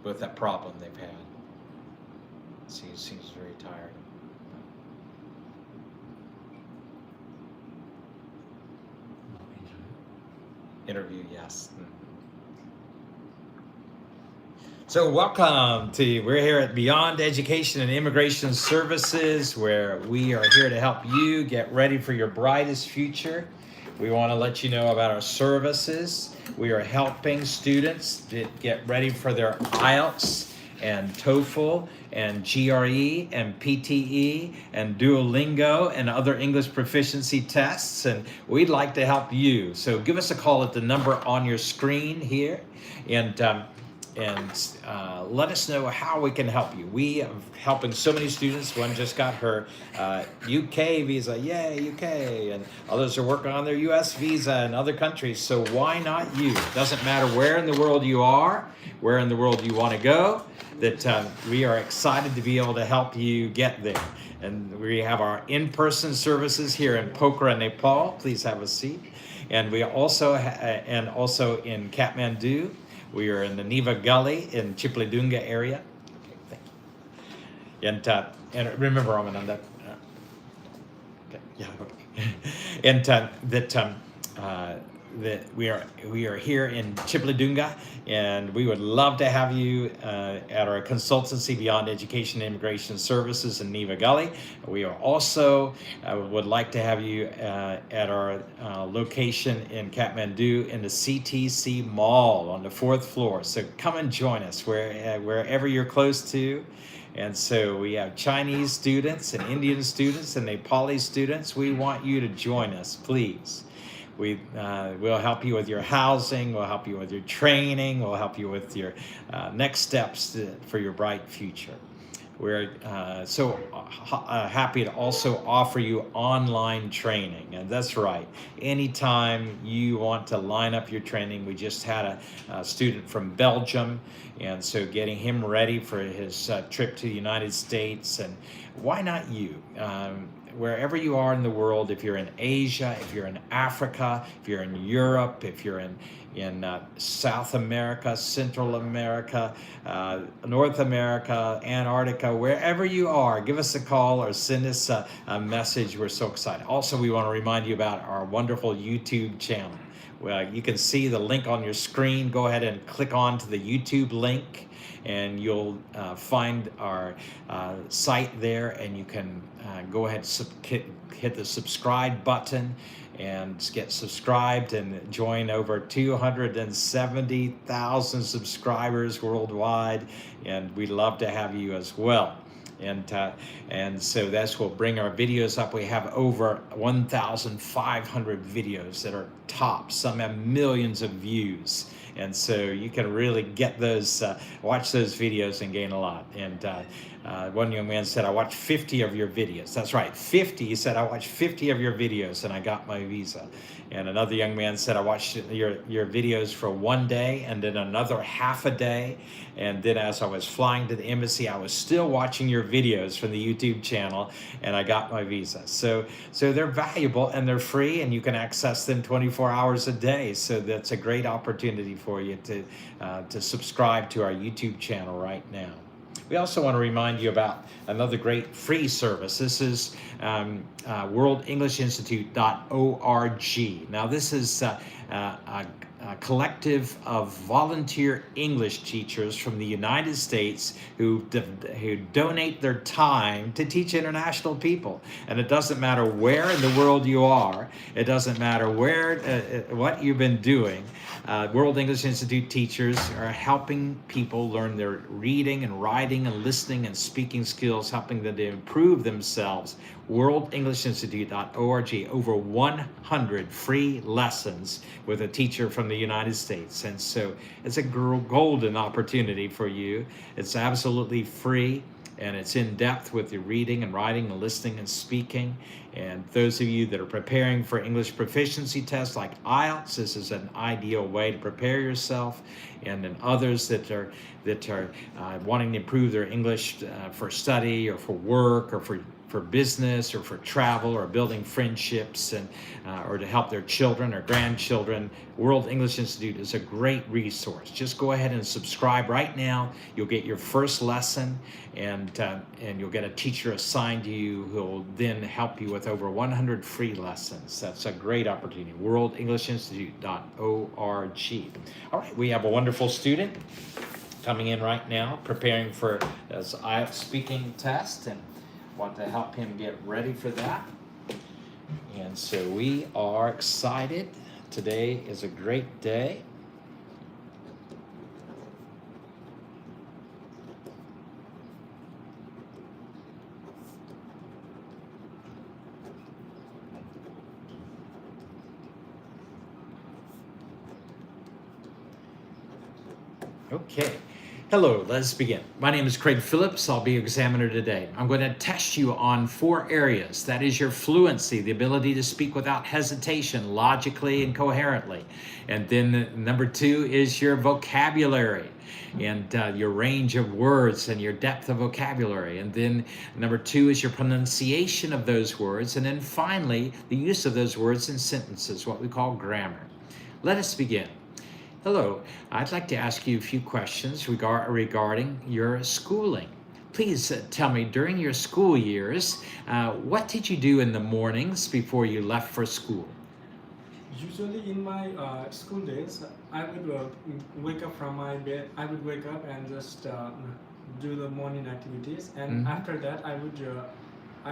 with that problem they've had. See, he seems very tired. Interview, yes. So welcome we're here at Beyond Education and Immigration Services, where we are here to help you get ready for your brightest future. We want to let you know about our services. We are helping students get ready for their IELTS and TOEFL and GRE and PTE and Duolingo and other English proficiency tests, and we'd like to help you. So give us a call at the number on your screen here, and let us know how we can help you. We are helping so many students. One just got her UK visa, yay, UK, and others are working on their US visa in other countries. So why not you? It doesn't matter where in the world you are, where in the world you want to go, that we are excited to be able to help you get there. And we have our in-person services here in Pokhara, Nepal. Please have a seat. And we also, also in Kathmandu. We are in the Neva Gully in Chipledunga area. Okay, thank you. And remember, Ramananda. Okay, yeah, okay. And that we are here in Chipledunga, and we would love to have you at our consultancy Beyond Education and Immigration Services in Neva Gully. We are also would like to have you at our location in Kathmandu in the CTC Mall on the 4th floor. So come and join us wherever you're close to. And so we have Chinese students and Indian students and Nepali students. We want you to join us, please. We'll help you with your housing, we'll help you with your training, we'll help you with your next steps for your bright future. We're so happy to also offer you online training, and that's right. Anytime you want to line up your training, we just had a student from Belgium, and so getting him ready for his trip to the United States, and why not you? Wherever you are in the world, if you're in Asia, if you're in Africa, if you're in Europe, if you're in South America, Central America, North America, Antarctica, wherever you are, give us a call or send us a message. We're so excited. Also, we want to remind you about our wonderful YouTube channel. Well, you can see the link on your screen. Go ahead and click on to the YouTube link, and you'll find our site there, and you can go ahead and hit the subscribe button and get subscribed and join over 270,000 subscribers worldwide, and we'd love to have you as well. And so that's what will bring our videos up. We have over 1,500 videos that are top. Some have millions of views. And so you can really get those, watch those videos and gain a lot. And one young man said, I watched 50 of your videos. That's right, 50. He said, I watched 50 of your videos and I got my visa. And another young man said, I watched your videos for one day and then another half a day. And then as I was flying to the embassy, I was still watching your videos from the YouTube channel, and I got my visa. So they're valuable and they're free, and you can access them 24 hours a day. So that's a great opportunity for you to subscribe to our YouTube channel right now. We also want to remind you about another great free service. This is worldenglishinstitute.org. Now, this is a collective of volunteer English teachers from the United States who donate their time to teach international people. And it doesn't matter where in the world you are. It doesn't matter what you've been doing. World English Institute teachers are helping people learn their reading and writing and listening and speaking skills, helping them to improve themselves. worldenglishinstitute.org, over 100 free lessons with a teacher from the United States. And so it's a golden opportunity for you. It's absolutely free, and it's in depth with your reading and writing and listening and speaking. And those of you that are preparing for English proficiency tests like IELTS, this is an ideal way to prepare yourself. And then others that are wanting to improve their English for study or for work or for for business or for travel or building friendships and or to help their children or grandchildren, World English Institute is a great resource. Just go ahead and subscribe right now. You'll get your first lesson, and you'll get a teacher assigned to you who will then help you with over 100 free lessons. That's a great opportunity. WorldEnglishInstitute.org. All right, we have a wonderful student coming in right now, preparing for his IELTS speaking test, and want to help him get ready for that. And so we are excited. Today is a great day. Okay. Hello, let's begin. My name is Craig Phillips. I'll be your examiner today. I'm going to test you on 4 areas. That is your fluency, the ability to speak without hesitation, logically and coherently. And then number 2 is your vocabulary and your range of words and your depth of vocabulary. And then number 2 is your pronunciation of those words. And then finally, the use of those words in sentences, what we call grammar. Let us begin. Hello, I'd like to ask you a few questions regarding your schooling. Please tell me, during your school years, what did you do in the mornings before you left for school? Usually in my school days, I would wake up from my bed. I would wake up and just do the morning activities, and after that, I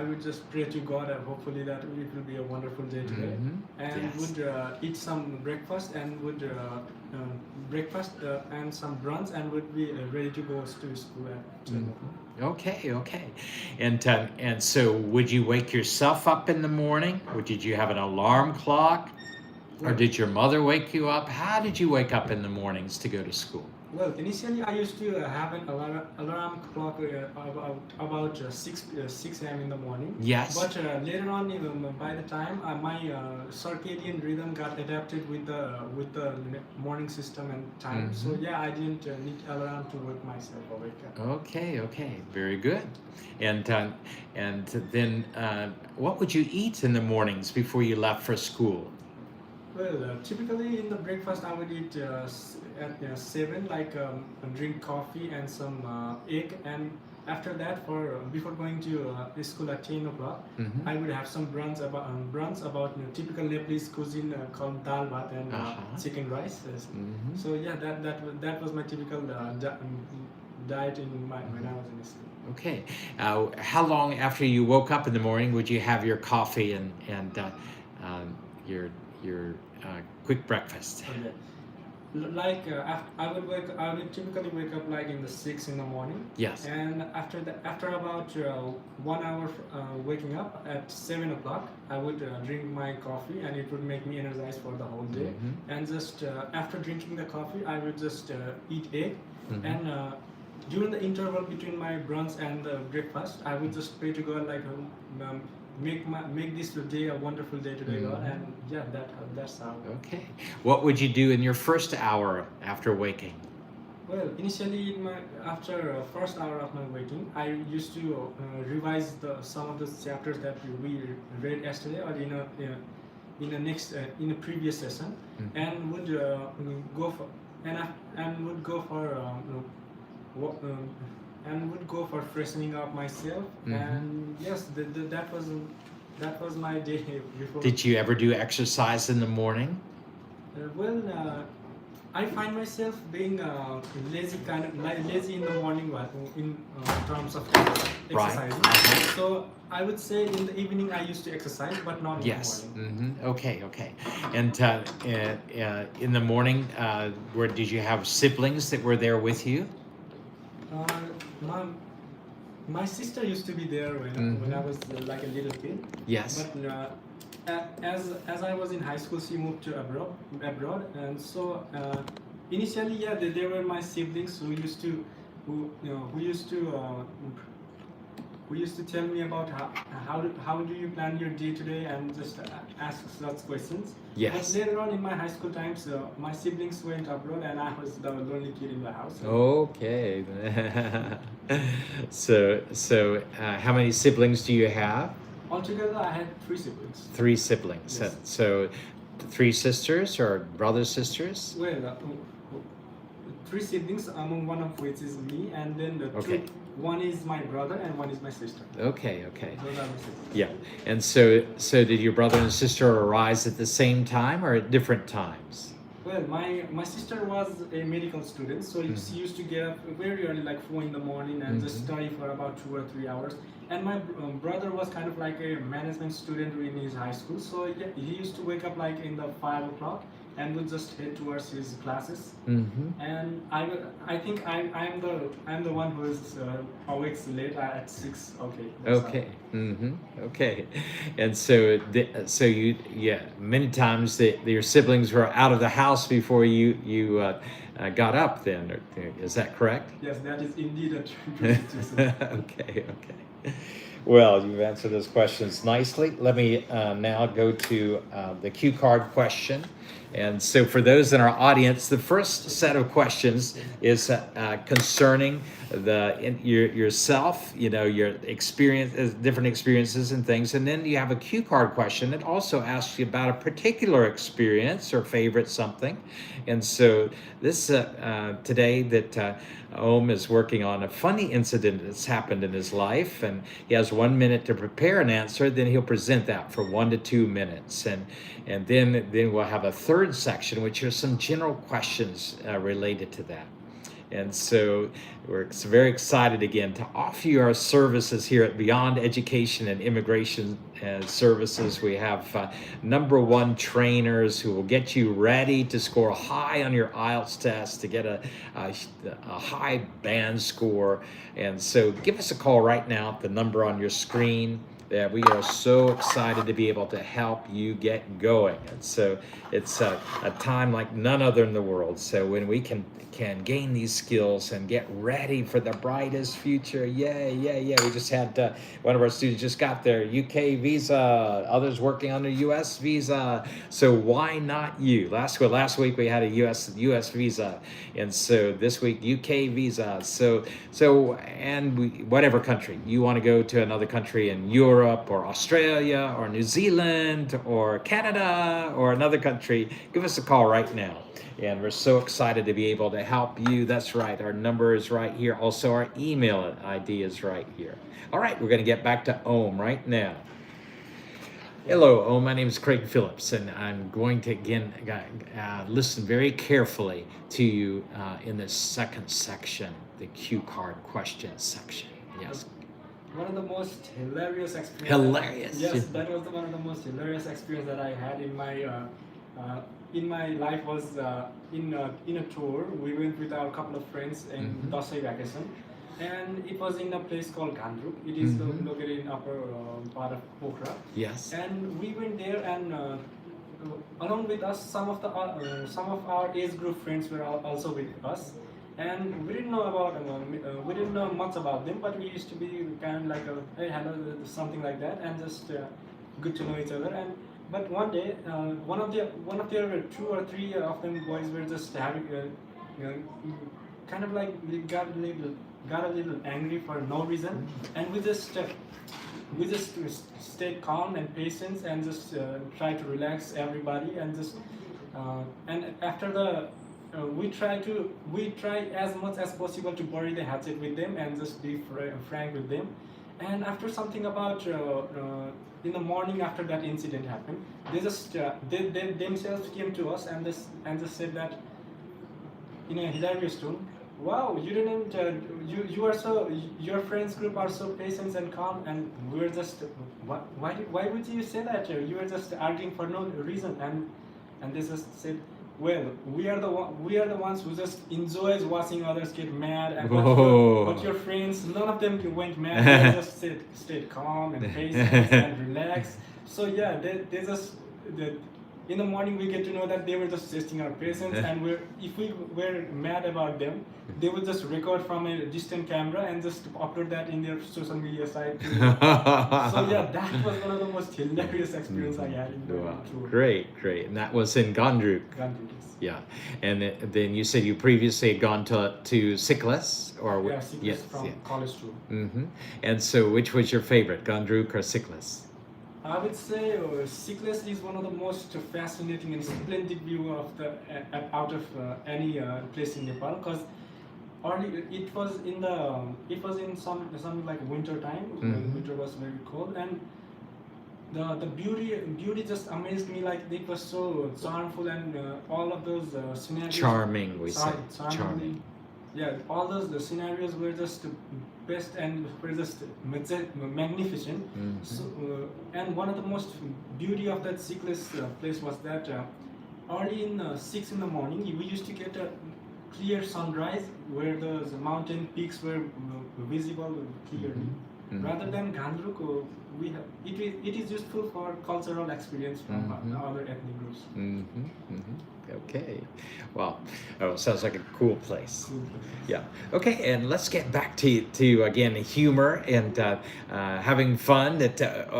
would just pray to God and hopefully that it will be a wonderful day today, and Yes. would eat some breakfast and would and some brunch and would be ready to go to school at 10 o'clock. Okay. And so would you wake yourself up in the morning, or did you have an alarm clock, or did your mother wake you up? How did you wake up in the mornings to go to school? Well, initially I used to have an alarm clock about 6 a.m. in the morning. Yes. But later on, by the time my circadian rhythm got adapted with the morning system and time, so yeah, I didn't need alarm to wake myself awake. Okay, very good. And then what would you eat in the mornings before you left for school? Well, typically in the breakfast I would eat at 7, like drink coffee and some egg, and after that, before going to school at 10 o'clock, I would have some brunch about typical Nepalese cuisine called dal bhat and chicken rice. So yeah, that was my typical diet when I was in school. Okay. How long after you woke up in the morning would you have your coffee and your quick breakfast? Okay. Like I would typically wake up like in the 6 in the morning. Yes. And after about 1 hour waking up at 7 o'clock, I would drink my coffee, and it would make me energized for the whole day. And just after drinking the coffee, I would just eat egg, and during the interval between my brunch and the breakfast, I would just pray to God like. Make this day a wonderful day today, God, and yeah, that's how. Okay. What would you do in your first hour after waking? Well, initially after first hour of my waking, I used to revise some of the chapters that we read yesterday or in a previous session, and would go for and would go for freshening up myself, and yes, that was my day before. Did you ever do exercise in the morning? I find myself being lazy in the morning, in terms of exercising. Right. So I would say in the evening I used to exercise, but not in the morning. Okay. And in the morning, did you have siblings that were there with you? My sister used to be there when I was like a little kid. Yes. But as I was in high school, she moved to abroad, and so initially, yeah, they were my siblings who used to who used to tell me about how do you plan your day to day and just ask such questions. Yes. But later on in my high school times, my siblings went abroad and I was the lonely kid in the house. Okay. So how many siblings do you have? Altogether, I had 3 siblings. 3 siblings. Yes. So 3 sisters or brothers, sisters? Well, 3 siblings, among one of which is me, and then the Okay. one is my brother and one is my sister. Okay. Those are my siblings. Yeah. And so did your brother and sister arise at the same time or at different times? Well, my sister was a medical student, so she used to get up very early, like 4 in the morning, and just study for about 2 or 3 hours. And my brother was kind of like a management student in his high school, so he used to wake up like in the 5 o'clock and would just head towards his classes. And I think I'm the one who is awake late at 6. Okay. that's Okay. Okay. And so many times your siblings were out of the house before you got up. Then is that correct? Yes, that is indeed a true situation. Okay. Well, you've answered those questions nicely. Let me now go to the cue card question. And so for those in our audience, the first set of questions is concerning yourself, your experience, different experiences and things. And then you have a cue card question that also asks you about a particular experience or favorite something. And so this today that Om is working on a funny incident that's happened in his life, and he has 1 minute to prepare an answer. Then he'll present that for 1 to 2 minutes, and then we'll have a third section, which are some general questions related to that. And so we're very excited again to offer you our services here at Beyond Education and Immigration Services. We have #1 trainers who will get you ready to score high on your IELTS test, to get a high band score. And so give us a call right now at the number on your screen. Yeah, we are so excited to be able to help you get going. And so it's a time like none other in the world. So when we can gain these skills and get ready for the brightest future. Yay. We just had one of our students just got their UK visa, others working on their US visa. So why not you? Last week we had a US visa. And so this week, UK visa. Whatever country you want to go to, another country in Europe or Australia or New Zealand or Canada or another country, give us a call right now. And we're so excited to be able to help you. That's right. Our number is right here. Also, our email ID is right here. All right, we're going to get back to Om right now. Hello, Om. My name is Craig Phillips, and I'm going to again listen very carefully to you in this second section, the cue card question section. Yes. One of the most hilarious experiences. Hilarious. Yes, that was one of the most hilarious experience that I had in my life. Was in a tour. We went with our couple of friends in Dasai vacation, and it was in a place called Gandruk. It is located in upper part of Pokhara. Yes. And we went there, and along with us, some of our age group friends were also with us. And we didn't know much about them, but we used to be kind of like hey, hello, something like that, and just good to know each other. But one day, one of the 2 or 3 of them boys were just having, kind of like we got a little angry for no reason, and we just stayed calm and patient and just try to relax everybody and just and after the. We try as much as possible to bury the hatchet with them and just be frank with them. And after something about in the morning after that incident happened, they just they themselves came to us and just said that in a hilarious tone, "Wow, you didn't you are so, your friends group are so patient and calm," and we were just why would you say that? You were just arguing for no reason. And they just said, well, we are the ones who just enjoys watching others get mad, and but your friends, none of them went mad. They just stayed calm and patient and relaxed. So yeah, in the morning we get to know that they were just testing our patience, and if we were mad about them, they would just record from a distant camera and just upload that in their social media site. So yeah, that was one of the most hilarious experience I had in the Wow. tour. Great. And that was in Gandruk. Gandhi, yes. Yeah. And then you said you previously had gone to Siklas, or Yeah, Siklas from college tour. Mm-hmm. And so which was your favorite, Gandruk or Siklas? I would say Siklas is one of the most fascinating and splendid view of the out of any place in Nepal, because early it was in some like winter time when winter was very cold, and the beauty just amazed me. Like it was so charmful, and all of those scenarios. Charming, we say. Charming. Yeah, all those the scenarios were just best and were just magnificent. So, and one of the most beauty of that Siklas place was that early in 6 in the morning we used to get a clear sunrise where the mountain peaks were visible clearly. Rather than Gandruk, it is useful for cultural experience from other ethnic groups. Okay. Well, sounds like a cool place. Cool place. Yeah. Okay, and let's get back to again humor and having fun.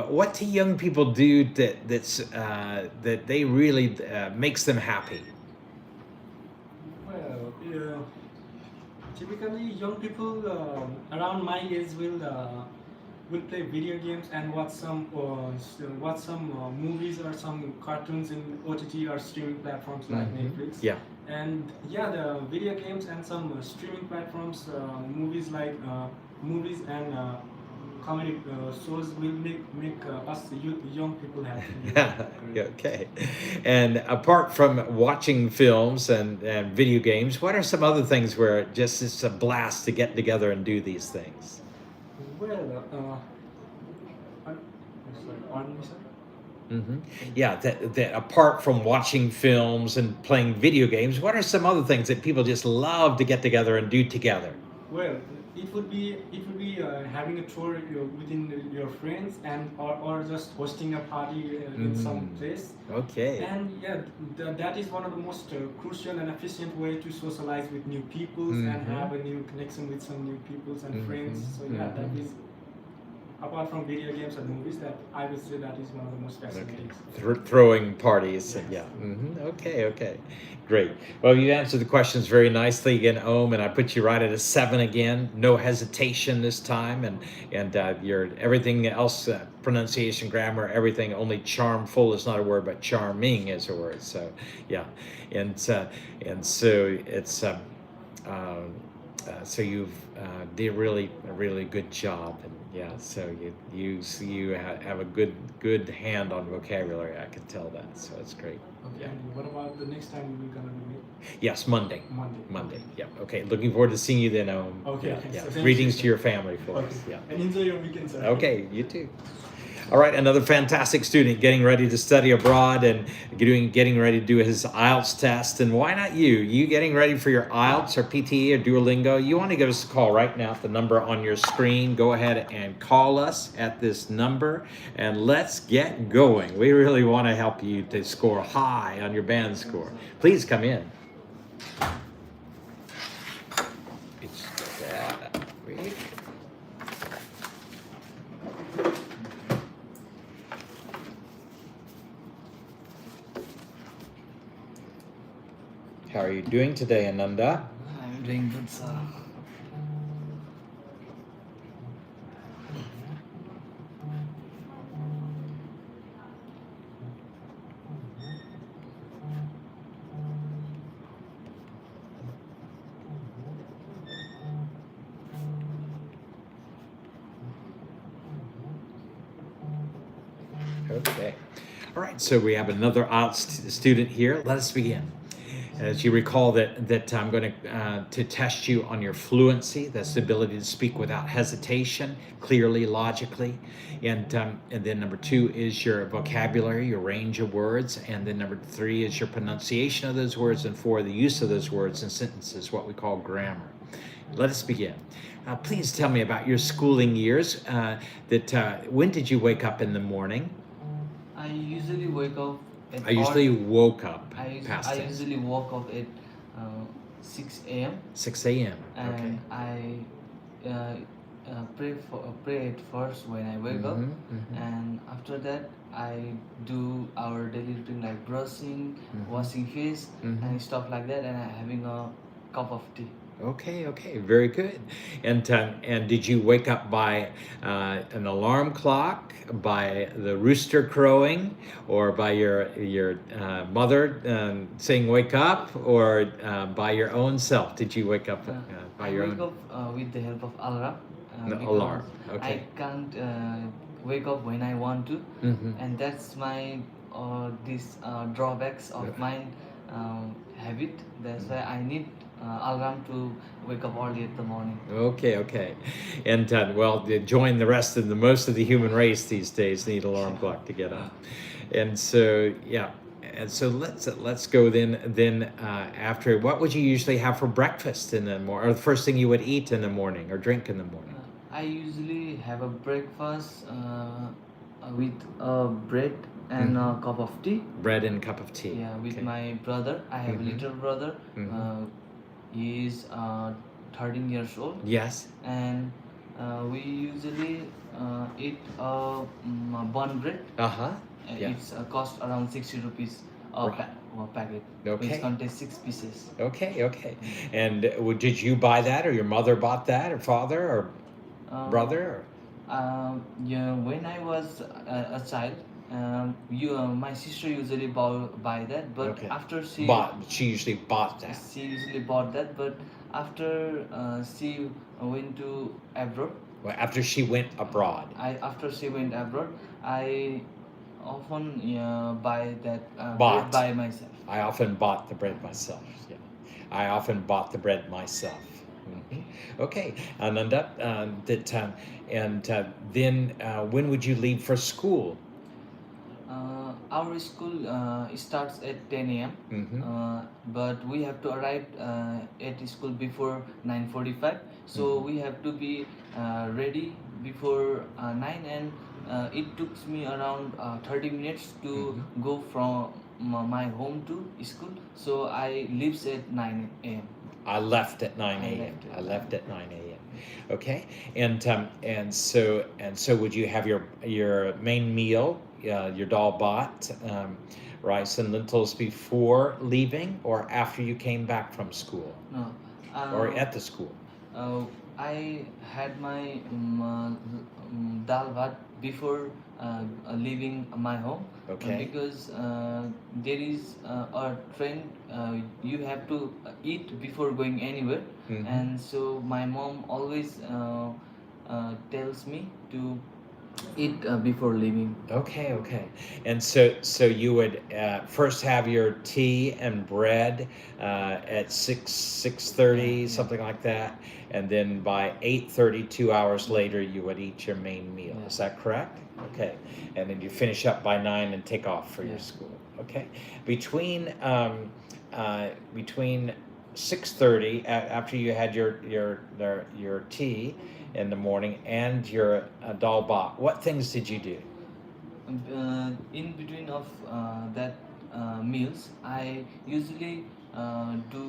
What do young people do that they really makes them happy? Well, typically young people around my age will play video games and watch some movies or some cartoons in OTT or streaming platforms like Netflix. Yeah. And yeah, the video games and some streaming platforms, movies movies and comedy shows will make us young people happy. Okay. And apart from watching films and video games, what are some other things where it's a blast to get together and do these things? Well, pardon me, sir? Yeah, that apart from watching films and playing video games, what are some other things that people just love to get together and do together? Well, it would be having a tour within your friends and or just hosting a party in some place. Okay. And yeah, that is one of the most crucial and efficient way to socialize with new peoples and have a new connection with some new peoples and friends. So yeah, that is, apart from video games and movies, that I would say that is one of the most fascinating. Throwing parties. Yes. Yeah. Okay. Great. Well, you answered the questions very nicely again, Om, and I put you right at a 7 again. No hesitation this time, and your everything else, pronunciation, grammar, everything. Only charmful is not a word, but charming is a word. So yeah, and so it's so you've did a really good job, and yeah, so you have a good hand on vocabulary. I can tell that, so it's great. Okay. And what about the next time we're gonna meet? Yes, Monday. Monday. Yeah. Okay. Looking forward to seeing you then. Okay. Yeah. So Greetings to your family for us. Okay. Yeah. And enjoy your weekend, sir. Okay. You too. All right, another fantastic student getting ready to study abroad and getting ready to do his IELTS test. And why not you? You getting ready for your IELTS or PTE or Duolingo? You want to give us a call right now at the number on your screen. Go ahead and call us at this number and let's get going. We really want to help you to score high on your band score. Please come in. It's that week. How are you doing today, Ananda? I'm doing good, sir. Okay. All right, so we have another IELTS student here. Let us begin. As you recall that I'm going to test you on your fluency, that's the ability to speak without hesitation, clearly, logically. And then number 2 is your vocabulary, your range of words. And then number 3 is your pronunciation of those words. And 4, the use of those words in sentences, what we call grammar. Let us begin. Please tell me about your schooling years. When did you wake up in the morning? I usually wake up at I usually woke up I past 10. usually woke up at 6 a.m. 6 a.m. Okay. and I uh, pray at first when I wake up, and after that I do our daily routine like brushing, washing face, and stuff like that, and I having a cup of tea. Okay, very good. And did you wake up by an alarm clock, by the rooster crowing, or by your mother saying "wake up," or by your own self? Did you wake up by I your wake own up with the help of alarm because alarm? I Okay. can't wake up when I want to, Mhm. and that's my this drawbacks of my habit. That's why I need alarm to wake up early at the morning. Okay. And well, to join the rest of the most of the human race these days need alarm clock to get up. And so yeah, and so let's go then after, what would you usually have for breakfast in the morning, or the first thing you would eat in the morning or drink in the morning? I usually have a breakfast with bread and a cup of tea. Bread and a cup of tea. Yeah, with Okay. my brother. I have a little brother. He is 13 years old, Yes. and we usually eat bun bread. Uh-huh. Yeah. It's cost around 60 rupees Right. a packet, Okay. which contains 6 pieces. Okay. And did you buy that, or your mother bought that, or father, or brother? Or? Yeah, when I was a child, my sister usually buy that, but Okay. after She usually bought that. she usually bought that, but after she went to abroad, Well, after she went abroad. after she went abroad, I often buy that Bought. bread by myself. I often bought the bread myself. Yeah, I often bought the bread myself. Okay, Ananda, then when would you leave for school? Our school starts at 10 a.m. But we have to arrive at school before 9:45. So we have to be ready before 9, and it took me around 30 minutes to go from my home to school. So I leaves at 9 a.m. I left at 9 a.m. I left at 9 a.m. Okay, and so would you have your main meal, your dal bhat, rice and lentils before leaving, or after you came back from school, No, or at the school? I had my dal bhat before leaving my home. Okay. Because there is a trend, you have to eat before going anywhere, and so my mom always tells me to eat before leaving. Okay. And so you would first have your tea and bread at 6:30, something like that, and then by 8:30, 2 hours later, you would eat your main meal. Yeah. Is that correct? Okay. And then you finish up by 9 and take off for your Yeah. school. Okay. Between 6:30, after you had your tea in the morning and your dal bhat, what things did you do? In between of that meals, I usually do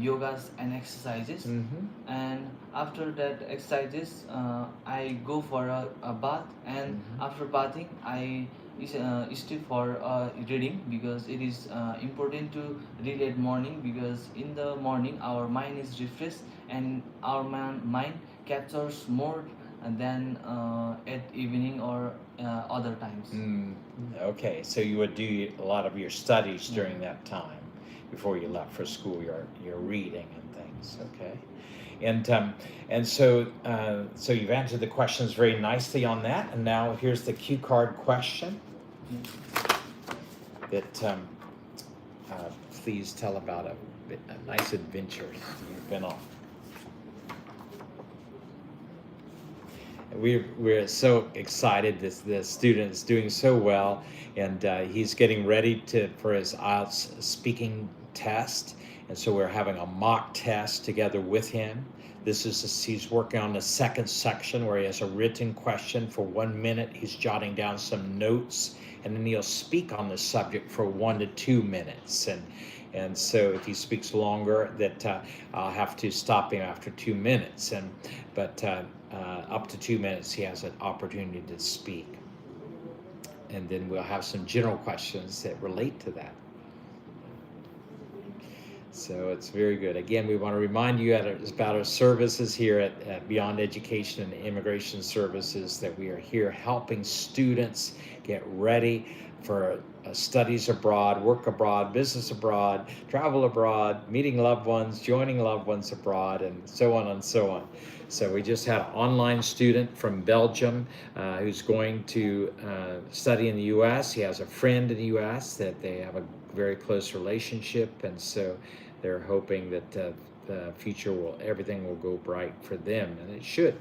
yogas and exercises, and after that exercises, I go for a bath, and after bathing, I stay for reading, because it is important to read at morning, because in the morning our mind is refreshed, and our mind captures more than at evening or other times. Okay, so you would do a lot of your studies during that time before you left for school, your reading and things. Okay, and so you've answered the questions very nicely on that, and now here's the cue card question that please tell about a nice adventure you've been on. We're so excited. The student is doing so well, and he's getting ready for his IELTS speaking test, and so we're having a mock test together with him. He's working on the second section where he has a written question for 1 minute. He's jotting down some notes and then he'll speak on the subject for 1 to 2 minutes. And so if he speaks longer, that I'll have to stop him after 2 minutes. But up to 2 minutes, he has an opportunity to speak. And then we'll have some general questions that relate to that. So it's very good. Again, we want to remind you about our services here at Beyond Education and Immigration Services, that we are here helping students get ready for studies abroad, work abroad, business abroad, travel abroad, meeting loved ones, joining loved ones abroad, and so on and so on. So we just had an online student from Belgium who's going to study in the U.S. He has a friend in the U.S. that they have a very close relationship, and so they're hoping that the future everything will go bright for them, and it should.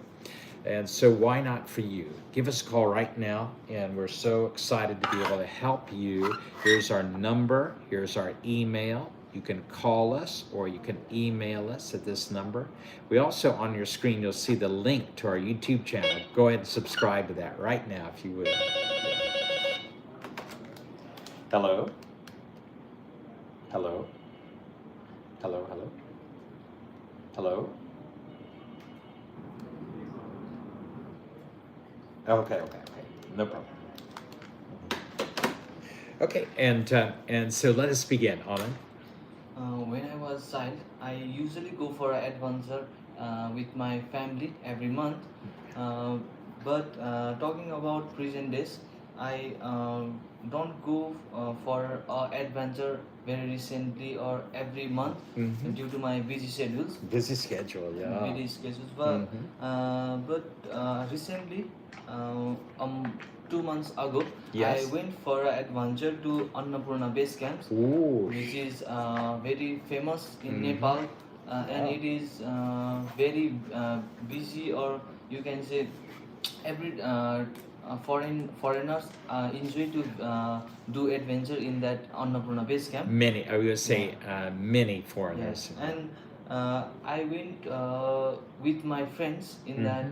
And so why not for you? Give us a call right now, and we're so excited to be able to help you. Here's our number, here's our email. You can call us or you can email us at this number. We also, on your screen, you'll see the link to our YouTube channel. Go ahead and subscribe to that right now if you would. Hello? Hello? Hello, hello? Hello? Okay. No problem. Okay, and so let us begin, Anand. When I was child, I usually go for an adventure with my family every month. But talking about present days, I don't go for adventure very recently or every month due to my busy schedules. Busy schedule, yeah. Busy schedules, but recently, 2 months ago, Yes. I went for an adventure to Annapurna Base Camps, Ooh. which is very famous in Nepal, and it is very busy, or you can say every foreigners enjoy to do adventure in that Annapurna Base Camp. Many, I would say many foreigners. Yes, and I went with my friends in that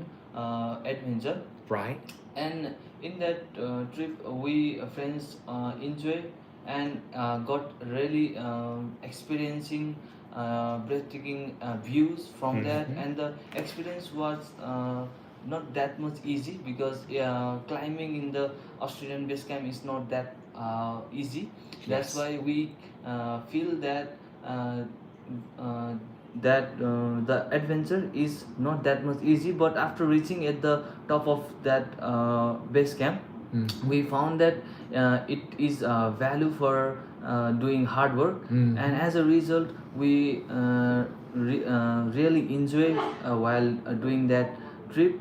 adventure, Right? and in that trip we friends enjoy and got really experiencing breathtaking views from that, and the experience was not that much easy because climbing in the Australian base camp is not that easy. That's Yes. why we feel that the adventure is not that much easy. But after reaching at the top of that base camp, we found that it is value for doing hard work, and as a result we really enjoy while doing that trip.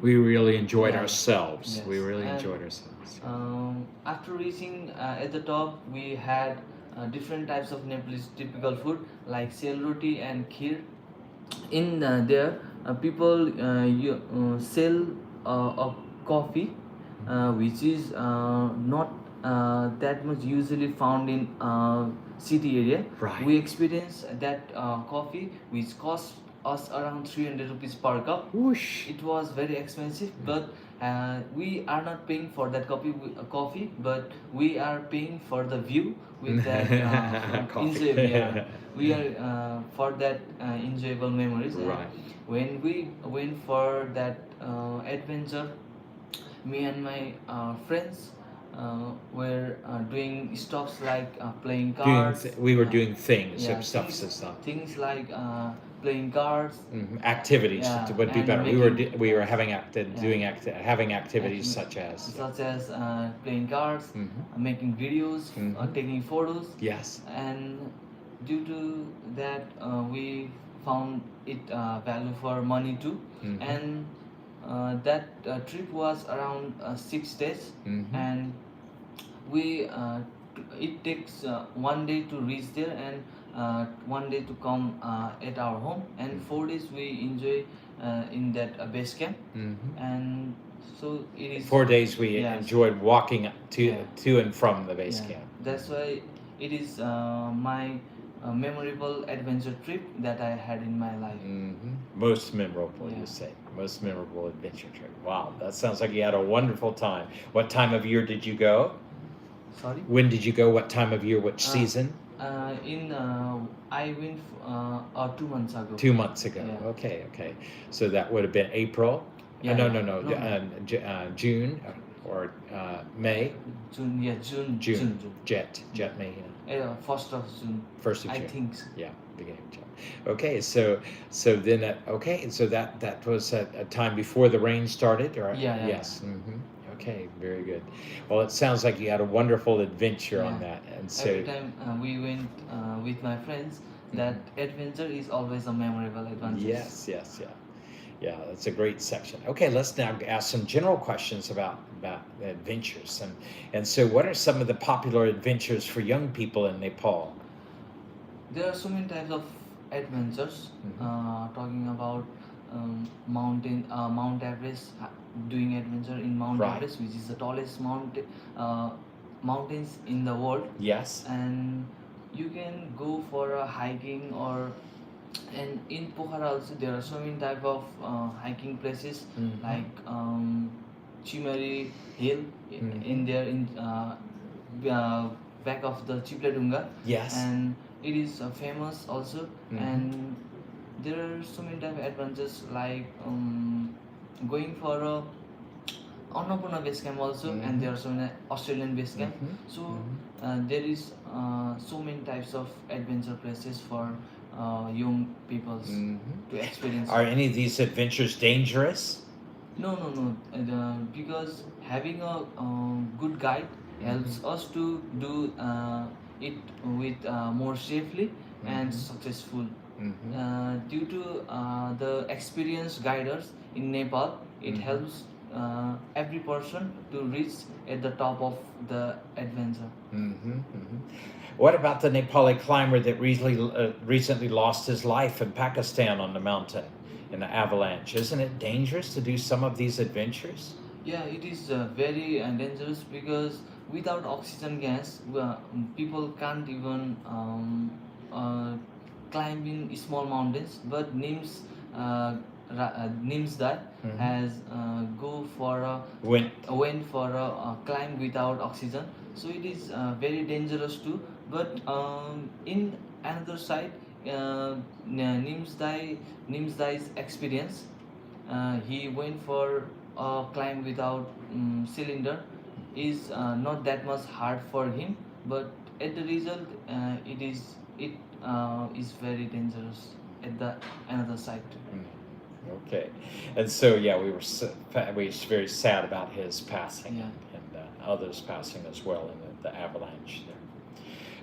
We really enjoyed Yeah. ourselves. We Yes, really and, enjoyed ourselves. After reaching at the top, we had different types of Nepalese typical food like sel roti and kheer. In there, people sell a coffee, which is not that much usually found in city area. Right. We experienced that coffee, which cost us around 300 rupees per cup. Whoosh. It was very expensive, but we are not paying for that coffee, but we are paying for the view with that Coffee. we are for that enjoyable memories. And Right. when we went for that adventure, me and my friends were doing stuffs like playing cards. We were doing things, yeah, stuff, things, stuff. things like playing cards. Activities Yeah, would be and better. making- We were having having activities Acti- such as such as playing cards, making videos, taking photos, yes. and due to that we found it value for money too. And that trip was around 6 days, and we it takes 1 day to reach there, and 1 day to come at our home, and 4 days we enjoy in that base camp. And so it is 4 days we Yes. enjoyed walking Yeah. to and from the base Yeah, camp. that's why it is my memorable adventure trip that I had in my life. Most memorable, Yeah. you say. Most memorable adventure trip. Wow, that sounds like you had a wonderful time. What time of year did you go? Sorry. When did you go? What time of year? Which season? I went 2 months ago. 2 months ago. Yeah. Okay. So that would have been April. Yeah, No. no. June or May. June. Yeah, June. June. Jet May. 1st of June. 1st of June. I think so. Yeah, beginning of June. Okay, so then so that was a time before the rain started, or Yeah. yes. Okay, very good. Well, it sounds like you had a wonderful adventure on Yeah. that, and so Every time we went with my friends, that adventure is always a memorable adventure. yes, yeah. That's a great section. Okay, let's now ask some general questions about adventures, and so what are some of the popular adventures for young people in Nepal? There are so many types of adventures. Talking about Mount Everest, doing adventure in Mount Right. Everest, which is the tallest mountains in the world, Yes. and you can go for a hiking and in Pokhara also there are so many type of hiking places like Chimari Hill in there in back of the Chipledunga, Yes. and it is famous also. And there are so many type of adventures like going for a Annapurna base camp also, and there are so many Australian base camp. So there is so many types of adventure places for young people to experience. Are any of these adventures dangerous? No. Because having a good guide helps us to do it with more safely and successful. Due to the experienced guiders in Nepal, it helps every person to reach at the top of the adventure. What about the Nepali climber that recently lost his life in Pakistan on the mountain in an avalanche? Isn't it dangerous to do some of these adventures? Yeah, it is very dangerous because without oxygen gas, people can't even climb in small mountains. But Nimsdai has go for went for a climb without oxygen, so it is very dangerous too. But in another side, Nimsdai's experience, he went for a climb without cylinder, is not that much hard for him, but at the result, it is very dangerous at the another side. Okay, and so yeah, we were very sad about his passing, Yeah. and others passing as well in the avalanche there.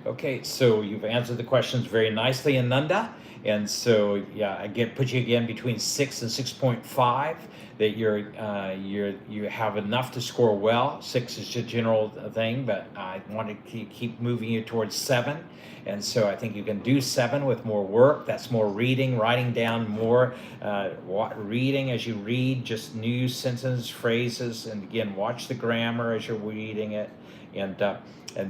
Okay, so you've answered the questions very nicely, Ananda, and so yeah, I put you again between 6 and 6.5. That you have enough to score well. 6 is a general thing, but I want to keep moving you towards 7. And so I think you can do 7 with more work. That's more reading, writing down more, reading as you read, just new sentence phrases, and again, watch the grammar as you're reading it, and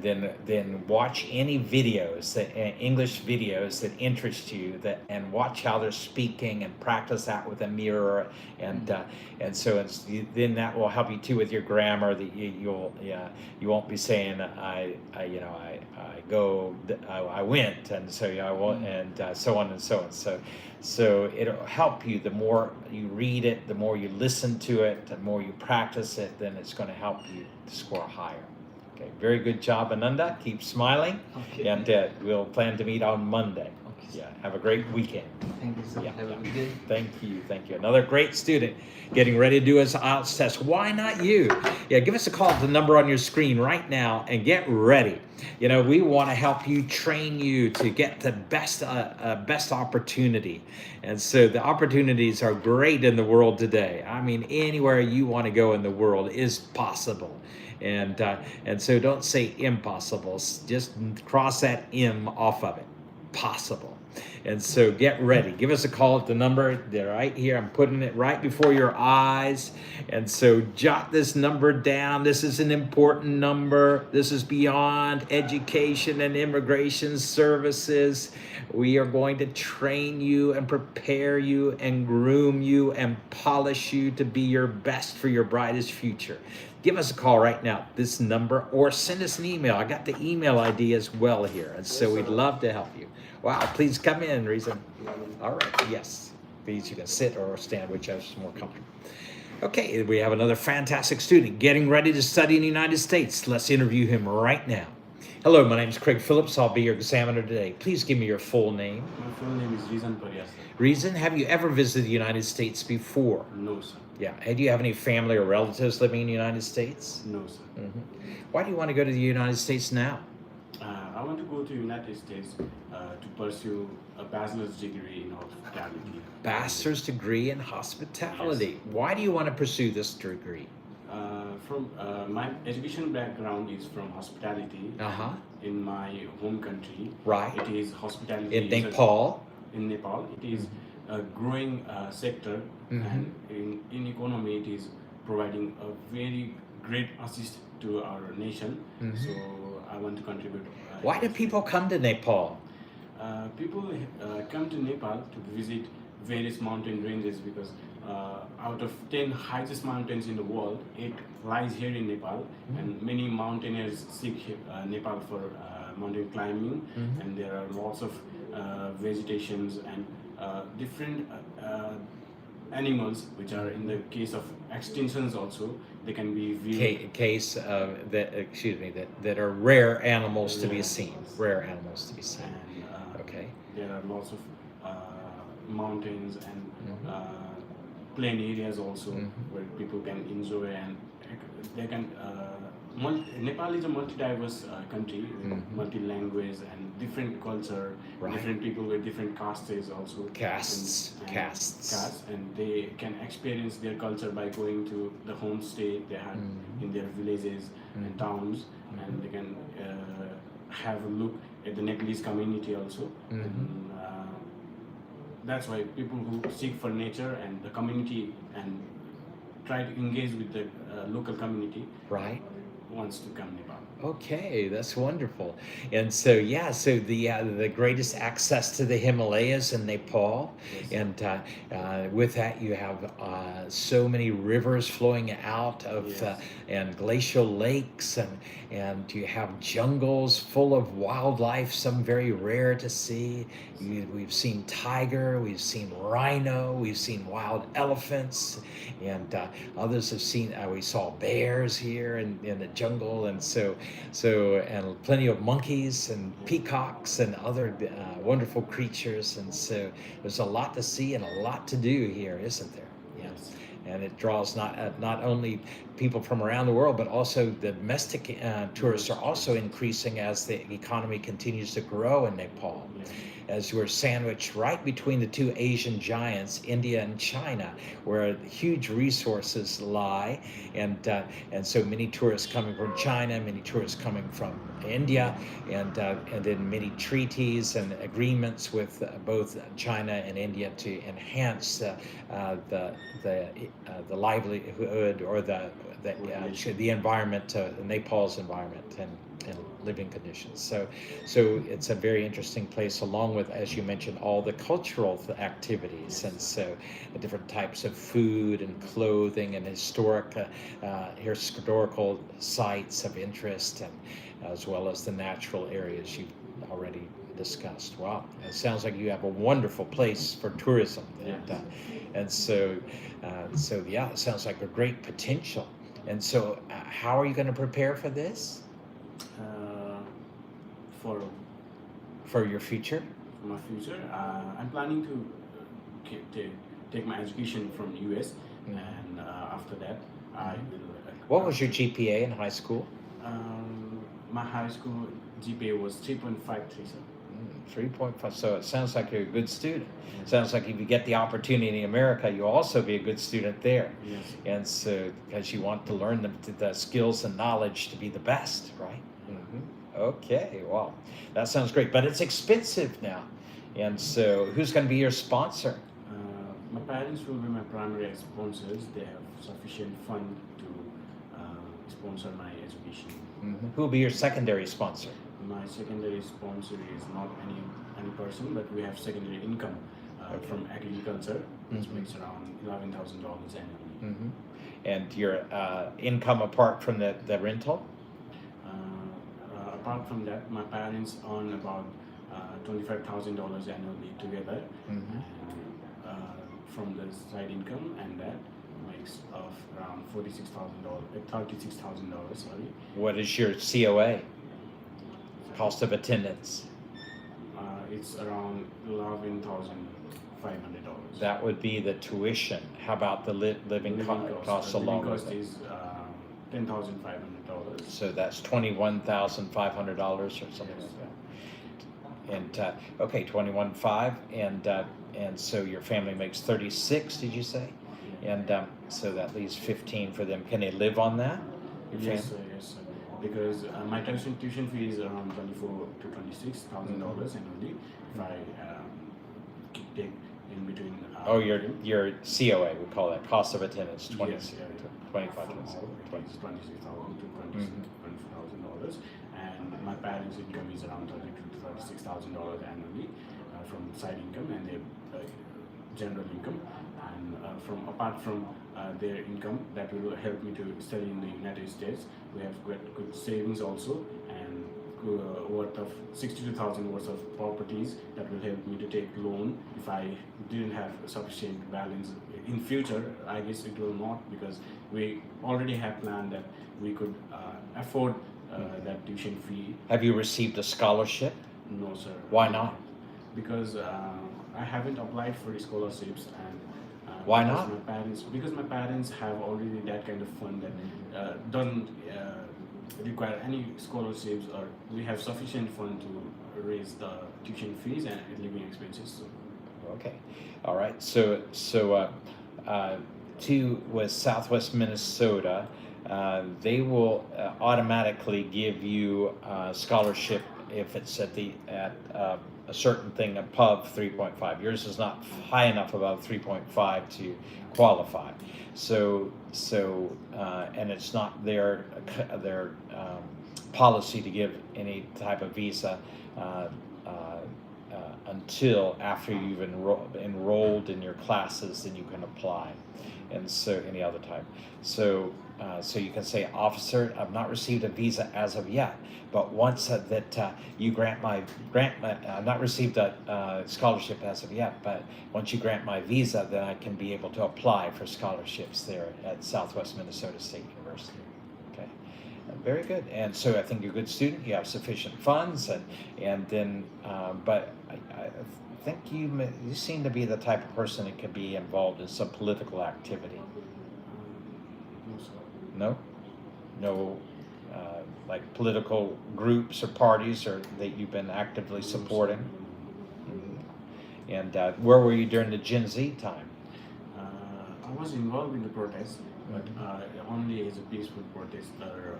then watch any videos, English videos that interest you, and watch how they're speaking, and practice that with a mirror, and so then that will help you too with your grammar. That you won't be saying I went, and so I won't, and so on and so on. So it'll help you. The more you read it, the more you listen to it, the more you practice it, then it's going to help you to score higher. Okay, very good job, Ananda. Keep smiling, Okay. and we'll plan to meet on Monday. Okay. Yeah, have a great weekend. Thank you, sir. Yeah, Have a yeah. good day. Thank you. Another great student getting ready to do his IELTS test. Why not you? Yeah, give us a call at the number on your screen right now and get ready. You know, we want to help you, train you to get the best opportunity. And so the opportunities are great in the world today. I mean, anywhere you want to go in the world is possible. And so don't say impossible. Just cross that M off of it. Possible. And so get ready. Give us a call at the number. They're right here. I'm putting it right before your eyes. And so jot this number down. This is an important number. This is Beyond Education and Immigration Services. We are going to train you and prepare you and groom you and polish you to be your best for your brightest future. Give us a call right now, this number, or send us an email. I got the email ID as well here, and so we'd love to help you. Wow, please come in, Reason. All right, yes. Please, you can sit or stand, whichever's more comfortable. Okay, we have another fantastic student getting ready to study in the United States. Let's interview him right now. Hello, my name is Craig Phillips. I'll be your examiner today. Please give me your full name. My full name is Reason Pariya, sir. Reason, have you ever visited the United States before? No, sir. Yeah. And do you have any family or relatives living in the United States? No, sir. Why do you want to go to the United States now? I want to go to United States to pursue a bachelor's degree in hospitality. Bachelor's degree in hospitality. Why do you want to pursue this degree? From my education background is from hospitality in my home country. Right. It is hospitality. In Nepal? In Nepal. It is a growing sector, and in economy it is providing a very great assist to our nation. So I want to contribute. Why do people come to Nepal? People come to Nepal to visit various mountain ranges because out of 10 highest mountains in the world, 8 lies here in Nepal, and many mountaineers seek Nepal for mountain climbing, and there are lots of vegetations and different animals which are in the case of extinctions also. They can be viewed. That are rare animals to be seen. Rare animals to be seen. And, Okay. There are lots of mountains and plain areas also where people can enjoy, and they can. Nepal is a multi-diverse country, with multi-language and different culture, different people with different castes also. Castes. And they can experience their culture by going to the homestay they have in their villages and towns, and they can have a look at the Nepalese community also. And, that's why people who seek for nature and the community and try to engage with the local community wants to come Nepal. Okay, that's wonderful. And so, the greatest access to the Himalayas in Nepal, and with that you have so many rivers flowing out of and glacial lakes, and you have jungles full of wildlife, some very rare to see. We've seen tiger, we've seen rhino, we've seen wild elephants, and others have seen. We saw bears here in the jungle, and so and plenty of monkeys and peacocks and other wonderful creatures, and so there's a lot to see and a lot to do here, isn't there? Yes. And it draws not only people from around the world, but also the domestic tourists are also increasing as the economy continues to grow in Nepal. As we're sandwiched right between the two Asian giants, India and China, where huge resources lie, and so many tourists coming from China, many tourists coming from India, and then many treaties and agreements with both China and India to enhance the livelihood or the environment, Nepal's environment and living conditions. So it's a very interesting place, along with, as you mentioned, all the cultural activities, and so the different types of food and clothing and historical sites of interest, and as well as the natural areas you've already discussed. Wow, it sounds like you have a wonderful place for tourism, and so it sounds like a great potential. And so, how are you going to prepare for this? For your future? For my future, I'm planning to take my education from US, and after that, I will. What was your GPA in high school? My high school GPA was 3.53, sir. 3.5. So it sounds like you're a good student. It sounds like if you get the opportunity in America, you'll also be a good student there. Yes. And so, because you want to learn the skills and knowledge to be the best, right? Okay, well, that sounds great. But it's expensive now. And so, who's going to be your sponsor? My parents will be my primary sponsors. They have sufficient fund to sponsor my education. Who will be your secondary sponsor? My secondary sponsor is not any person, but we have secondary income from agriculture, which makes around $11,000 annually. And your income apart from the rental? Apart from that, my parents earn about $25,000 annually together, and from the side income, and that makes of around $36,000. Sorry. What is your COA? Cost of attendance? It's around $11,500. That would be the tuition. How about the living cost The along living with cost it? is $10,500. So that's $21,500 or something Yes. like that. And okay, 21.5, and so your family makes 36. Did you say? And so that leaves 15 for them. Can they live on that? Your Yes, family? sir, yes, sir. Because my tuition fee is around $24,000 to $26,000 annually. If I take in between. Oh, your COA, we call that cost of attendance, 20, Yes, yeah, yeah. 25, From all, it is $26,000 to $24,000, and my parents' income is around $32,000 to $36,000 annually from side income and their general income, and apart from their income that will help me to study in the United States. We have good savings also, and worth of $62,000 worth of properties that will help me to take loan if I didn't have sufficient balance in future. I guess it will not, because we already have planned that we could afford that tuition fee. Have you received a scholarship? No, sir. Why not? Because I haven't applied for the scholarships, and Why because not? Because my parents have already that kind of fund that doesn't require any scholarships, or we have sufficient fund to raise the tuition fees and living expenses. So Okay, all right. So with Southwest Minnesota, they will automatically give you a scholarship if it's at a certain thing above 3.5. Yours is not high enough above 3.5 to qualify. So and it's not their policy to give any type of visa until after you've enrolled in your classes, then you can apply, and so any other time. So you can say, officer, I've not received a visa as of yet, but once that you I've not received a scholarship as of yet, but once you grant my visa, then I can be able to apply for scholarships there at Southwest Minnesota State University. Okay, very good. And so I think you're a good student. You have sufficient funds, and then but I think you seem to be the type of person that could be involved in some political activity. no, sir. No, like political groups or parties or that you've been actively supporting. And where were you during the Gen Z time? I was involved in the protest, but only as a peaceful protester.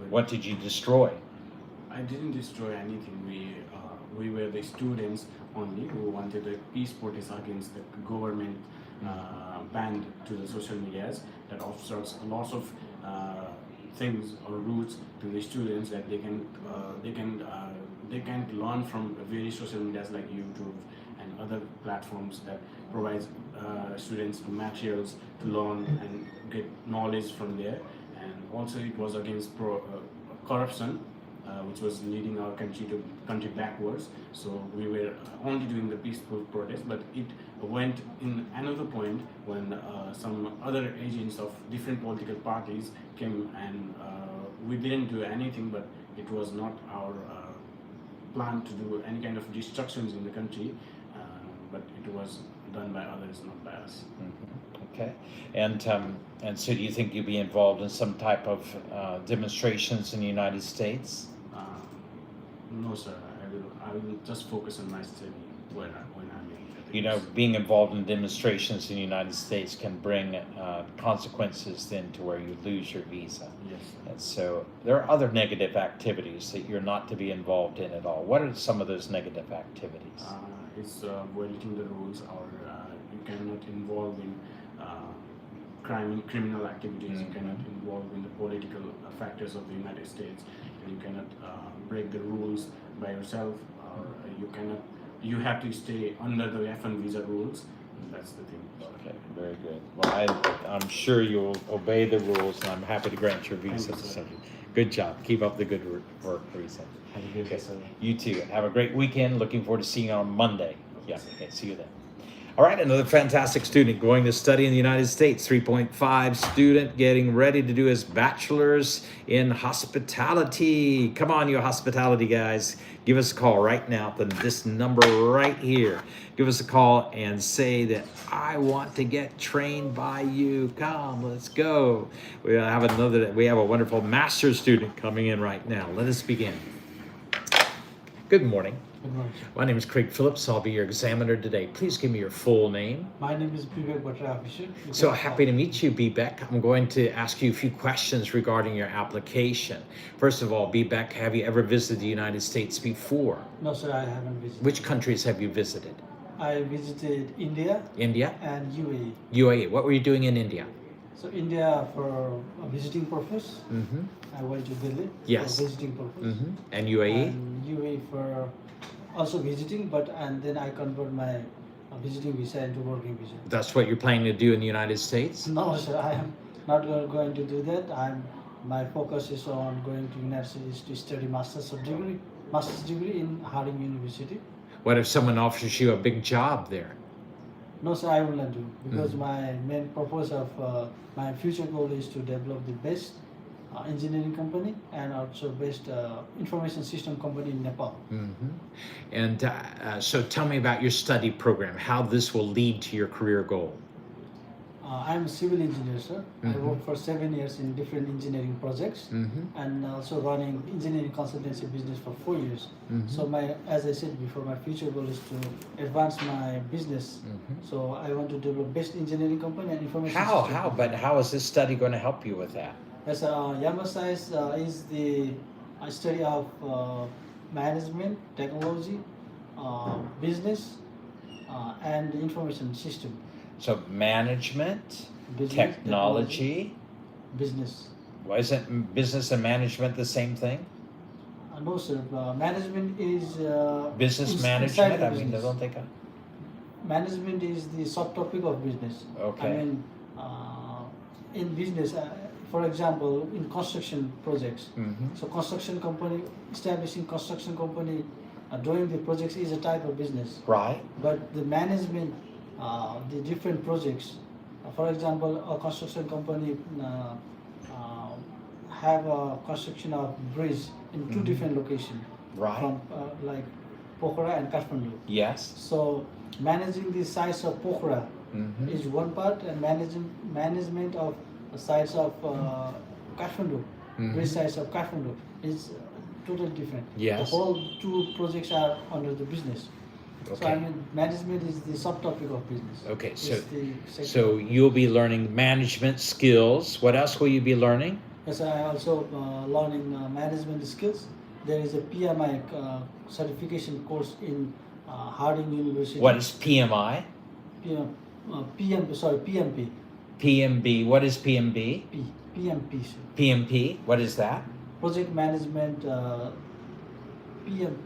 What did you destroy? I didn't destroy anything. We were the students only who wanted a peace protest against the government ban to the social medias that offers lots of things or routes to the students that they can learn from various social medias like YouTube and other platforms that provides students materials to learn and get knowledge from there. And also it was against corruption, which was leading our country backwards. So we were only doing the peaceful protest, but it went in another point when some other agents of different political parties came, and we didn't do anything, but it was not our plan to do any kind of destructions in the country, but it was done by others, not by us. Okay, and so do you think you'll be involved in some type of demonstrations in the United States? No, sir. I will just focus on my study when I'm in. You know, being involved in demonstrations in the United States can bring consequences then to where you lose your visa. Yes. And so there are other negative activities that you're not to be involved in at all. What are some of those negative activities? is violating the rules, or you cannot involve in criminal activities. You cannot involve in the political factors of the United States, and you cannot break the rules by yourself, or you have to stay under the F1 visa rules. That's the thing. Okay, very good. Well, I'm sure you'll obey the rules, and I'm happy to grant your visa. Thank you, sir. Good job. Keep up the good work, Risa. Have a good day, sir. You too. Have a great weekend. Looking forward to seeing you on Monday. Yeah, okay, see you then. All right, another fantastic student going to study in the United States, 3.5 student getting ready to do his bachelor's in hospitality. Come on, you hospitality guys. Give us a call right now at this number right here. Give us a call and say that I want to get trained by you. Come, let's go. We have a wonderful master's student coming in right now. Let us begin. Good morning. Good morning. My name is Craig Phillips. I'll be your examiner today. Please give me your full name. My name is Bibek Batra Official. So happy to meet you, Bibek. I'm going to ask you a few questions regarding your application. First of all, Bibek, have you ever visited the United States before? No, sir, I haven't visited. Which countries have you visited? I visited India India? and UAE. UAE. What were you doing in India? So India for a visiting purpose. Mm-hmm. I went to Delhi Yes. for visiting purpose. Mm-hmm. And UAE? And UAE for also visiting, and then I convert my visiting visa into working visa. That's what you're planning to do in the United States? No, sir, I am not going to do that. My focus is on going to United States to study master's degree in Harding University. What if someone offers you a big job there? No, sir, I will not do, because my main purpose of my future goal is to develop the best engineering company and also best information system company in Nepal. Mm-hmm. And so tell me about your study program, how this will lead to your career goal. I'm a civil engineer, sir. I Mhm. worked for 7 years in different engineering projects Mm-hmm. and also running engineering consultancy business for 4 years. Mhm. So as I said before, my future goal is to advance my business. Mhm. So I want to develop best engineering company and information How? system How? company. But how is this study going to help you with that? Yes, Yamasa is the study of management, technology, business, and information system. So management, Business, technology. Business. Why isn't business and management the same thing? No, sir. Management is Business inside management? the I mean, business. don't think. Management is the subtopic of business. Okay. I mean, in business, for example, in construction projects. Mm-hmm. So establishing construction company, doing the projects is a type of business. Right. But the management, the different projects, for example, a construction company have a construction of bridge in two Mhm. different locations, Right. from like Pokhara and Kathmandu. Yes. So managing the sites of Pokhara Mm-hmm. is one part, and management of the sites of Kathmandu, Mhm. bridge sites of Kathmandu is totally different. Yes. The whole two projects are under the business. So I Okay. mean, management is the subtopic of business. Okay. It's So the second. so you'll be learning management skills. What else will you be learning? Yes, I also learning management skills. There is a PMI certification course in Harding University. What is PMI? PMP. PMB. What is PMB? PMP, sir. PMP. What is that? Project management,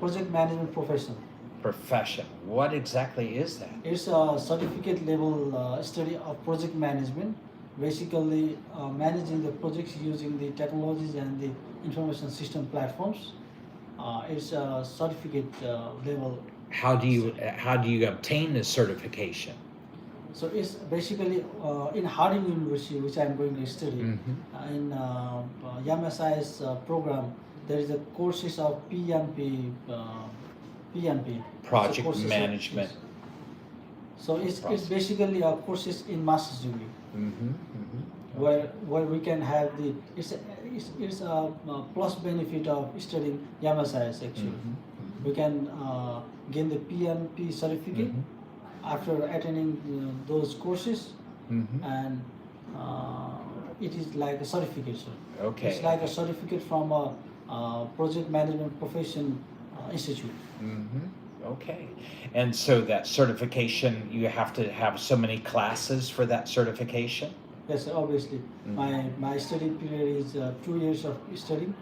project management professional. Profession. What exactly is that? It's a certificate level study of project management, basically managing the projects using the technologies and the information system platforms. It's a certificate level. How do you obtain this certification? So it's basically in Harding University, which I'm going to study. Mhm. In Yamasi's program, there is a courses of PMP. Project So courses of- management. yes. So it's Process. basically courses in master's degree, Mm-hmm. Mm-hmm. where we can have the it's a plus benefit of studying Yamasi's actually. Mm-hmm. We can gain the PMP certificate Mm-hmm. after attending those courses, Mm-hmm. and it is like a certificate, sir. Okay. It's like a certificate from a project management profession institute. Mm-hmm. Okay. And so that certification, you have to have so many classes for that certification? Yes, obviously. My study period is 2 years of studying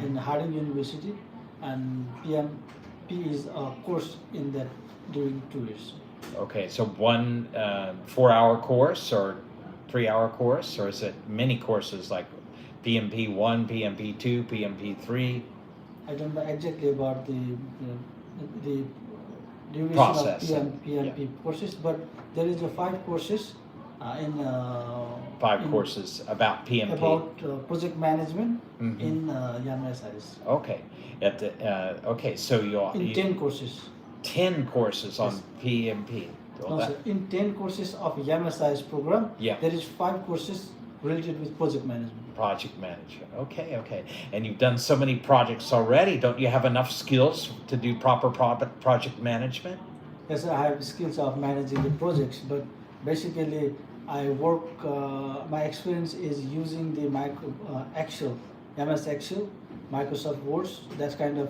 in Harding University, and PMP is a course in that during 2 years. Okay, so one 4-hour course or 3-hour course, or is it many courses like PMP 1, PMP 2, PMP 3? I don't know exactly about the duration Process. of PMP courses, but there is a 5 courses in 5 courses about PMP. about project management Mhm. in Yammer SIS. Okay. Okay, so In 10 courses. 10 courses on Yes. PMP. Well, No, that- sir. In 10 courses of Yammer SIS program, Yeah. there is 5 courses related with project management. Project management. Okay, okay. And you've done so many projects already. Don't you have enough skills to do proper project management? Yes, I have skills of managing the projects, but basically I work, my experience is using the Excel, MS Excel, Microsoft Words, that kind of,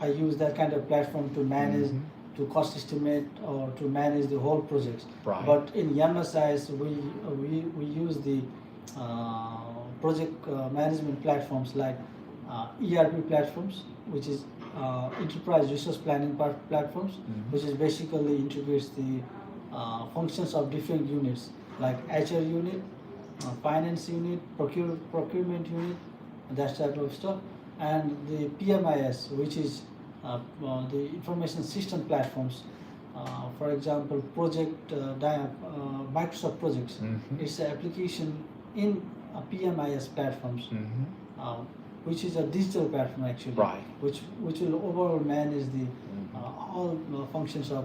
I use that kind of platform to manage, to cost estimate or to manage the whole projects. Right. But in YAMSIS, we use the project management platforms like ERP platforms, which is enterprise resource planning platforms, which is basically integrates the functions of different units like HR unit, finance unit, procurement unit, that type of stuff, and the PMIS, which is the information system platforms. For example, Microsoft Projects. It's an application in PMIS platforms, which is a digital platform actually, Right. which will overall manage the all functions of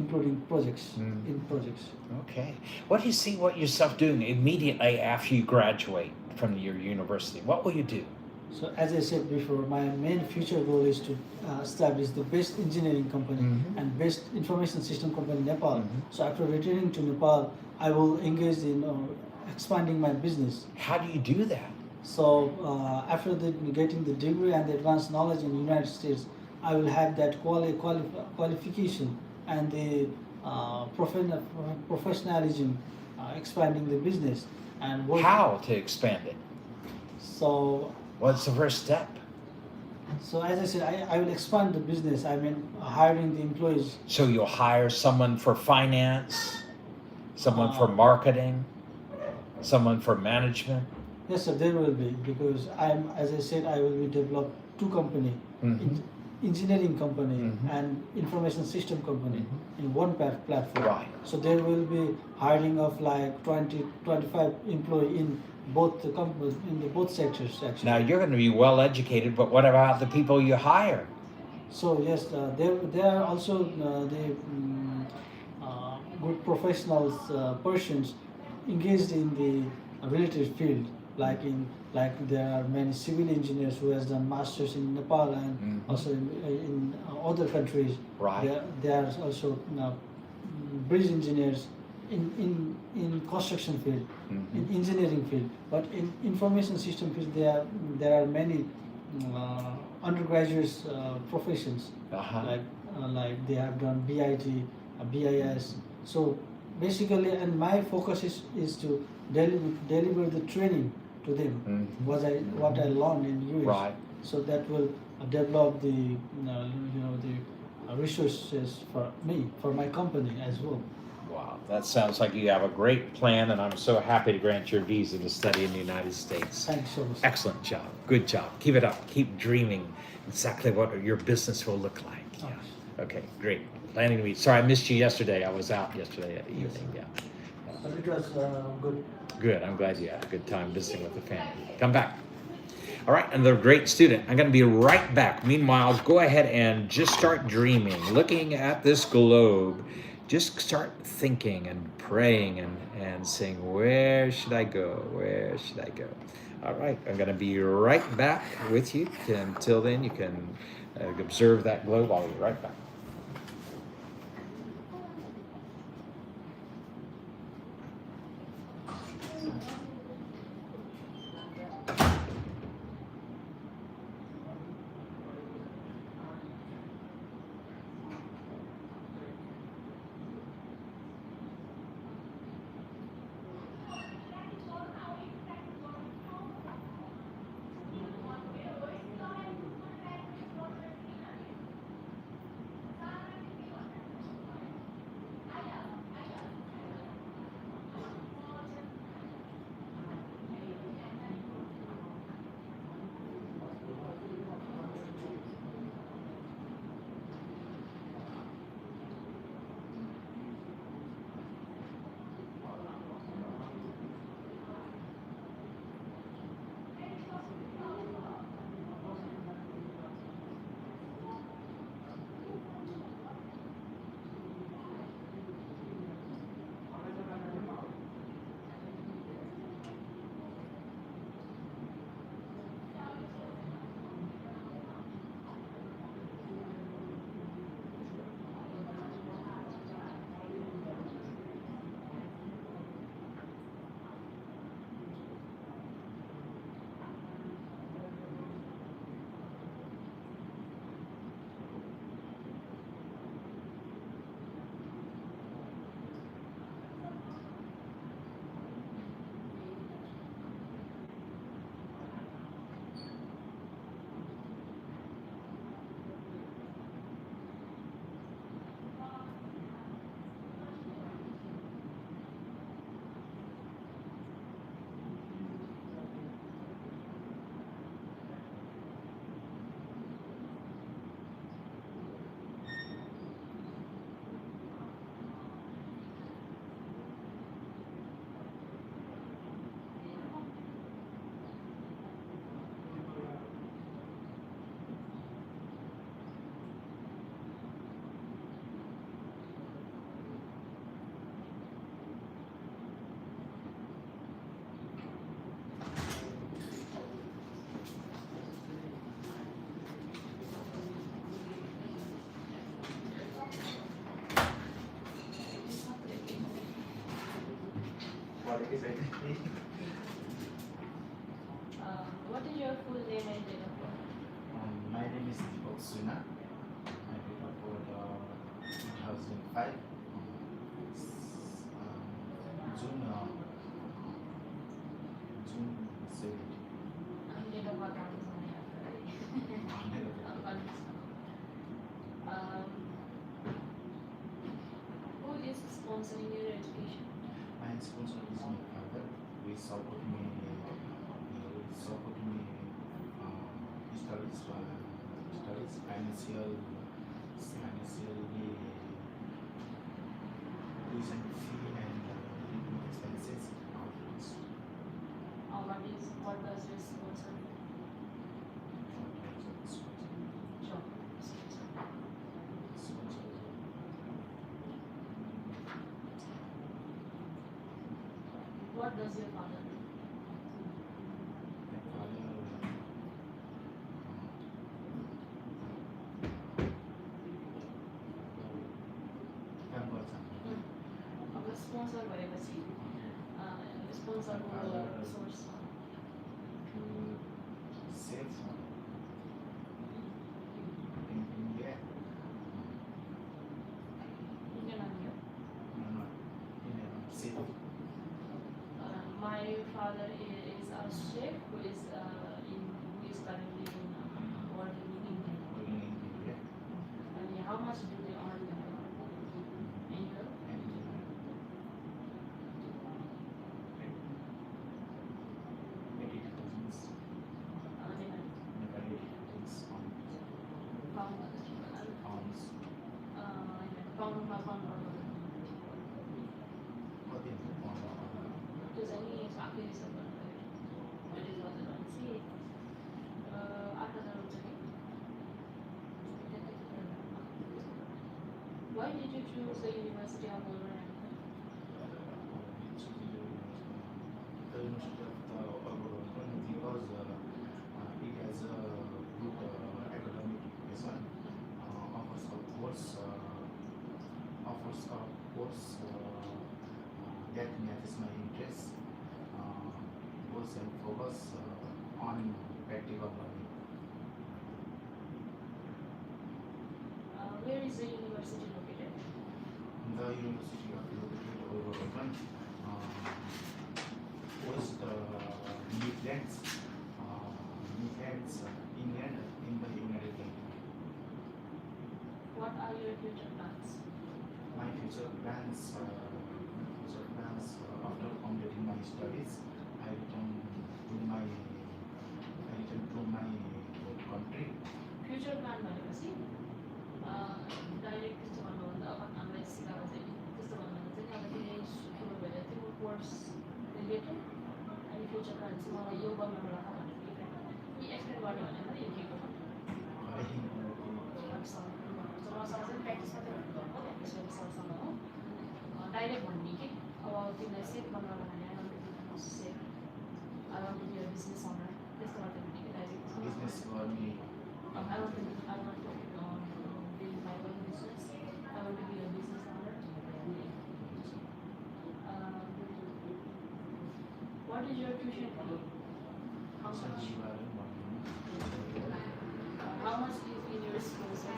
including projects in projects. Okay. What do you see yourself doing immediately after you graduate from your university? What will you do? So as I said before, my main future goal is to establish the best engineering company and best information system company in Nepal. So after returning to Nepal, I will engage in expanding my business. How do you do that? So after getting the degree and the advanced knowledge in the United States, I will have that qualification and the professionalism expanding the business and work. How to expand it? So What's the first step? So as I said, I will expand the business. I mean, hiring the employees. So you'll hire someone for finance, someone for marketing, someone for management. Yes, sir, there will be, because as I said, I will be develop 2 company, engineering company and information system company in one platform. Right. So there will be hiring of like 20-25 employee in both the companies, in the both sectors actually. Now you're going to be well educated, but what about the people you hire? So yes, there are also the good professionals, persons engaged in the related field, like there are many civil engineers who has done masters in Nepal and also in other countries. Right. There are also bridge engineers in construction field, in engineering field, but in information system field there are many undergraduate professions, like they have done BIT, BIS. So basically, and my focus is to deliver the training to them, what I learned in US. Right. So that will develop the the resources for me, for my company as well. Wow, that sounds like you have a great plan, and I'm so happy to grant your visa to study in the United States. Thanks so much. Excellent job. Good job. Keep it up. Keep dreaming exactly what your business will look like. Yeah. Okay, great. Planning to meet. Sorry, I missed you yesterday. I was out yesterday evening. Yeah. But it was good. Good. I'm glad you had a good time visiting with the family. Come back. All right, another great student. I'm going to be right back. Meanwhile, go ahead and just start dreaming, looking at this globe. Just start thinking and praying and saying, where should I go? Where should I go? All right, I'm going to be right back with you. Until then, you can observe that globe. I'll be right back. What is your full name and date of birth? My name is Deepak Suna. My date of birth 2005. June 17. Date of birth is only after, right? Who is sponsoring your education? My sponsor is my father. We support me. Studies financially tuition fee and living expenses. What does your sponsor do? Job. What does your father do? अब sponsor भएपछि स्पोन्सरको source Indian army हो My father is a chef who is currently working in India. And how much do they earn annual? Pound त्यो चाहिँ आफै research गर्नुभयो मैले हजुर भनेपछि 8,000 हुन्छ कि Why did you choose the University of Wolverhampton? The University of Wolverhampton because it has a good academic education, offers a course that matches my interest, goes and focus on practical learning. Where is the university located? The University of Wolverhampton hosts Midlands, England, in the United Kingdom. What are your future plans? My future plans after completing my studies, I return to my country. Future plan भनेपछि direct त्यस्तो भन्नुभन्दा अब हामीलाई सिकाएको चाहिँ त्यस्तो भन्नुभन्दा चाहिँ अब धेरै सुखिलो भएर त्यो कोर्स रिलेटेड अनि फ्युचर प्लान चाहिँ मलाई यो गर्न मन लाग्छ भनेर यी एक्सप्लेन गर्ने भनेर यो के गर्नु मसँग चाहिँ प्र्याक्टिस मात्रै गर्नु त्यसपछि सरसँग हो डाइरेक्ट भन्ने कि अब तिमीलाई सेफ बनाउनु भने I want to become safe, I want to be a business owner त्यस्तो गर्दै भने कि direct Business for me. I want to build my own business. I want to be a business owner. What is your tuition fee? How much? How much is in your sponsor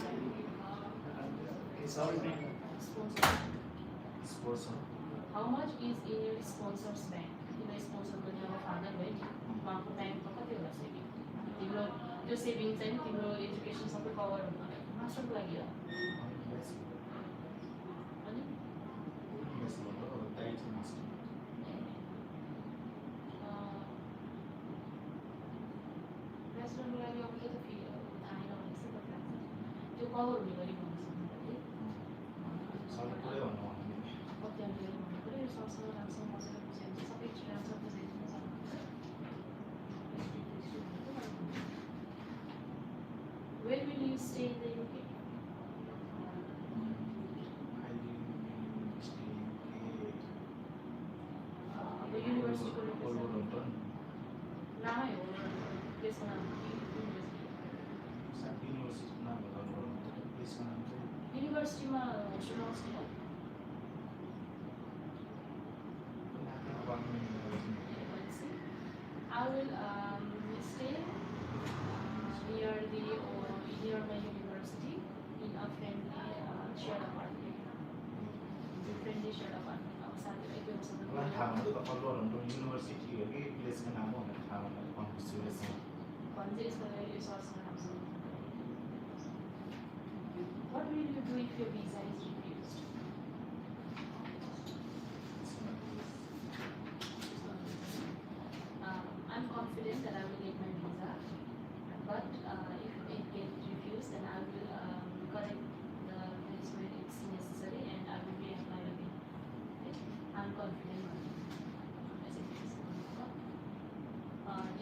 bank? Sponsor. How much is in your sponsor's bank? तिम्रो sponsor पनि अब father भयो नि उहाँको time त कति होला saving तिम्रो त्यो सेभिङ चाहिँ तिम्रो एजुकेसन सबै कभर हुनु मास्टरको लागि हो अनि रेस्टुरेन्टको लागि अब के त फी आएन भने चाहिँ कति लाग्छ त्यो कभर हुने गरी भन्नु सक्नुहुन्छ कति अन्त भन्नु पऱ्यो सरसँग राम्रोसँग मजाले बुझाइ हुन्छ सबै राम्रोसँग बुझाइदिनु सक्नुहुन्छ Where will you stay in the UK? The university को location नामै हो त्यसको नाम युनिभर्सिटीमा होस्टेल आउँछ नि I will stay near the near my university in a friendly shared apartment. Friendly shared apartment. मलाई थाहा हुनु त टरोन्टो युनिभर्सिटी हो कि प्लेसको नाम हो भनेर थाहा हुनु कन्फ्युज छ What will you do if your visa is refused? I'm confident that I will get my visa, but if it gets refused, then I will correct the place where it's necessary and I will reapply again. Okay? I'm confident on it. As it is.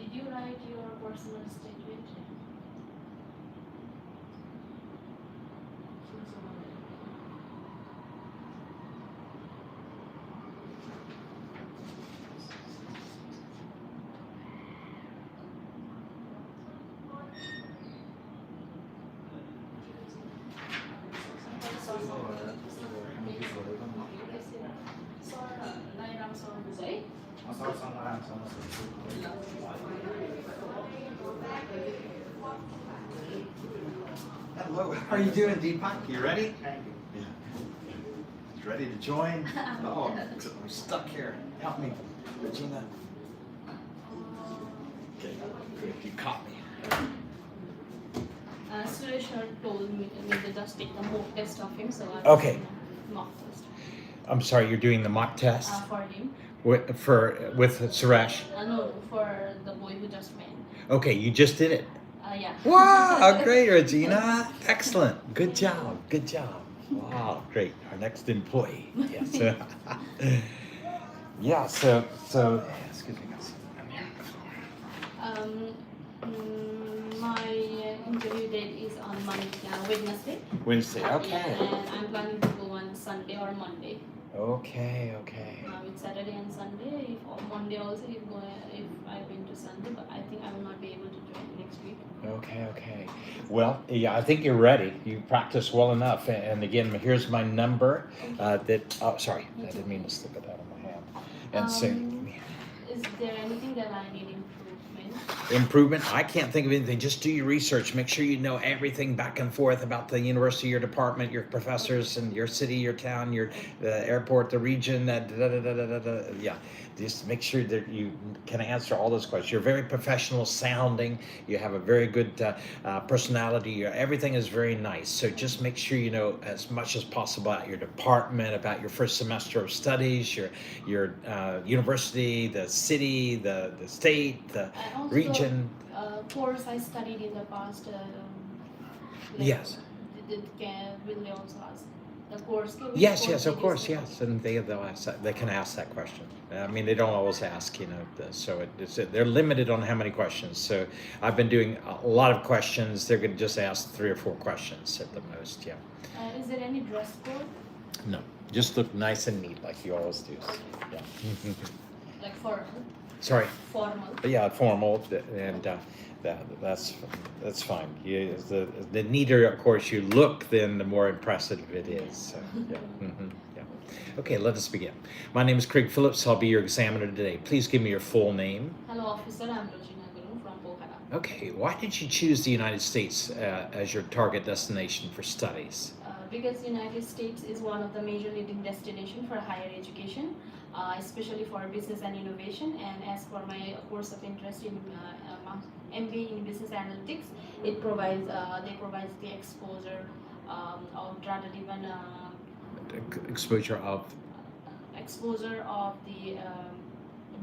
Did you write your personal statement? सरसँग राम्रोसँग सोध्छु Hello, how are you doing, Deepak? You ready? Thank you You ready to join? Oh, I'm stuck here. Help me, Regina. Okay, good. You caught me. Suresh told me to just take the mock test of him, so I Okay. mock test I'm sorry, you're doing the mock test for him. with Suresh. No, for the boy who just went. Okay, you just did it. Yeah. Wow, great, Regina. Excellent. Good job. Good job. Wow, great. Our next employee. Yes. Yeah, so excuse me, guys. My interview date is on Wednesday. Wednesday. Okay. And I'm planning to go on Sunday or Monday. Okay. It's Saturday and Sunday. Or Monday also, if I've been to Sunday, but I think I will not be able to join next week. Okay. Well, yeah, I think you're ready. You practiced well enough. And again, here's my number. Sorry, I didn't mean to slip it out of my hand. And so, Is there anything that I need improvement? improvement, I can't think of anything. Just do your research. Make sure you know everything back and forth about the university, your department, your professors, and your city, your town, your airport, the region. Yeah, just make sure that you can answer all those questions. You're very professional sounding. You have a very good personality. Everything is very nice. So just make sure you know as much as possible about your department, about your first semester of studies, your university, the city, the state, the And also region. course I studied in the past. Yes. Will they also ask the course? Yes, of course, yes, and they'll ask that. They can ask that question. I mean, they don't always ask, so they're limited on how many questions. So I've been doing a lot of questions. They're going to just ask 3 or 4 questions at the most. Yeah. Is there any dress code? No, just look nice and neat like you always do. Yeah. Like formal? Sorry. Formal. Yeah, formal, and that's fine. The neater, of course, you look, then the more impressive it is. So, yeah. Okay, let us begin. My name is Craig Phillips. I'll be your examiner today. Please give me your full name. Hello, officer. I'm Regina Guru from Pokhara. Okay, why did you choose the United States as your target destination for studies? Because United States is one of the major leading destinations for higher education, especially for business and innovation. And as for my course of interest in MBA in business analytics, they provide the exposure of data-driven Exposure of the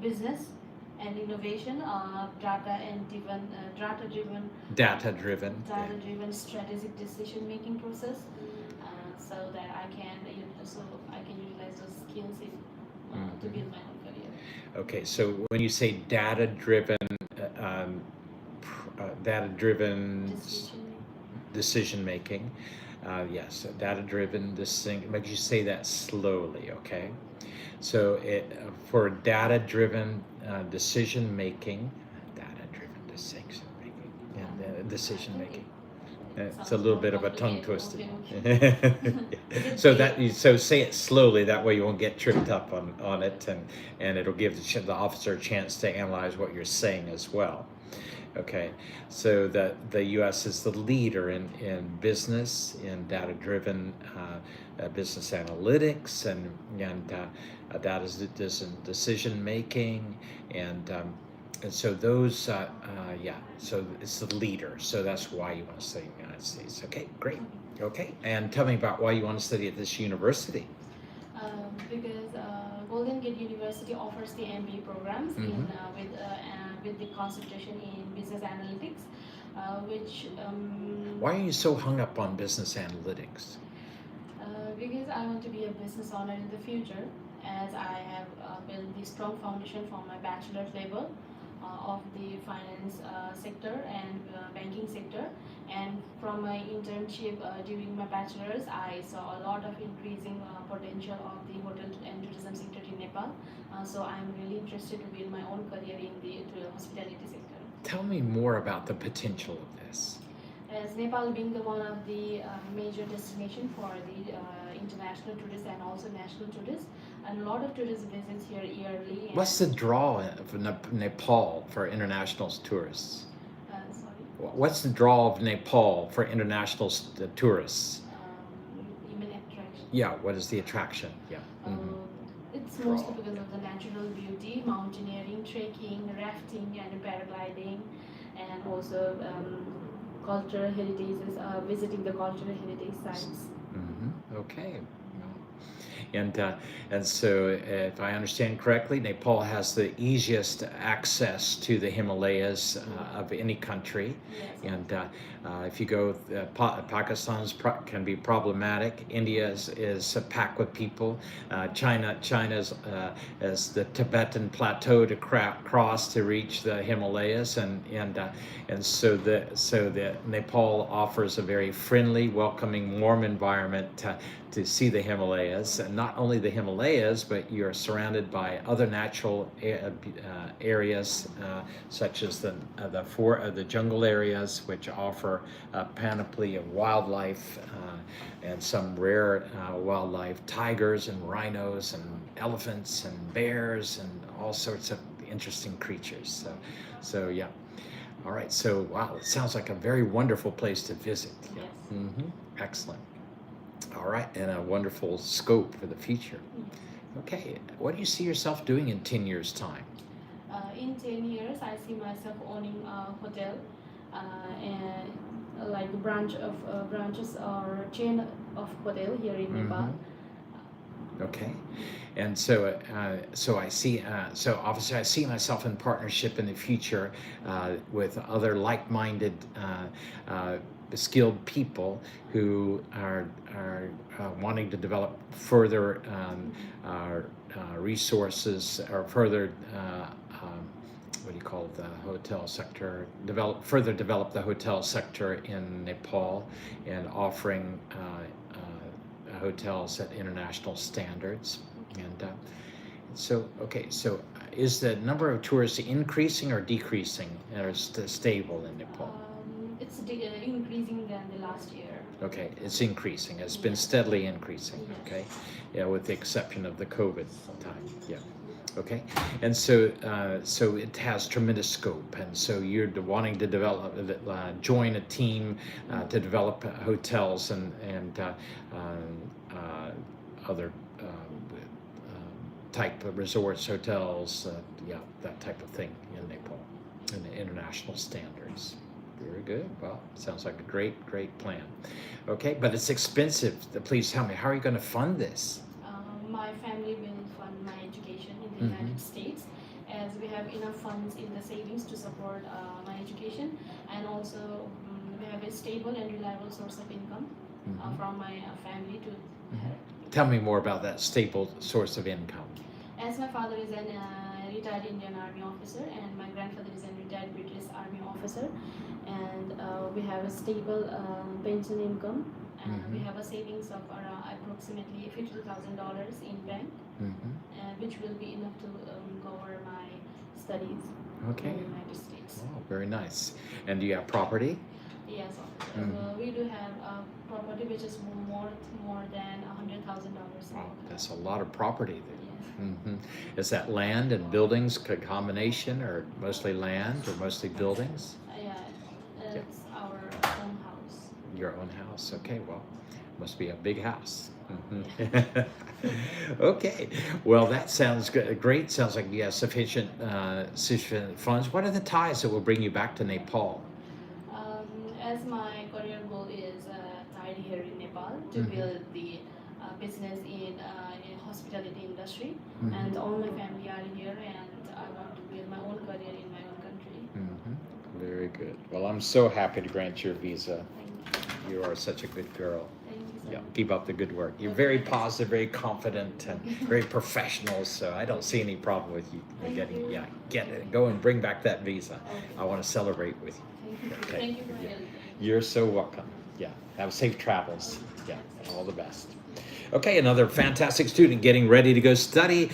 business and innovation, data-driven strategic decision-making process, so that I can utilize those skills to build my own career. Okay, so when you say data-driven decision-making, yes, data-driven decision. Make you say that slowly, okay? So for data-driven decision-making, and decision-making. It's a little bit of a tongue twister. Okay. So say it slowly. That way you won't get tripped up on it, and it'll give the officer a chance to analyze what you're saying as well. Okay, so the U.S. is the leader in business, in data-driven business analytics, and data decision making, and so those, so it's the leader. So that's why you want to study in the United States. Okay, great. Okay, and tell me about why you want to study at this university. Because Golden Gate University offers the MBA programs with the concentration in business analytics, which Why are you so hung up on business analytics? because I want to be a business owner in the future, as I have built the strong foundation for my bachelor's level of the finance sector and banking sector. And from my internship during my bachelor's, I saw a lot of increasing potential of the hotel and tourism sector in Nepal. So I'm really interested to build my own career in the hospitality sector. Tell me more about the potential of this. As Nepal being the one of the major destination for the international tourists and also national tourists, and a lot of tourists visits here yearly. What's the draw of Nepal for international tourists? Sorry. What's the draw of Nepal for international tourists? You mean attraction? Yeah, what is the attraction? Yeah. It's mostly because of the natural beauty, mountaineering, trekking, rafting, and paragliding, and also cultural heritages, visiting the cultural heritage sites. Okay. And so, if I understand correctly, Nepal has the easiest access to the Himalayas of any country. Yes. And if you go, Pakistan's can be problematic. India is packed with people. China's is the Tibetan plateau to cross to reach the Himalayas, and so the Nepal offers a very friendly, welcoming, warm environment to see the Himalayas, and not only the Himalayas, but you're surrounded by other natural areas such as the jungle areas, which offer a panoply of wildlife and some rare wildlife, tigers and rhinos and elephants and bears and all sorts of interesting creatures. So yeah. All right. So wow, it sounds like a very wonderful place to visit. Yeah. Yes. Excellent. All right, and a wonderful scope for the future. Okay, what do you see yourself doing in 10 years' time? In 10 years, I see myself owning a hotel and like branches or chain of hotel here in Nepal. Okay, and so I see. So obviously, I see myself in partnership in the future with other like-minded, skilled people who are wanting to develop further resources or further. What do you call it, the hotel sector? Further develop the hotel sector in Nepal, and offering hotels at international standards. And so is the number of tourists increasing or decreasing, or stable in Nepal? It's increasing than the last year. Okay, it's increasing. It's been steadily increasing. Yes. Okay, yeah, with the exception of the COVID time. Yeah. Okay, and so it has tremendous scope, and so you're wanting to develop, join a team to develop hotels and other type of resorts, hotels, that type of thing in Nepal, and the international standards. Very good. Well, sounds like a great plan. Okay, but it's expensive. Please tell me, how are you going to fund this? My family will fund my education in the United States, as we have enough funds in the savings to support my education, and also we have a stable and reliable source of income from my family to Tell me more about that stable source of income. As my father is an retired Indian Army officer, and my grandfather is a retired British Army officer, and we have a stable pension income, and we have a savings of around approximately $50,000 in bank, which will be enough to cover my studies in the United States. Oh, very nice. And do you have property? Yes, officer. Mhm. We do have property which is more than $100,000. Wow, that's a lot of property there. Yes. Is that land and buildings combination, or mostly land, or mostly buildings? Yeah, it's our own house. Your own house. Okay, well, must be a big house. Mhm. Okay, well, that sounds good. Great. Sounds like you have sufficient funds. What are the ties that will bring you back to Nepal? As my career goal is tied here in Nepal to Mhm. build the business in hospitality industry, Mhm. and all my family are here, and I want to build my own career in my own country. Very good. Well, I'm so happy to grant you a visa. Thank You are such a good girl. Thank you so Yeah, much. keep up the good work. You're very positive, very confident, and very professional. So I don't see any problem with you Thank getting. you. Yeah, get it. Go and bring back that visa. Okay. I want to celebrate with you. Thank you. Okay. Thank you for Yeah. helping. You're so welcome. Yeah. Have safe travels. Yeah. All the best. Okay, another fantastic student getting ready to go study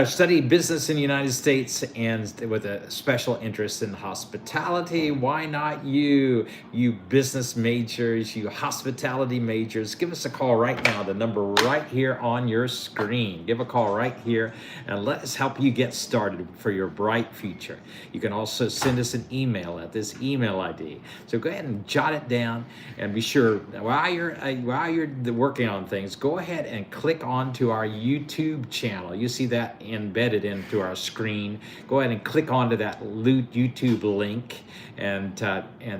study business in the United States, and with a special interest in hospitality. Why not you? You business majors, you hospitality majors, give us a call right now. The number right here on your screen. Give a call right here and let us help you get started for your bright future. You can also send us an email at this email ID. So go ahead and jot it down, and be sure while you're working on things, go ahead and click onto our YouTube channel. You see that embedded into our screen. Go ahead and click onto that YouTube link and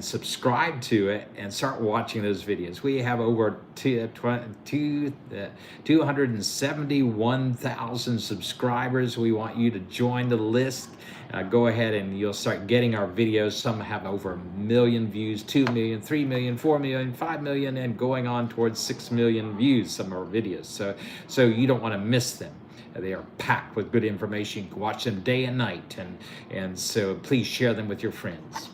subscribe to it and start watching those videos. We have over 271,000 subscribers. We want you to join the list. Go ahead and you'll start getting our videos. Some have over 1 million views, 2 million, 3 million, 4 million, 5 million, and going on towards 6 million views, some of our videos. So you don't want to miss them. They are packed with good information. You can watch them day and night. And so please share them with your friends.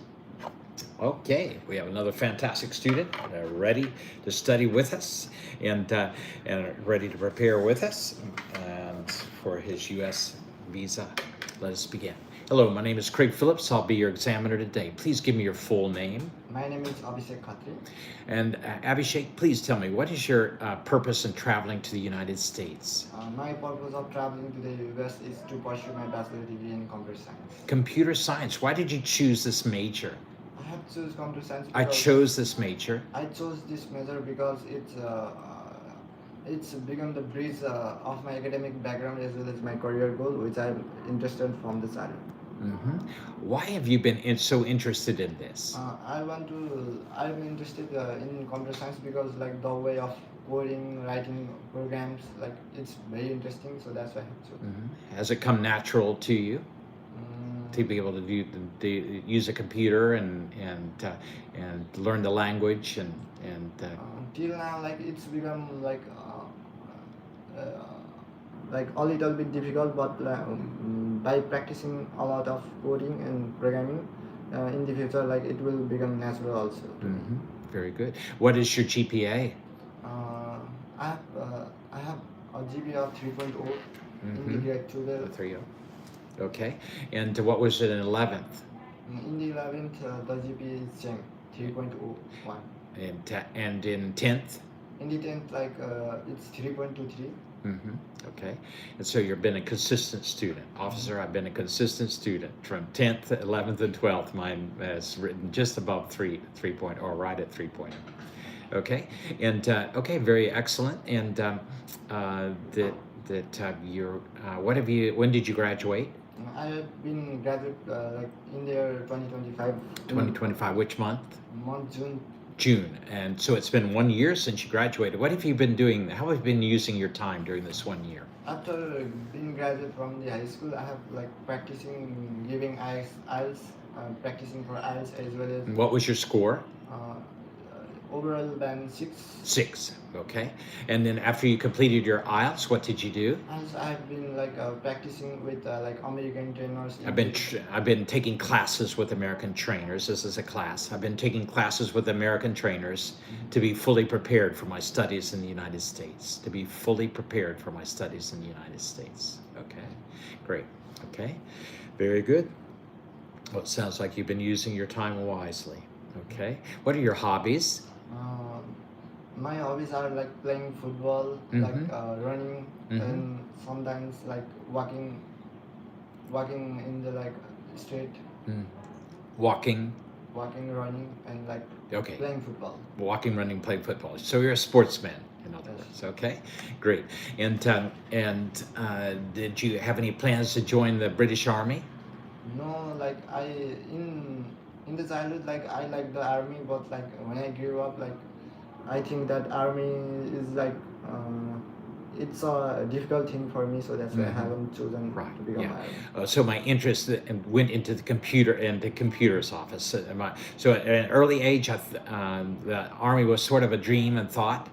Okay, we have another fantastic student ready to study with us and ready to prepare with us and for his U.S. visa. Let us begin. Hello, my name is Craig Phillips. I'll be your examiner today. Please give me your full name. My name is Abhishek Khatri. And Abhishek, please tell me, what is your purpose in traveling to the United States? My purpose of traveling to the US is to pursue my bachelor degree in computer science. Computer science. Why did you choose this major? I have choose computer science. I chose this major. I chose this major because it's become the bridge of my academic background as well as my career goal, which I'm interested from the childhood. Why have you been so interested in this? I'm interested in computer science because like the way of coding, writing programs, like it's very interesting. So that's why I have chosen. Has it come natural to you to be able to use a computer and learn the language and Till now, like it's become like a little bit difficult, but by practicing a lot of coding and programming in the future, like it will become natural also to me. Very good. What is your GPA? I have a GPA of 3.0 in the grade 2 level. 3.0. Okay. And what was it in 11th? In the 11th, the GPA is same 3.01. And in 10th? In the 10th, like it's 3.23. Okay. And so you've been a consistent student. Officer, I've been a consistent student from 10th, 11th, and 12th. Mine has written just above 3.0, or right at 3.0. Okay. And okay, very excellent. And when did you graduate? I have been graduate like in the year 2025. 2025, which month? June. June. And so it's been 1 year since you graduated. What have you been doing? How have you been using your time during this 1 year? After being graduate from the high school, I have like practicing giving IELTS, practicing for IELTS as well as. And what was your score? Overall band 6. 6. Okay. And then after you completed your IELTS, what did you do? Also, I've been like practicing with like American trainers. I've been taking classes with American trainers. This is a class. I've been taking classes with American trainers to be fully prepared for my studies in the United States. To be fully prepared for my studies in the United States. Okay. Great. Okay. Very good. Well, it sounds like you've been using your time wisely. Okay. What are your hobbies? My hobbies are like playing football, like running, and sometimes like walking in the like street, Walking. running, and like Okay. playing football. Walking, running, playing football. So you're a sportsman, in other Yes. words. Okay, great. And did you have any plans to join the British Army? No, like in the childhood, like I like the army, but like when I grew up, like I think that army is like it's a difficult thing for me, so that's why I haven't chosen Right. to become Yeah. army. So my interest went into the computer's office. So at an early age, the Army was sort of a dream and thought,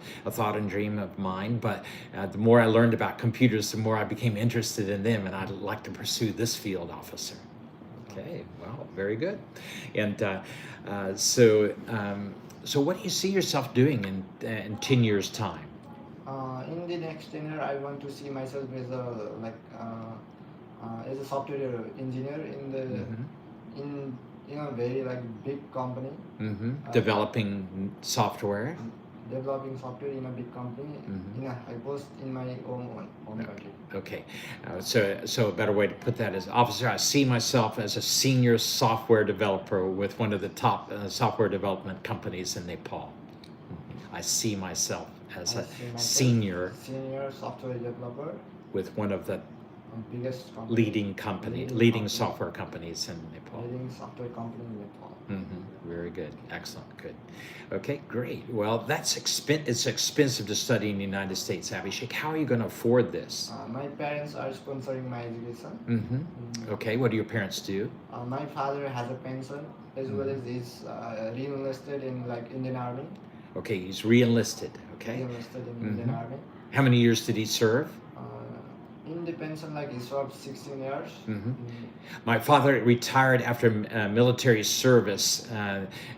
and dream of mine. But the more I learned about computers, the more I became interested in them, and I'd like to pursue this field, officer. Okay, well, very good. And so what do you see yourself doing in 10 years' time? In the next 10 year, I want to see myself as a software engineer in a very like big company. Developing software. Developing software in a big company in a high post in my own country. Okay, so a better way to put that is, officer, I see myself as a senior software developer with one of the top software development companies in Nepal. I see myself as a senior software developer with one of the biggest leading software companies in Nepal. leading software company in Nepal. Very good, excellent, good. Okay, great. Well, it's expensive to study in the United States, Abhishek. How are you going to afford this? My parents are sponsoring my education. Okay, what do your parents do? My father has a pension as well as he's re-enlisted in like Indian Army. Okay, he's re-enlisted. Okay. Re-enlisted in Indian Army. How many years did he serve? In the pension, like he served 16 years. My father retired after military service,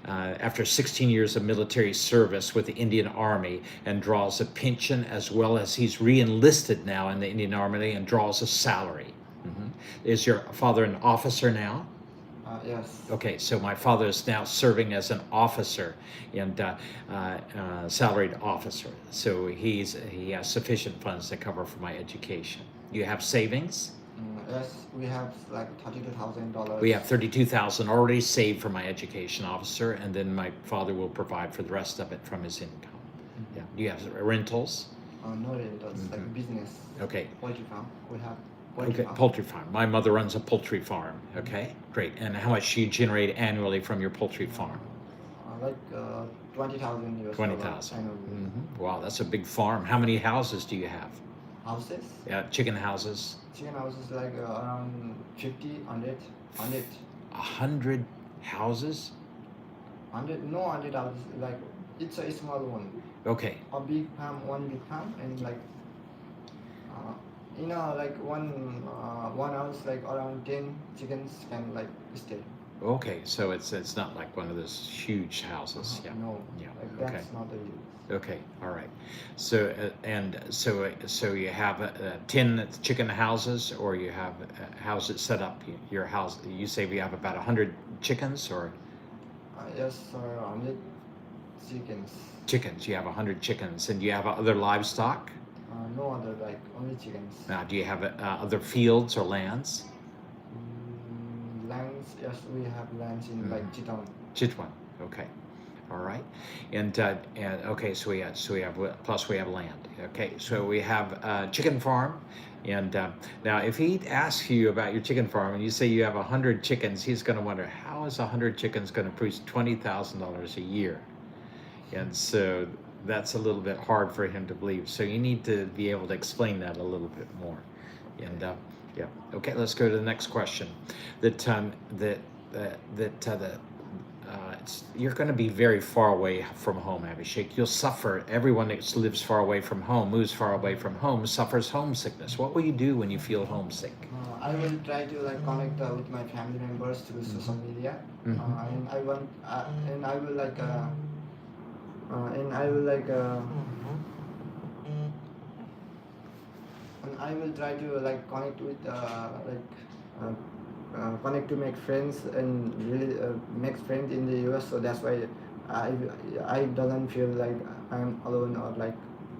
after 16 years of military service with the Indian Army, and draws a pension, as well as he's re-enlisted now in the Indian Army and draws a salary. Is your father an officer now? Yes. Okay, so my father is now serving as an officer and salaried officer. So he has sufficient funds to cover for my education. You have savings? Yes, we have like $32,000. We have $32,000 already saved for my education, officer, and then my father will provide for the rest of it from his income. Yeah. Do you have rentals? No rentals, like business. Okay. Poultry farm. We have Poultry farm. My mother runs a poultry farm. Okay, great. And how much do you generate annually from your poultry farm? Like 20,000 US. 20,000. Wow, that's a big farm. How many houses do you have? Houses? Yeah, chicken houses. Chicken houses like around 50, 100. 100 houses? 100 houses. Like it's a small one. Okay. A big farm, one big farm, and like like one house, like around 10 chickens can like stay. Okay, so it's not like one of those huge houses. Yeah. No. Yeah. Like Okay. that's not a use. Okay. All right. So so you have 10 chicken houses, or you have how's it set up? Your house. You say we have about 100 chickens, or Yes, sir. 100 chickens. chickens. You have 100 chickens, and do you have other livestock? No other, like only chickens. Now, do you have other fields or lands? Lands, yes, we have lands in like Chitwan. Chitwan. Okay. All right. And okay, so we have plus we have land. Okay, so we have a chicken farm. And now, if he asks you about your chicken farm and you say you have 100 chickens, he's going to wonder, how is 100 chickens going to produce $20,000 a year? And so that's a little bit hard for him to believe. So you need to be able to explain that a little bit more. And yeah, okay. Let's go to the next question. You're going to be very far away from home, Abhishek. You'll suffer. Everyone that lives far away from home, moves far away from home, suffers homesickness. What will you do when you feel homesick? I will try to like connect with my family members through social media, and I will try to like connect with connect to make friends and really make friends in the US. So that's why I doesn't feel like I'm alone or like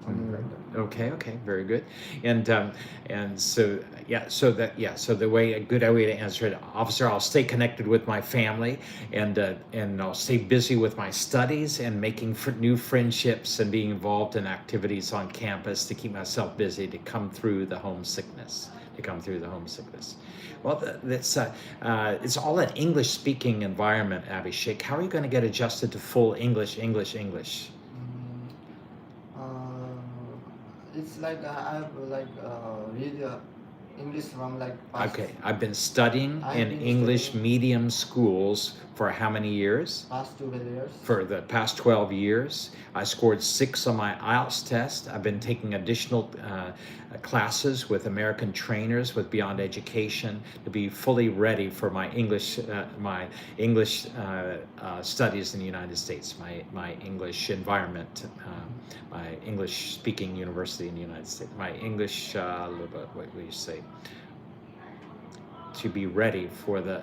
something like that. Okay, very good. And so so the way a good way to answer it, officer, I'll stay connected with my family, and I'll stay busy with my studies and making new friendships and being involved in activities on campus to keep myself busy to come through the homesickness. Well, it's all an English-speaking environment, Abhishek. How are you going to get adjusted to full English? It's like I have like read English from like past, Okay, I've been studying I've in been English studying- medium schools for how many years? past 12 years. For the past 12 years. I scored 6 on my IELTS test. I've been taking additional classes with American trainers with Beyond Education to be fully ready for my English studies in the United States, my English environment, my English speaking university in the United States, my English, what do you say, to be ready for the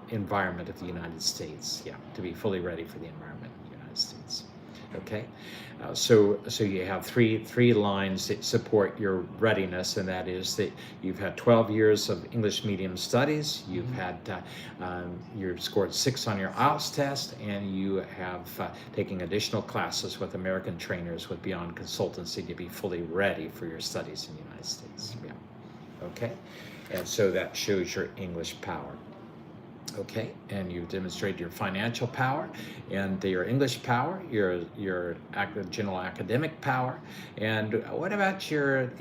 environment of the United States. Yeah, to be fully ready for the environment of the United States. Okay, so you have three lines that support your readiness, and that is that you've had 12 years of English medium studies, you've had you've scored 6 on your IELTS test, and you have taken additional classes with American trainers with Beyond Consultancy to be fully ready for your studies in the United States. Yeah. Okay, and so that shows your English power. Okay, and you've demonstrated your financial power and your English power, your general academic power. And what about your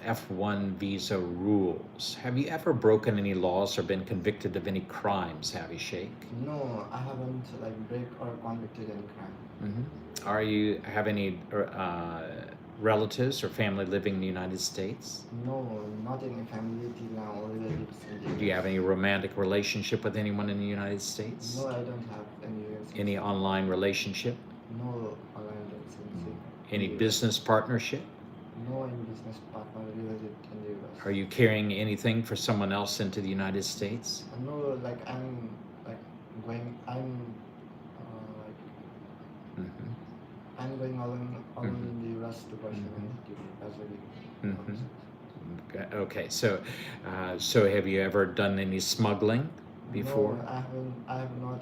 F1 visa rules? Have you ever broken any laws or been convicted of any crimes, Abhishek? No, I haven't like break or convicted any crime. Are you have any relatives or family living in the United States? No, not any family till now. Only relatives in the Do you US. have any romantic relationship with anyone in the United States? No, I don't have any. Any online relationship? No online relationship. Any business partnership? No any business partner related in the US. Are you carrying anything for someone else into the United States? No, like I'm like going. Like Mhm. I'm going alone Mhm. in the US to pursue my degree as well. Mhm. Okay, so have you ever done any smuggling before? No, I have not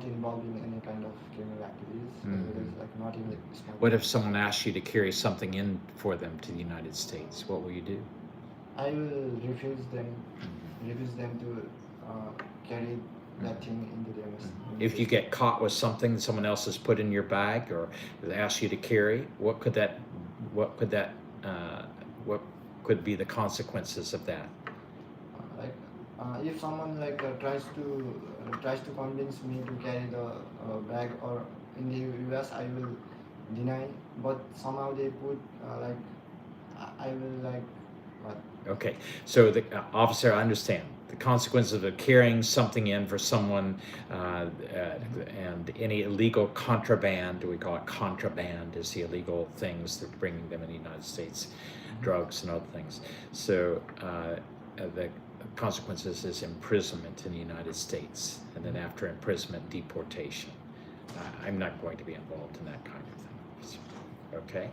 involved in any kind of criminal activities. Mhm. It is like not in the smuggling. What if someone asked you to carry something in for them to the United States? What will you do? I will refuse them to carry that thing into the US. If you get caught with something that someone else has put in your bag or asked you to carry, what could be the consequences of that? Like if someone like tries to convince me to carry the bag or in the US, I will deny. But somehow they put like I will like what? Okay, so the officer, I understand the consequences of carrying something in for someone and any illegal contraband, we call it contraband, is the illegal things that are bringing them in the United States, drugs and other things. So the consequences is imprisonment in the United States, and then after imprisonment, deportation. I'm not going to be involved in that kind of thing. Okay.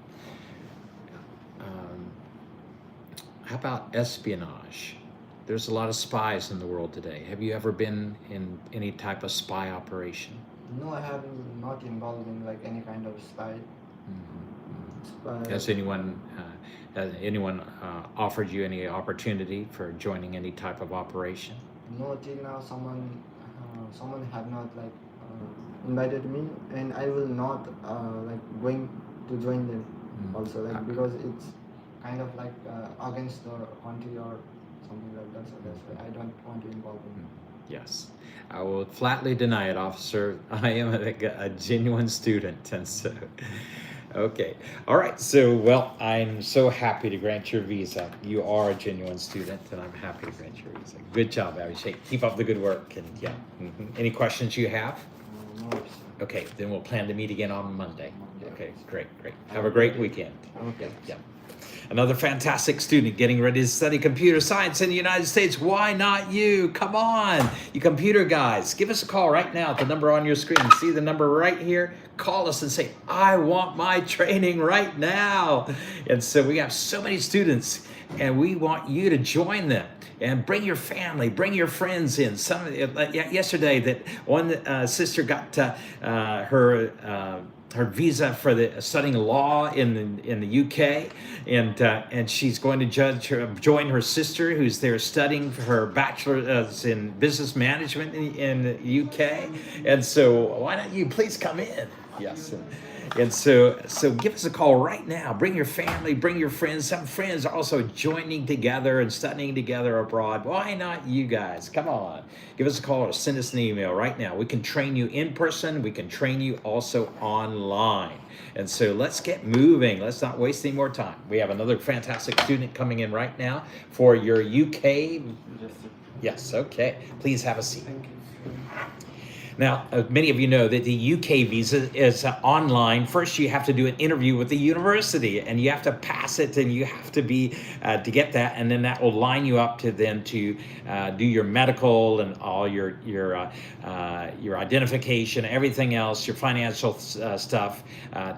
How about espionage? There's a lot of spies in the world today. Have you ever been in any type of spy operation? No, I have not involved in like any kind of spy. Has anyone offered you any opportunity for joining any type of operation? No, till now someone have not like invited me, and I will not like going to join them also like because it's kind of like against the country or something like that. So that's why I don't want to involve in. Yes, I will flatly deny it, officer. I am a genuine student, and so. Okay, all right. So, well, I'm so happy to grant your visa. You are a genuine student, and I'm happy to grant your visa. Good job, Abhishek. Keep up the good work, and yeah. Any questions you have? No, sir. Okay, then we'll plan to meet again on Monday. Okay. Okay, great. Have a great weekend. Okay. Yeah. Another fantastic student getting ready to study computer science in the United States. Why not you? Come on, you computer guys. Give us a call right now at the number on your screen. See the number right here? Call us and say, I want my training right now. And so we have so many students, and we want you to join them. And bring your family, bring your friends in. Yesterday, that one sister got her visa for studying law in the UK, and she's going to join her sister who's there studying for her bachelor's in business management in the UK. And so why don't you please come in? Yes. And so give us a call right now. Bring your family, bring your friends. Some friends are also joining together and studying together abroad. Why not you guys? Come on. Give us a call or send us an email right now. We can train you in person. We can train you also online. And so let's get moving. Let's not waste any more time. We have another fantastic student coming in right now for your UK. Yes, okay. Please have a seat. Thank you. Now, many of you know that the UK visa is online. First, you have to do an interview with the university, and you have to pass it, and you have to be to get that, and then that will line you up to do your medical and all your identification, everything else, your financial stuff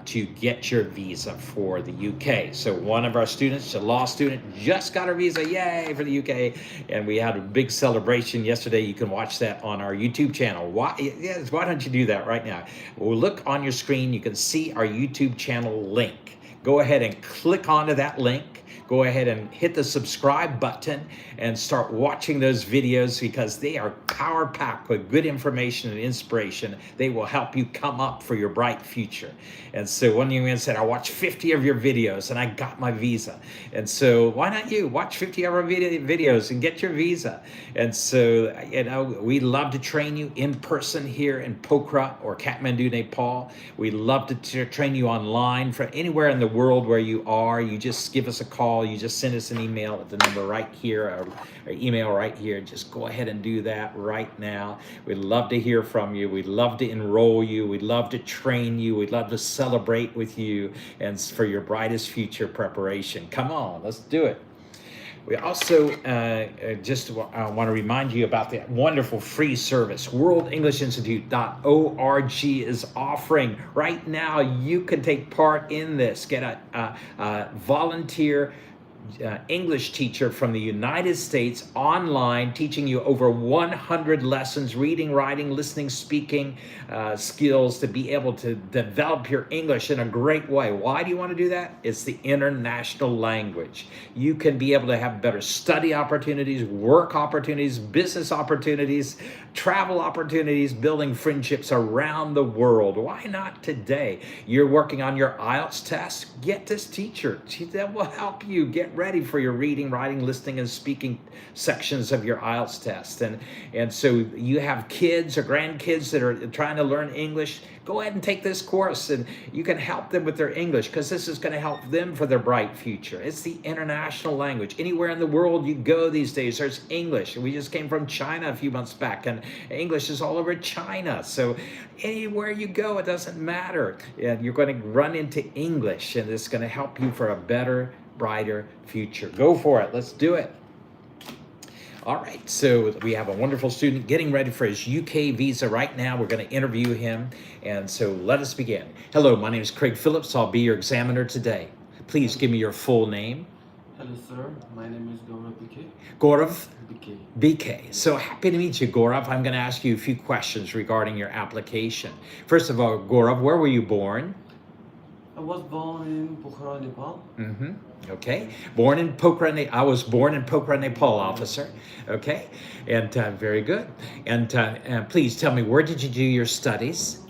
to get your visa for the UK. So one of our students, a law student, just got her visa. Yay for the UK! And we had a big celebration yesterday. You can watch that on our YouTube channel. Yes, why don't you do that right now? Well, look on your screen. You can see our YouTube channel link. Go ahead and click onto that link. Go ahead and hit the subscribe button and start watching those videos, because they are power-packed with good information and inspiration. They will help you come up for your bright future. And so one young man said, I watched 50 of your videos and I got my visa. And so why not you? Watch 50 of our videos and get your visa. And so, we love to train you in person here in Pokhara or Kathmandu, Nepal. We love to train you online from anywhere in the world where you are. You just give us a call. You just send us an email at the number right here, or email right here. Just go ahead and do that right now. We'd love to hear from you. We'd love to enroll you. We'd love to train you. We'd love to celebrate with you and for your brightest future preparation. Come on, let's do it. We also just want to remind you about the wonderful free service WorldEnglishInstitute.org is offering right now. You can take part in this. Get a volunteer English teacher from the United States online, teaching you over 100 lessons, reading, writing, listening, speaking skills to be able to develop your English in a great way. Why do you want to do that? It's the international language. You can be able to have better study opportunities, work opportunities, business opportunities, travel opportunities, building friendships around the world. Why not today? You're working on your IELTS test. Get this teacher. That will help you get ready for your reading, writing, listening, and speaking sections of your IELTS test. And so you have kids or grandkids that are trying to learn English. Go ahead and take this course, and you can help them with their English, because this is going to help them for their bright future. It's the international language. Anywhere in the world you go these days, there's English. We just came from China a few months back, and English is all over China. So anywhere you go, it doesn't matter. And you're going to run into English, and it's going to help you for a better, brighter future. Go for it. Let's do it. All right, so we have a wonderful student getting ready for his UK visa right now. We're going to interview him, and so let us begin. Hello, my name is Craig Phillips. I'll be your examiner today. Please give me your full name. Hello, sir. My name is Gaurav BK. Gaurav? BK. BK. So happy to meet you, Gaurav. I'm going to ask you a few questions regarding your application. First of all, Gaurav, where were you born? I was born in Pokhara, Nepal. Mm-hmm. Okay. Born in Pokhara. I was born in Pokhara, Nepal, officer. Okay. And very good. And please tell me, where did you do your studies?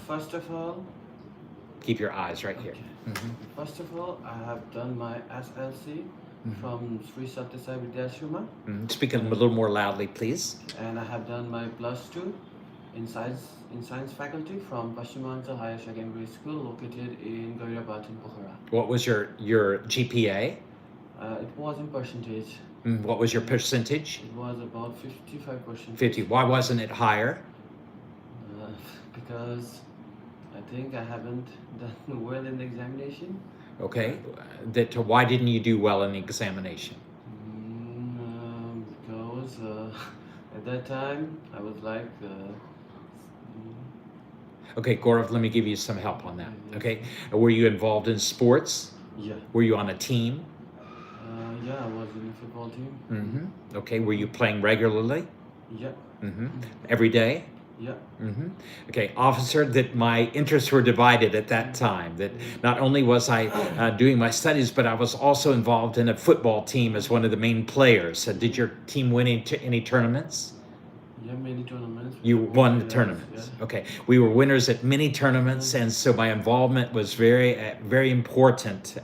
First of all, keep your eyes right here. Mm-hmm. First of all, I have done my SLC from Sri Satya Sai Vidyashrama. Speak a little more loudly, please. And I have done my +2 in science faculty from Paschimanchal Higher Secondary School, located in Gauriabad in Pokhara. What was your GPA? It was in percentage. What was your percentage? It was about 55%. 50. Why wasn't it higher? Because I think I haven't done well in the examination. Okay, why didn't you do well in the examination? Because at that time I was like. Okay, Gaurav, let me give you some help on that. Yes. Okay, were you involved in sports? Yeah. Were you on a team? Yeah, I was in a football team. Mm-hmm. Okay, were you playing regularly? Yeah. Mm-hmm. Every day? Yeah. Mm-hmm. Okay, officer, that my interests were divided at that time. That not only was I doing my studies, but I was also involved in a football team as one of the main players. Did your team win any tournaments? Yeah, many tournaments. You won the Yes, tournaments. yeah. Okay, we were winners at many tournaments, and so my involvement was very important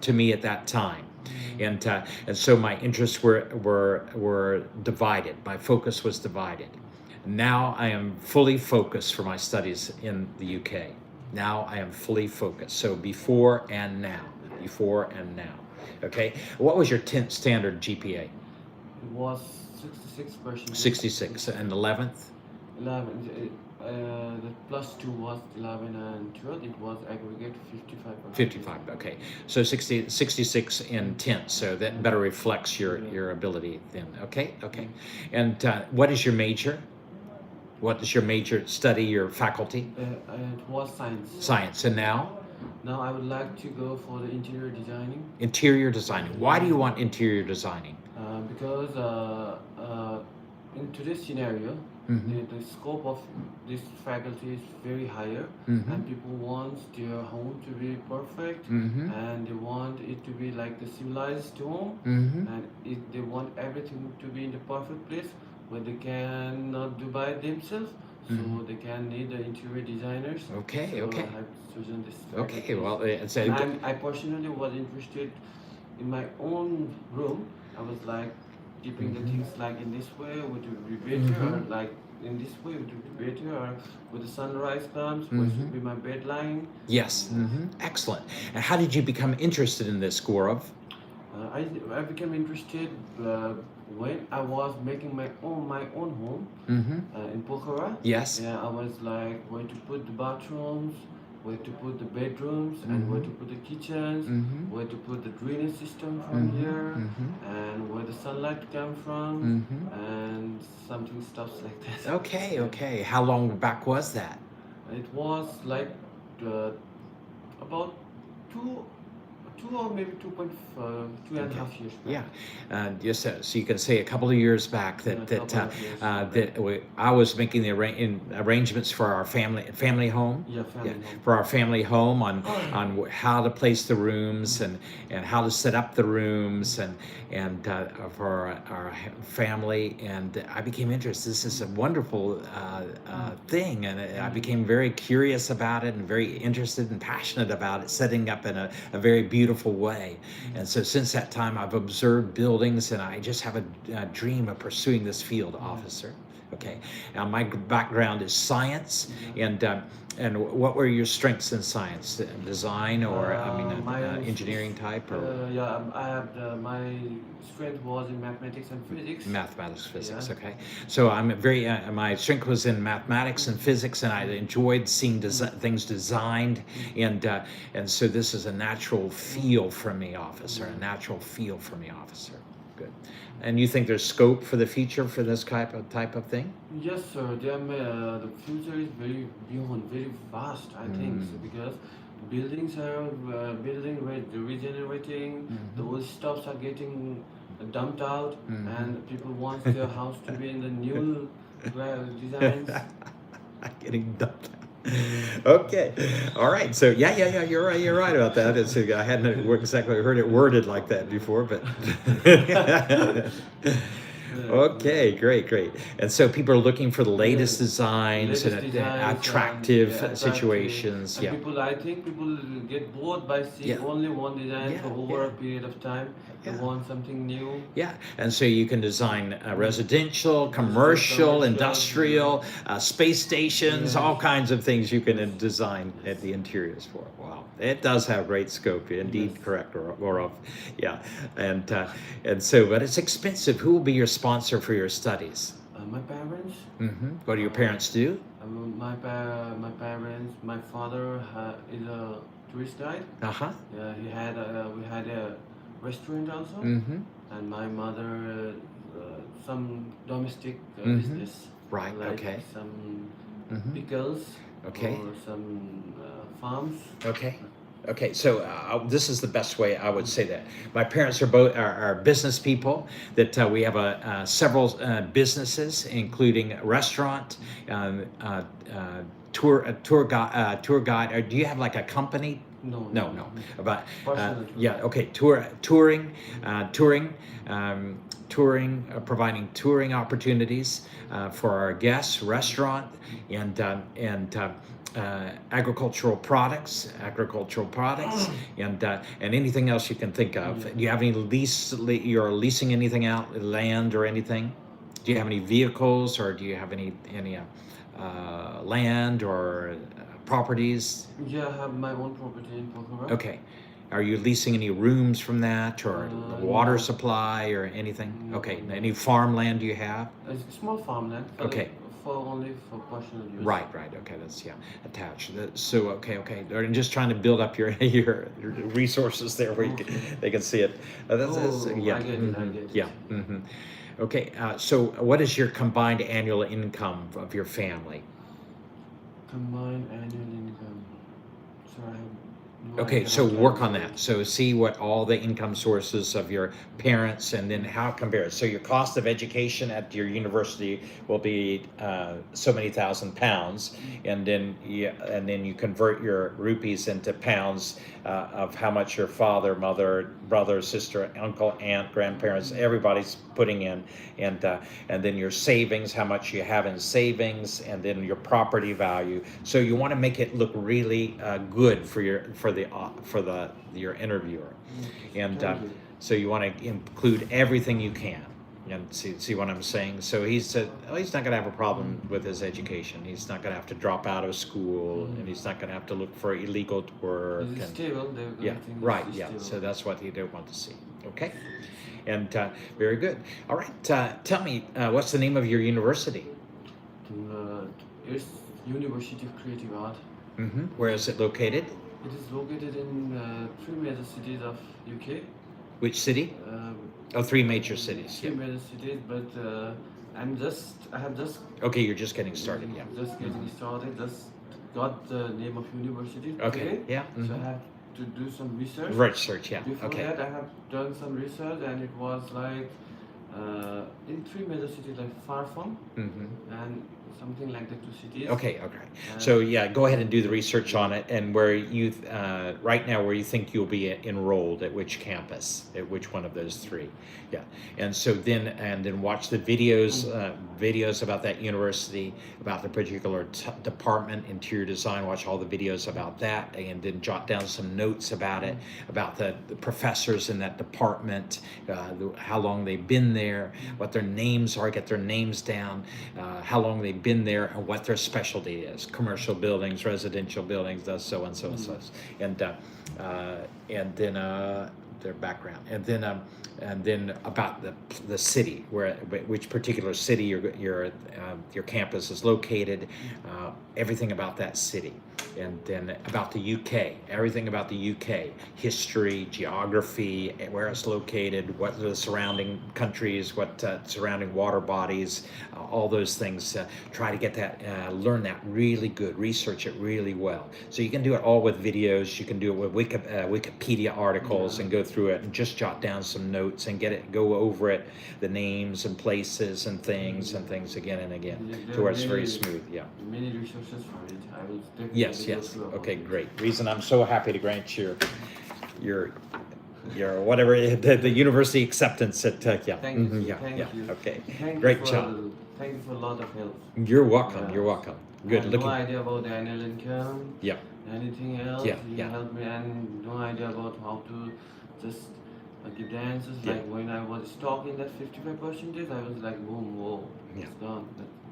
to me at that time. And so my interests were divided. My focus was divided. Now I am fully focused for my studies in the UK. Now I am fully focused. So before and now. Okay. What was your 10th standard GPA? It was 66%. 66. And 11th? 11. The +2 was 11 and 12. It was aggregate 55%. 55. Okay. So 66 in 10th. So that better reflects your ability then. Okay. Okay. And what is your major? What is your major study, your faculty? It was science. Science. And now? Now I would like to go for the interior designing. Interior designing. Why do you want interior designing? Because in today's scenario, the scope of this faculty is very higher, and people want their home to be perfect, and they want it to be like the civilized home, and they want everything to be in the perfect place where they cannot do by themselves. So they can need the interior designers. Okay, so okay. I have chosen this. Okay, faculty. well, it's And I personally was interested in my own room. I was like keeping the things like in this way would it be better, or like in this way would it be better, or when the sunrise comes, what should be my bed line? Yes. Excellent. And how did you become interested in this, Gaurav? I became interested when I was making my own home in Pokhara. Yes. Yeah, I was like where to put the bathrooms, where to put the bedrooms, and where to put the kitchens, where to put the drainage system from here, and where the sunlight come from, and something stuff like that. Okay, okay. How long back was that? It was like about two or maybe 2.5 years back. Yeah, just so you can say a couple of years back I was making the arrangements for our family home. Yeah, family home. For our family home on how to place the rooms and how to set up the rooms and for our family, and I became interested. This is a wonderful thing, and I became very curious about it and very interested and passionate about it, setting up in a very beautiful way. And so since that time I've observed buildings, and I just have a dream of pursuing this field, officer. Okay, now my background is science, and what were your strengths in science? Design or engineering type? Or? I have my strength was in mathematics and physics. Mathematics, physics. Yeah. Okay, so I'm very my strength was in mathematics and physics, and I enjoyed seeing things designed, and so this is a natural feel for me, officer. A natural feel for me, officer. Good. And you think there's scope for the future for this type of thing? Yes, sir. The future is very beyond, very vast. I think so, because buildings are regenerating. Those stuffs are getting dumped out, and people want their house to be in the new designs. Getting dumped. Okay, all right. So yeah. You're right about that. I hadn't exactly heard it worded like that before, but okay, great. And so people are looking for the latest designs and attractive situations. And I think people get bored by seeing only one design for over a period of time. They want something new. Yeah, and so you can design residential, commercial, industrial, space stations, all kinds of things you can design at the interiors for. Wow, it does have great scope. Indeed, correct, Gaurav. Yeah, and so, but it's expensive. Who will be your sponsor for your studies? My parents. What do your parents do? My parents. My father is a tourist guide. Uh-huh. We had a restaurant also, Mm-hmm. and my mother some domestic Mhm. business, Right, like okay. some Mm-hmm. pickles Okay. or some farms. Okay. Okay, so this is the best way I would say that. My parents are both are business people. That we have several businesses, including a restaurant, tour guide. Or do you have like a company? No, No. About Personal yeah. Okay, touring, providing touring opportunities for our guests, restaurant, and agricultural products, and anything else you can think of. Do you have any you're leasing anything out, land or anything? Do you have any vehicles, or do you have any land or properties? Yeah, I have my own property in Pokhara. Okay. Are you leasing any rooms from that, or water No. supply, or anything? No. Okay. Any farmland do you have? It's a small farmland. Okay. Only for personal use. Right. Okay. That's attached. So okay. And just trying to build up your your resources there where they can see it. That's yeah. I get it. I get it. Yeah. Mm-hmm. Okay. So what is your combined annual income of your family? Combined annual income. So I have no Okay, idea so how to work on calculate. that. So see what all the income sources of your parents, and then how it compares. So your cost of education at your university will be so many £1,000, and then you convert your rupees into pounds of how much your father, mother, brother, sister, uncle, aunt, grandparents, everybody's putting in, and then your savings, how much you have in savings, and then your property value. So you want to make it look really good for your interviewer, and Thank you. so you want to include everything you can. And see what I'm saying? So he said, oh, he's not going to have a problem with his education. He's not going to have to drop out of school, and he's not going to have to look for illegal work. Is it and- stable? yeah, right, yeah. So that's what he did want to see. Okay, and very good. All right, tell me, what's the name of your university? It's University of Creative Art. Mm-hmm. Where is it located? It is located in 3 major cities of UK. Which city? Oh, 3 major cities. Three Yeah. major cities, but I have just Okay, you're just getting started. Yeah. just getting started. Just got the name of university Okay. today. Yeah. So I Mhm. have to do some research. Research. Yeah. Before Okay. that, I have done some research, and it was like in 3 major cities, like far from, Mm-hmm. and something like the 2 cities. Okay. So yeah, go ahead and do the research on it, and where you right now, where you think you'll be enrolled at which campus, at which one of those 3. Yeah. And so then watch the videos about that university, about the particular department, interior design. Watch all the videos about that, and then jot down some notes about it, about the professors in that department, how long they've been there, what their names are. Get their names down, how long they've been there, and what their specialty is: commercial buildings, residential buildings, so and so and so, and then their background, and then about the city, which particular city your campus is located, everything about that city, and then about the UK, everything about the UK, history, geography, where it's located, what the surrounding countries, what surrounding water bodies, all those things. Try to get that, learn that really good, research it really well. So you can do it all with videos. You can do it with Wikipedia articles, and go through it and just jot down some notes and go over it, the names and places and things again and again, There to where are it's very many- smooth. Yeah. Many resources for it. I will definitely Yes. go through about Okay, it. great. Reason I'm so happy to grant your whatever the university acceptance at yeah. Thank you. Mhm, yeah. Thank Yeah. you. Okay. Thank Great you for, job. Thank you for a lot of help. You're welcome. Yeah. You're welcome. I Good. had Looking. no idea about the annual income, Yeah. anything else. Yeah, You helped me, and no idea about how to just give the answers. Yeah. Like when I was stuck in that 55%, I was like, boom, whoa, Yeah. it's done.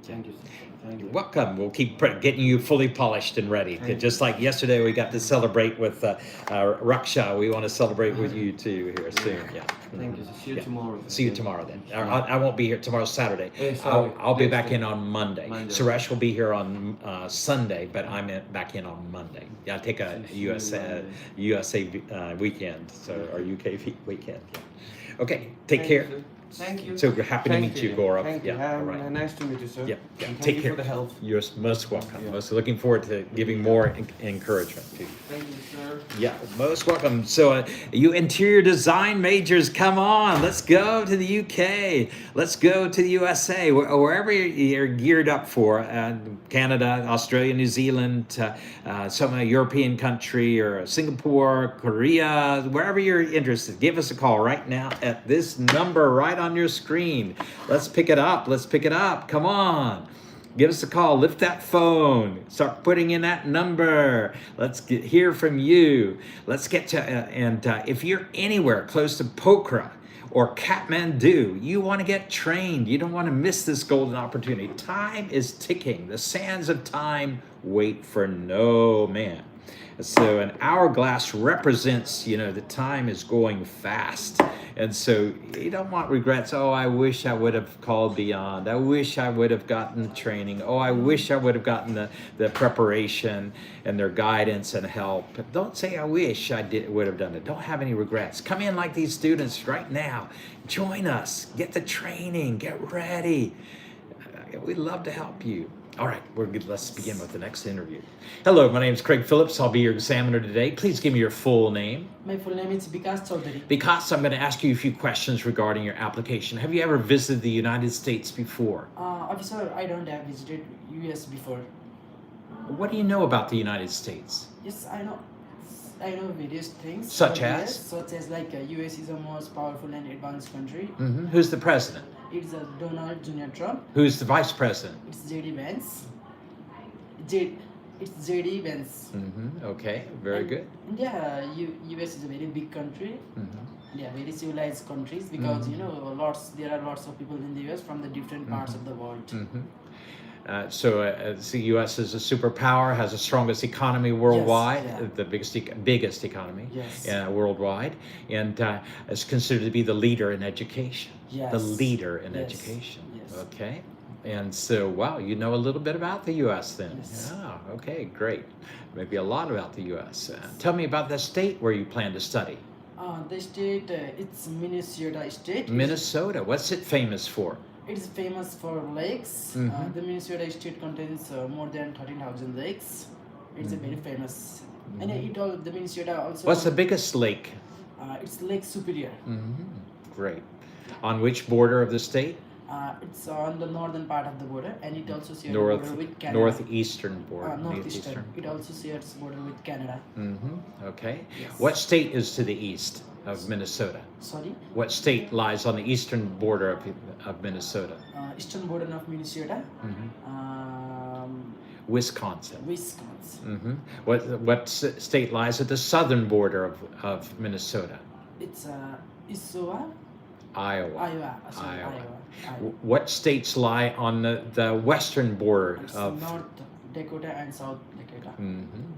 Thank you, sir. Thank you. Welcome. We'll keep getting you fully polished and ready. Thank Just like yesterday, we got to celebrate with Raksha. We want to celebrate with you too here soon. Yeah. Thank you, sir. See you Yeah. tomorrow. See you tomorrow then. I won't be here tomorrow, Saturday. Sorry. I'll be Next back day. in on Monday. Monday. Suresh will be here on Sunday, but I'm back in on Monday. Yeah, I take a See you Monday. USA weekend, so or UK weekend. Yeah. Okay, take Thank care. you, sir. Thank you. So happy to Thank meet you, Gaurav. Thank Yeah, you. all right. Nice to meet you, sir. Yeah, yeah. And Take thank you care. for the help. You're most welcome. Yeah. Most looking forward to giving more encouragement to you. Thank you, sir. Yeah, most welcome. So, you interior design majors, come on, let's go to the UK. Let's go to the USA, wherever you're geared up for. Canada, Australia, New Zealand, some European country, or Singapore, Korea, wherever you're interested. Give us a call right now at this number right on your screen. Let's pick it up. Let's pick it up. Come on. Give us a call. Lift that phone. Start putting in that number. Let's hear from you. Let's get to, if you're anywhere close to Pokhara or Kathmandu, you want to get trained. You don't want to miss this golden opportunity. Time is ticking. The sands of time wait for no man. So an hourglass represents, the time is going fast. And so you don't want regrets. Oh, I wish I would have called beyond. I wish I would have gotten the training. Oh, I wish I would have gotten the preparation and their guidance and help. But don't say, I wish I would have done it. Don't have any regrets. Come in like these students right now. Join us. Get the training. Get ready. We'd love to help you. All right, let's begin with the next interview. Hello, my name is Craig Phillips. I'll be your examiner today. Please give me your full name. My full name is Vikas Chaudhary. Because I'm going to ask you a few questions regarding your application. Have you ever visited the United States before? Officer, I don't have visited US before. What do you know about the United States? Yes, I know various things. Such about as? US, such as like US is the most powerful and advanced country. Mm-hmm. Who's the president? It's Donald Jr. Trump. Who's the vice president? It's JD Vance. It's JD Vance. Mm-hmm. Okay, very And good. India, US is a very big country. Mm-hmm. Yeah, very civilized countries because there are lots of people in the US from the different parts of the world. Mm-hmm. The U.S. is a superpower, has the strongest economy worldwide, yeah. the biggest economy Yes. worldwide, and is considered to be the leader in education. Yes. The leader in Yes. education. Yes. Okay. And so, wow, you know a little bit about the U.S. then. Yes. Yeah. Okay, great. Maybe a lot about the U.S. Tell me about the state where you plan to study. The state, it's Minnesota state. Minnesota. What's it famous for? It's famous for lakes. Mhm. The Minnesota state contains more than 13,000 lakes. It's a very famous. And the Minnesota also. What's the biggest lake? It's Lake Superior. Great. On which border of the state? It's on the northern part of the border, and it also shares border with Canada. Northeastern border. Northeastern. It also shares border with Canada. Okay. Yes. What state is to the east of Minnesota? Sorry, What state lies on the eastern border of Minnesota? eastern border of Minnesota. Wisconsin. Wisconsin. What state lies at the southern border of Minnesota? It's Iowa. Iowa. Sorry, Iowa. Iowa. What states lie on the western border It's of? North Dakota and South Dakota.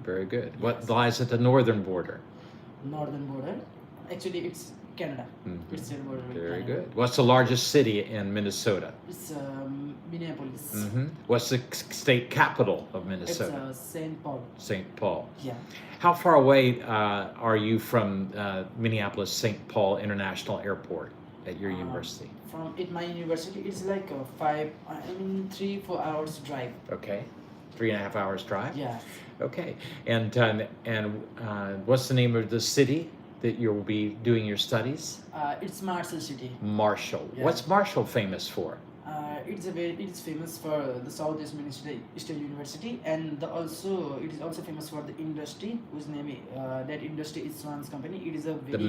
Very good. What lies at the northern border? Northern border. Actually, it's Canada. It's the border with Very Canada. good. What's the largest city in Minnesota? It's Minneapolis. What's the state capital of It's Minnesota? St. Paul. St. Paul. Yeah. How far away are you from Minneapolis St. Paul International Airport at your university? At my university, it's like 3-4 hours drive. Okay, 3.5 hours drive. Yeah. Okay, and what's the name of the city that you'll be doing your studies? It's Marshall City. Marshall. Yeah. What's Marshall famous for? it is famous for the Southeast Ministry State University, and it is also famous for the industry whose name that industry is Swans Company. It is a very, The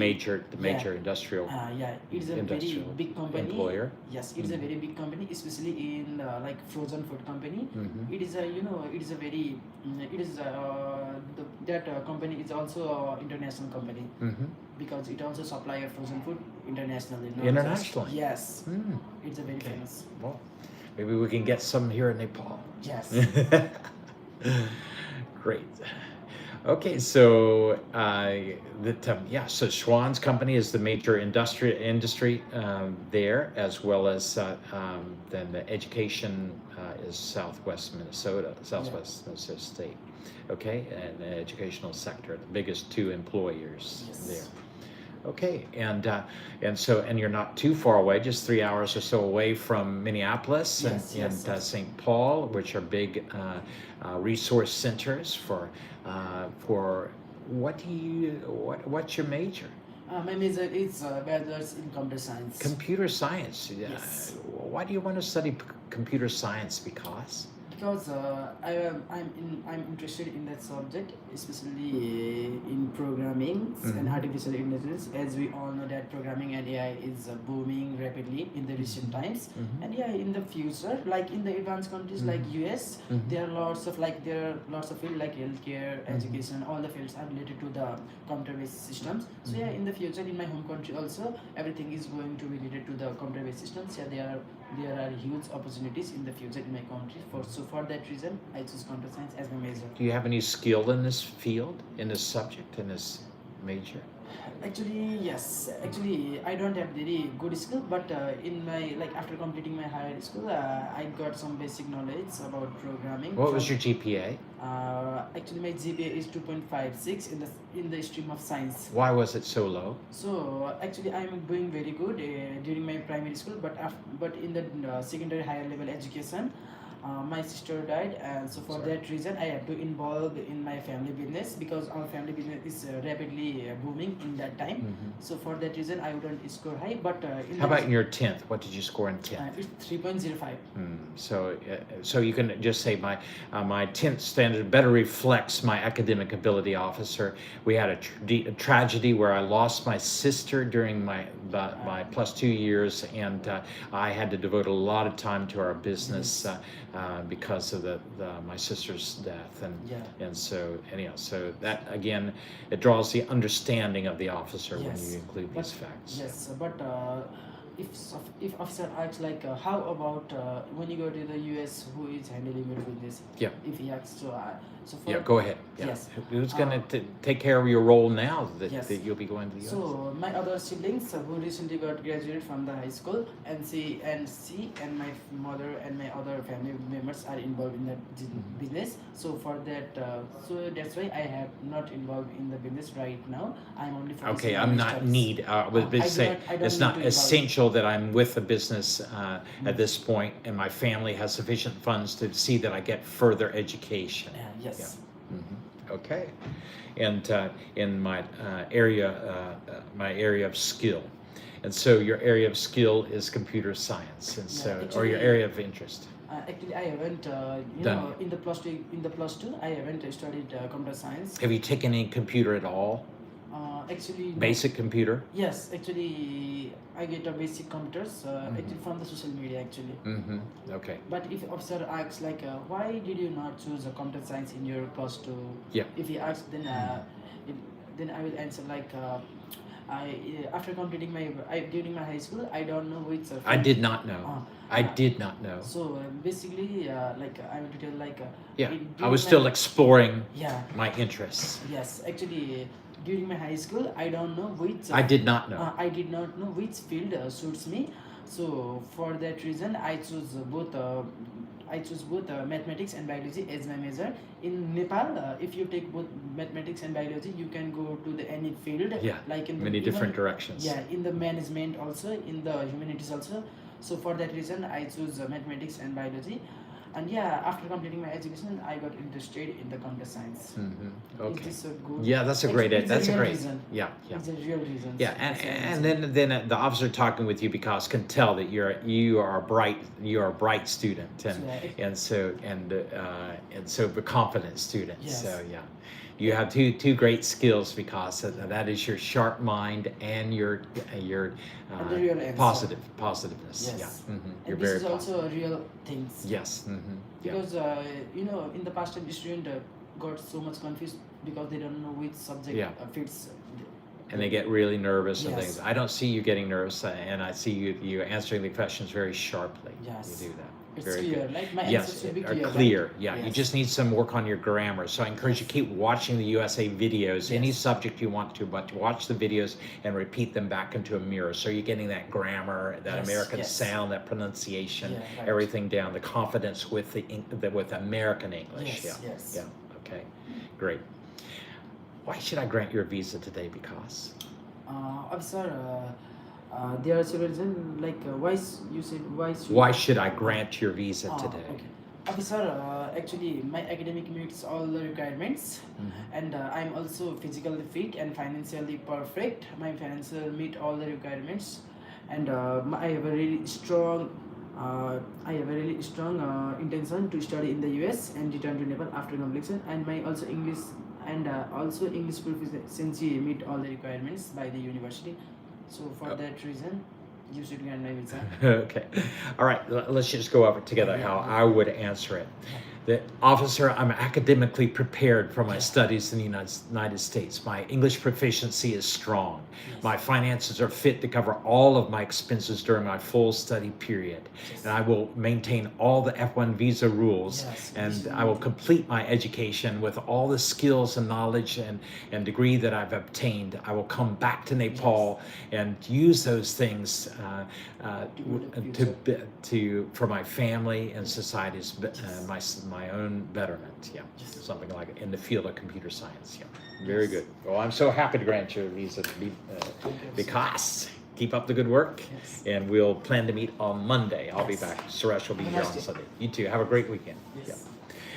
major industrial it is a industrial very big company. employer. Yes, it is a very big company, especially in like frozen food company. Mhm. It is a it is a very that company is also an international company Mhm. because it also supply a frozen food internationally. not Internationally? just- yes, Mm. it's a very Okay. famous. Well, maybe we can get some here in Nepal. Yes. Great. Okay, so so Schwann's company is the major industry there, as well as then the education is Southwest Minnesota State. Okay, and the educational sector, the biggest two employers Yes. there. Okay, and you're not too far away, just 3 hours or so away from Minneapolis and Yes. St. Paul, which are big resource centers for what's your major? My major is bachelor's in computer science. Computer science. Yes. Why do you want to study computer science? Because I'm interested in that subject, especially in programming and artificial intelligence. As we all know that programming and AI is booming rapidly in the recent times. And in the future, like in the advanced countries like US, there are lots of fields like healthcare, education, all the fields are related to the computer-based systems. So in the future, in my home country also, everything is going to be related to the computer-based systems. There are huge opportunities in the future in my country. For that reason, I choose computer science as my major. Do you have any skill in this field, in this subject, in this major? Actually, yes. Actually, I don't have very good skill, but in my after completing my higher school, I got some basic knowledge about programming. What was your GPA? Actually, my GPA is 2.56 in the stream of science. Why was it so low? So actually, I'm doing very good during my primary school, but in the secondary higher level education, my sister died, and so for that reason I have to involve in my family business because our family business is rapidly booming in that time. So for that reason I wouldn't score high, but How about in your 10th? What did you score in 10th? it's 3.05. So you can just say my 10th standard better reflects my academic ability, officer. We had a tragedy where I lost my sister during my +2 years, and I had to devote a lot of time to our business because of my sister's death, and so anyhow, so that again, it draws the understanding of the officer when you include these facts. Yes, but if officer asks how about when you go to the US, who is handling your business? Yeah. If he asks, Go ahead. Yeah. Yes. Who's going to take care of your role now that you'll be going to the US? So my other siblings who recently got graduated from the high school, and she and my mother and my other family members are involved in that business. So for that, so that's why I have not involved in the business right now. I'm only focusing Okay, on I'm my not studies. need. I would say I don't it's need not to involve. essential that I'm with a business at this point, and my family has sufficient funds to see that I get further education. Yes. Okay, and in my area of skill, and so your area of skill is computer science, and so or your area of interest. Actually, I haven't. In the plus two, I haven't studied computer science. Have you taken any computer at all? Actually, no. Basic computer? Yes, actually, I get a basic computers actually from the social media actually. Okay. But if officer asks why did you not choose a computer science in your plus two? Yeah. If he asks, then then I will answer after completing during my high school, I don't know which. I did not know. I did not know. So basically, I want to tell I was still exploring Yeah. my interests. Yes, actually, during my high school, I don't know which. I did not know. I did not know which field suits me. So for that reason, I choose both. Mathematics and biology as my major. In Nepal, if you take both mathematics and biology, you can go to any field. Yeah. Like in Many different directions. Yeah, in the management also, in the humanities also. So for that reason, I choose mathematics and biology. And yeah, after completing my education, I got interested in the computer science. Okay. It is so good. Yeah, that's a great. It's That's a real great. reason. Yeah, yeah. It's a real reason. Yeah, and then the officer talking with you because can tell that you are a bright student and so a confident student. Yes. So yeah, you have two great skills because that is your sharp mind and your And the real answer. positiveness. Yes. Yeah, you're And very this is positive. also a real thing. Yes. Yeah. Because in the past time, student got so much confused because they don't know which subject Yeah. fits. And they get really nervous and Yes. things. I don't see you getting nervous, and I see you answering the questions very sharply. Yes. You do that. It's Very clear. good. Like my Yes, answers should be are clear. clear. right? Yeah, you Yes. just need some work on your grammar. So I encourage you keep watching the USA videos, any Yes. subject you want to, but watch the videos and repeat them back into a mirror. So you're getting that grammar, that Yes, American yes. sound, that pronunciation, Yeah, right. everything down, the confidence with with American English. Yes, Yeah. yes. Yeah. Okay. Great. Why should I grant your visa today? Because Officer, there are several reasons. Like you said why should I grant your visa Ah, today? okay. Officer, actually, my academic meets all the requirements, and I'm also physically fit and financially perfect. My financial meet all the requirements, and I have a really strong. Intention to study in the US and return to Nepal after completion, and my also English proficiency meet all the requirements by the university. So for that reason, you should grant my visa. Okay. All right. Let's just go over it together how I would answer it. The officer, I'm academically prepared for my studies in the United States. My English proficiency is strong. My finances are fit to cover all of my expenses during my full study period. And I will maintain all the F1 visa rules. Yes. And I will complete my education with all the skills and knowledge and degree that I've obtained. I will come back to Nepal and use those things for my family and society's my own betterment. Yeah, something like it in the field of computer science. Yeah, very good. Well, I'm so happy to grant you a visa because keep up the good work, and we'll plan to meet on Monday. I'll be back. Suresh will be here on Sunday. You too. Have a great weekend. Yes. Yeah.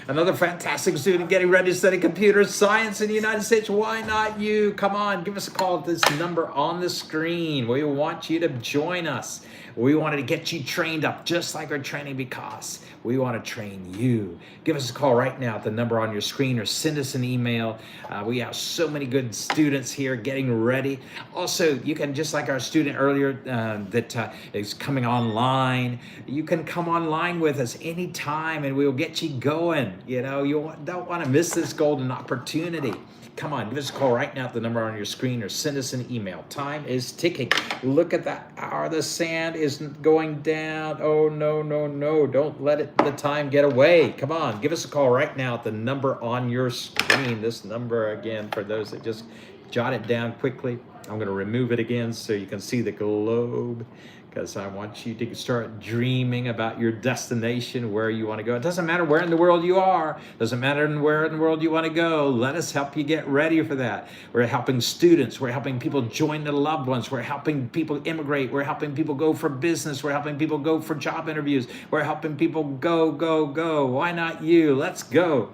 Another fantastic student getting ready to study computer science in the United States. Why not you? Come on, give us a call at this number on the screen. We want you to join us. We wanted to get you trained up just like our training because we want to train you. Give us a call right now at the number on your screen or send us an email. We have so many good students here getting ready. Also, you can, just like our student earlier that is coming online, you can come online with us anytime and we'll get you going. You know, you don't want to miss this golden opportunity. Come on, give us a call right now at the number on your screen or send us an email. Time is ticking. Look at that hour. The sand is going down. Oh, no, no, no. Don't let the time get away. Come on, give us a call right now at the number on your screen. This number, again, for those that just jot it down quickly. I'm going to remove it again so you can see the globe, because I want you to start dreaming about your destination, where you want to go. It doesn't matter where in the world you are. It doesn't matter where in the world you want to go. Let us help you get ready for that. We're helping students. We're helping people join their loved ones. We're helping people immigrate. We're helping people go for business. We're helping people go for job interviews. We're helping people go, go, go. Why not you? Let's go.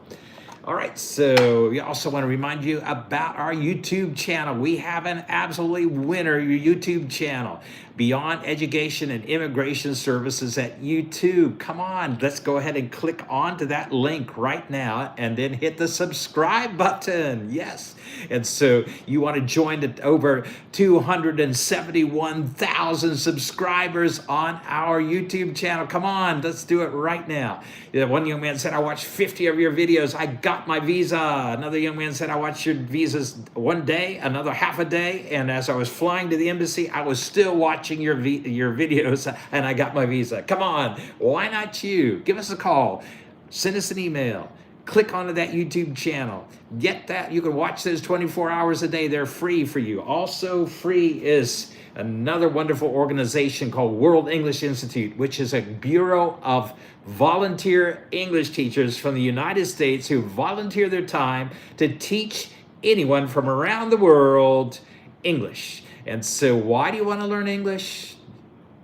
All right, so we also want to remind you about our YouTube channel. We have an absolutely winner YouTube channel, Beyond Education and Immigration Services at YouTube. Come on, let's go ahead and click onto that link right now and then hit the subscribe button. Yes, and so you want to join the over 271,000 subscribers on our YouTube channel. Come on, let's do it right now. One young man said, I watched 50 of your videos. I got my visa. Another young man said, I watched your visas one day, another half a day, and as I was flying to the embassy, I was still watching your videos, and I got my visa. Come on, why not you? Give us a call. Send us an email. Click onto that YouTube channel. Get that. You can watch those 24 hours a day. They're free for you. Also free is another wonderful organization called World English Institute, which is a bureau of volunteer English teachers from the United States who volunteer their time to teach anyone from around the world English. And so why do you want to learn English?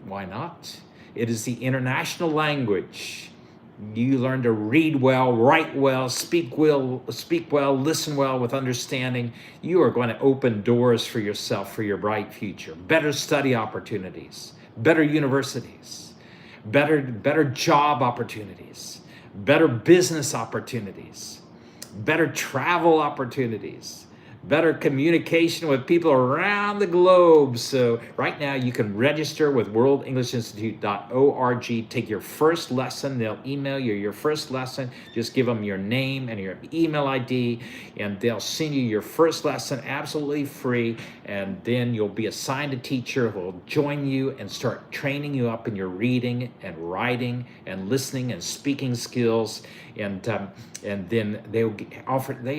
Why not? It is the international language. you learn to read well, write well, speak well, listen well with understanding, you are going to open doors for yourself for your bright future. Better study opportunities, better universities, better job opportunities, better business opportunities, better travel opportunities, better communication with people around the globe. So right now you can register with worldenglishinstitute.org. Take your first lesson. They'll email you your first lesson. Just give them your name and your email ID, and they'll send you your first lesson absolutely free. And then you'll be assigned a teacher who will join you and start training you up in your reading and writing and listening and speaking skills. And then they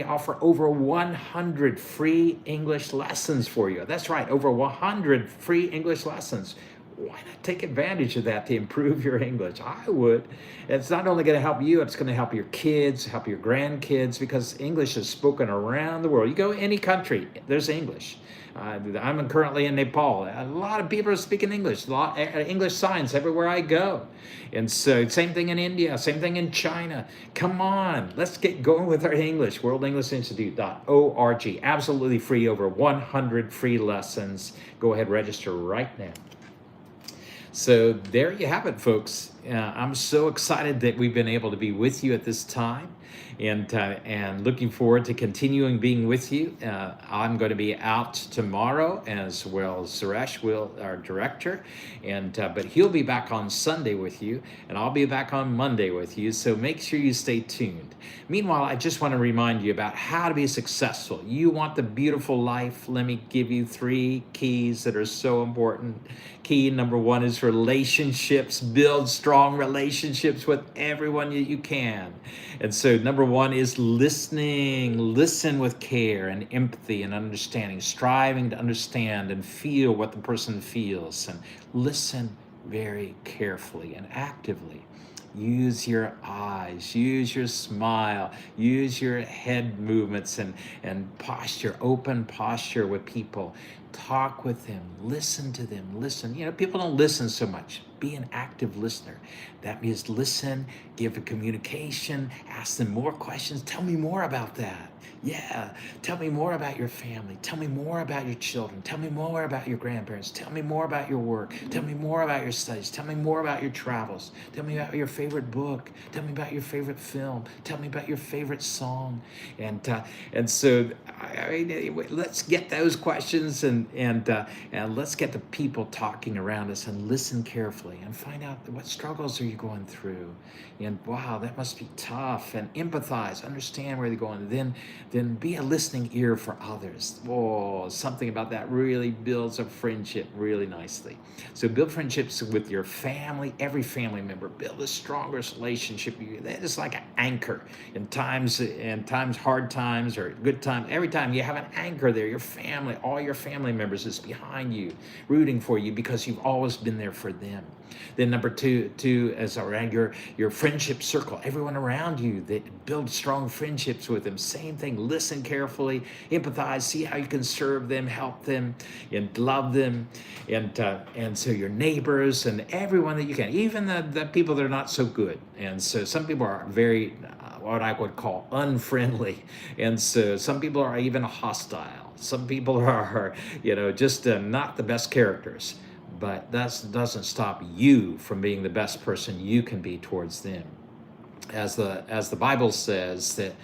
offer over 100 free English lessons for you. That's right, over 100 free English lessons. Why not take advantage of that to improve your English? I would. It's not only going to help you, it's going to help your kids, help your grandkids, because English is spoken around the world. You go any country, there's English. I'm currently in Nepal. A lot of people are speaking English. A lot English signs everywhere I go. And so same thing in India, same thing in China. Come on, let's get going with our English. worldenglishinstitute.org. Absolutely free, over 100 free lessons. Go ahead, register right now. So there you have it, folks. I'm so excited that we've been able to be with you at this time, and looking forward to continuing being with you. I'm going to be out tomorrow, as well as Suresh will, our director, but he'll be back on Sunday with you, and I'll be back on Monday with you. So make sure you stay tuned. Meanwhile, I just want to remind you about how to be successful. You want the beautiful life? Let me give you 3 keys that are so important. Key number 1 is relationships. Build strong relationships with everyone that you can. And so number 1 is listening. Listen with care and empathy and understanding, striving to understand and feel what the person feels, and listen very carefully and actively. Use your eyes, use your smile, use your head movements and posture, open posture with people. Talk with them, listen to them, listen. You know, people don't listen so much. Be an active listener. That means listen, give a communication, ask them more questions. Tell me more about that. Yeah, tell me more about your family. Tell me more about your children. Tell me more about your grandparents. Tell me more about your work. Tell me more about your studies. Tell me more about your travels. Tell me about your favorite book. Tell me about your favorite film. Tell me about your favorite song. And so, I mean, let's get those questions and let's get the people talking around us and listen carefully and find out what struggles are you going through. And wow, that must be tough. And empathize, understand where they're going. Then be a listening ear for others. Oh, something about that really builds a friendship really nicely. So build friendships with your family, every family member. Build the strongest relationship. That is like an anchor in times, hard times or good times. Every time you have an anchor there, your family, all your family members is behind you, rooting for you because you've always been there for them. Then number two is around your friendship circle, everyone around you, that build strong friendships with them. Same thing, listen carefully, empathize, see how you can serve them, help them, and love them. And so your neighbors and everyone that you can, even the people that are not so good. And so some people are very, what I would call unfriendly. And so some people are even hostile. Some people are, just not the best characters. But that doesn't stop you from being the best person you can be towards them. As the Bible says, that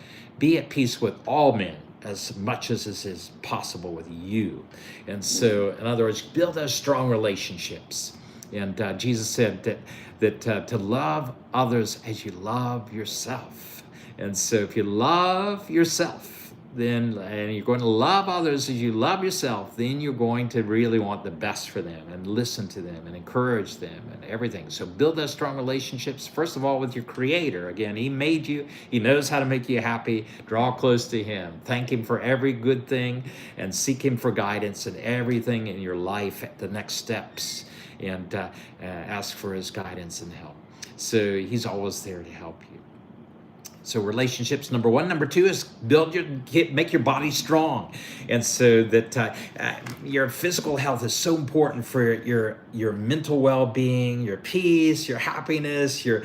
be at peace with all men as much as this is possible with you. And so, in other words, build those strong relationships. And Jesus said that to love others as you love yourself. And so if you love yourself, and you're going to love others as you love yourself, then you're going to really want the best for them and listen to them and encourage them and everything. So build those strong relationships, first of all, with your Creator. Again, He made you. He knows how to make you happy. Draw close to Him. Thank Him for every good thing and seek Him for guidance in everything in your life at the next steps, and ask for His guidance and help. So He's always there to help you. So relationships, number one. Number two is make your body strong, and so that your physical health is so important for your mental well-being, your peace, your happiness, your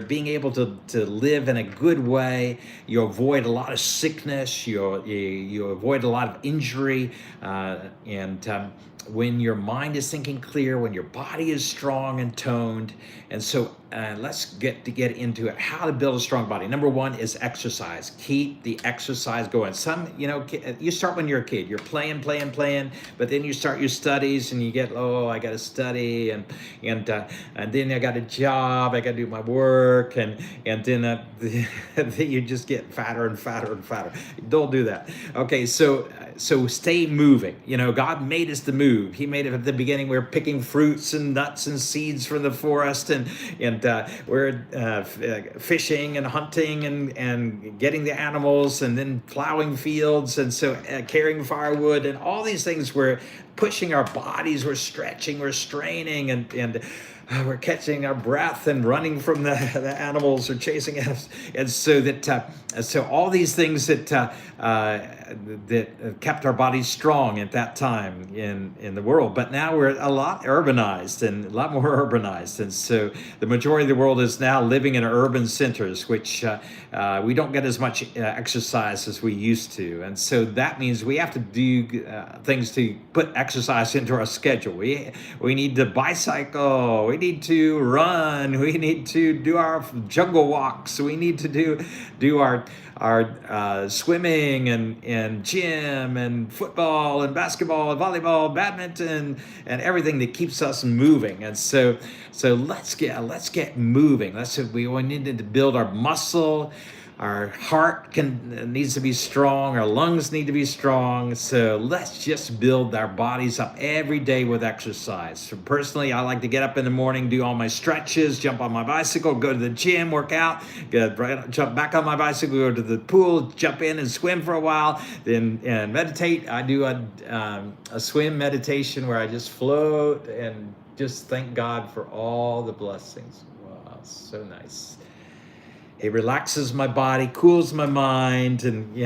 being able to live in a good way. You avoid a lot of sickness. You avoid a lot of injury, and when your mind is thinking clear, when your body is strong and toned. And so let's get into it. How to build a strong body. Number one is exercise. Keep the exercise going. You start when you're a kid. You're playing, but then you start your studies and you get, I got to study, and then I got a job, I got to do my work, and then you just get fatter and fatter and fatter. Don't do that. Okay, so stay moving. God made us to move. He made it at the beginning. We were picking fruits and nuts and seeds from the forest, and we're fishing and hunting and getting the animals, and then plowing fields, and so carrying firewood, and all these things. We're pushing our bodies. We're stretching. We're straining, and we're catching our breath and running from the animals or chasing us. And so all these things that kept our bodies strong at that time in the world. But now we're a lot urbanized, and a lot more urbanized. And so the majority of the world is now living in urban centers, which we don't get as much exercise as we used to. And so that means we have to do things to put exercise into our schedule. We need to bicycle. We need to run. We need to do our jungle walks. We need to do our swimming and gym and football and basketball and volleyball, badminton, and everything that keeps us moving. And so let's get moving. We need to build our muscle. Our heart needs to be strong. Our lungs need to be strong. So let's just build our bodies up every day with exercise. So personally, I like to get up in the morning, do all my stretches, jump on my bicycle, go to the gym, work out, jump back on my bicycle, go to the pool, jump in and swim for a while, then meditate. I do a swim meditation where I just float and just thank God for all the blessings. Wow, so nice. It relaxes my body, cools my mind, and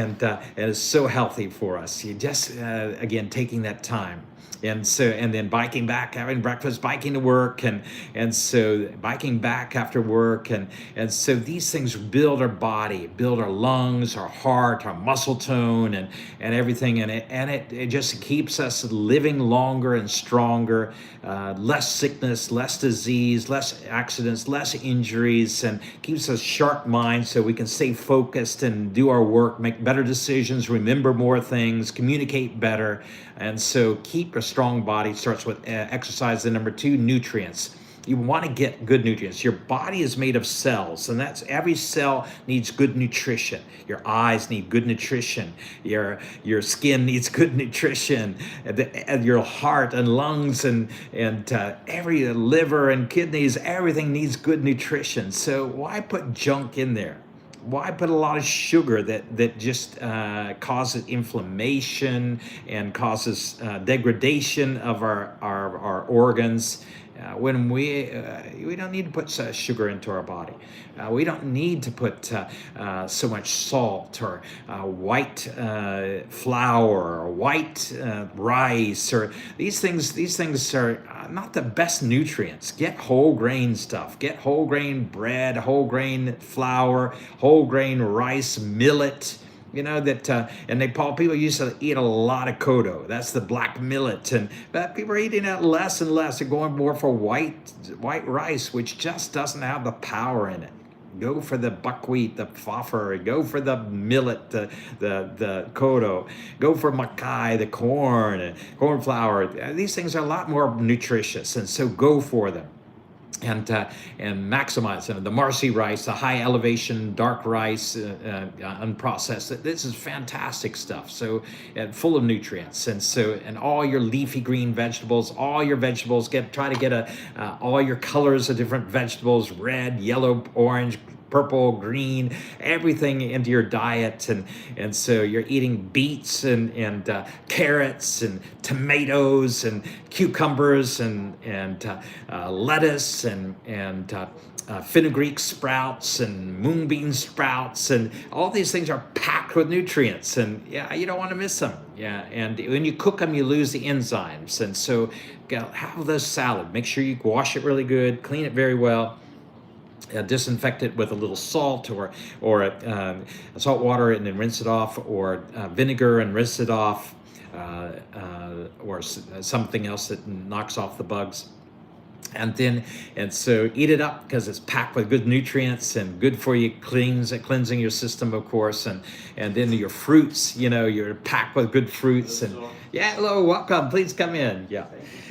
is so healthy for us. You just again taking that time, and then biking back, having breakfast, biking to work, and so biking back after work, and so these things build our body, build our lungs, our heart, our muscle tone, and everything, and it just keeps us living longer and stronger, less sickness, less disease, less accidents, less injuries, and keeps us sharp minds so we can stay focused and do our work, make better decisions, remember more things, communicate better. And so keep a strong body starts with exercise. And number two, nutrients. You want to get good nutrients. Your body is made of cells, and that's every cell needs good nutrition. Your eyes need good nutrition. Your skin needs good nutrition. Your heart and lungs and every liver and kidneys, everything needs good nutrition. So why put junk in there? Why put a lot of sugar that just causes inflammation and causes degradation of our organs? When we don't need to put sugar into our body. We don't need to put so much salt or white flour or white rice, or these things are not the best nutrients. Get whole grain stuff. Get whole grain bread, whole grain flour, whole grain rice, millet. In Nepal, people used to eat a lot of kodo. That's the black millet, but people are eating it less and less. They're going more for white rice, which just doesn't have the power in it. Go for the buckwheat, the fafr. Go for the millet, the kodo. Go for makai, the corn flour. These things are a lot more nutritious, and so go for them. And maximize them. The Marsi rice, the high elevation dark rice, unprocessed. This is fantastic stuff. So full of nutrients, and all your leafy green vegetables, all your vegetables. Try to get all your colors of different vegetables: red, yellow, orange, purple, green, everything into your diet, and so you're eating beets and carrots and tomatoes and cucumbers and lettuce and fenugreek sprouts and mung bean sprouts, and all these things are packed with nutrients, and yeah, you don't want to miss them. Yeah, and when you cook them, you lose the enzymes, and so have this salad. Make sure you wash it really good, clean it very well. Disinfect it with a little salt or salt water and then rinse it off, or vinegar and rinse it off, or something else that knocks off the bugs. And so eat it up because it's packed with good nutrients and good for you, cleansing your system, of course. And then your fruits, you're packed with good fruits. And yeah, hello, welcome, please come in. Yeah.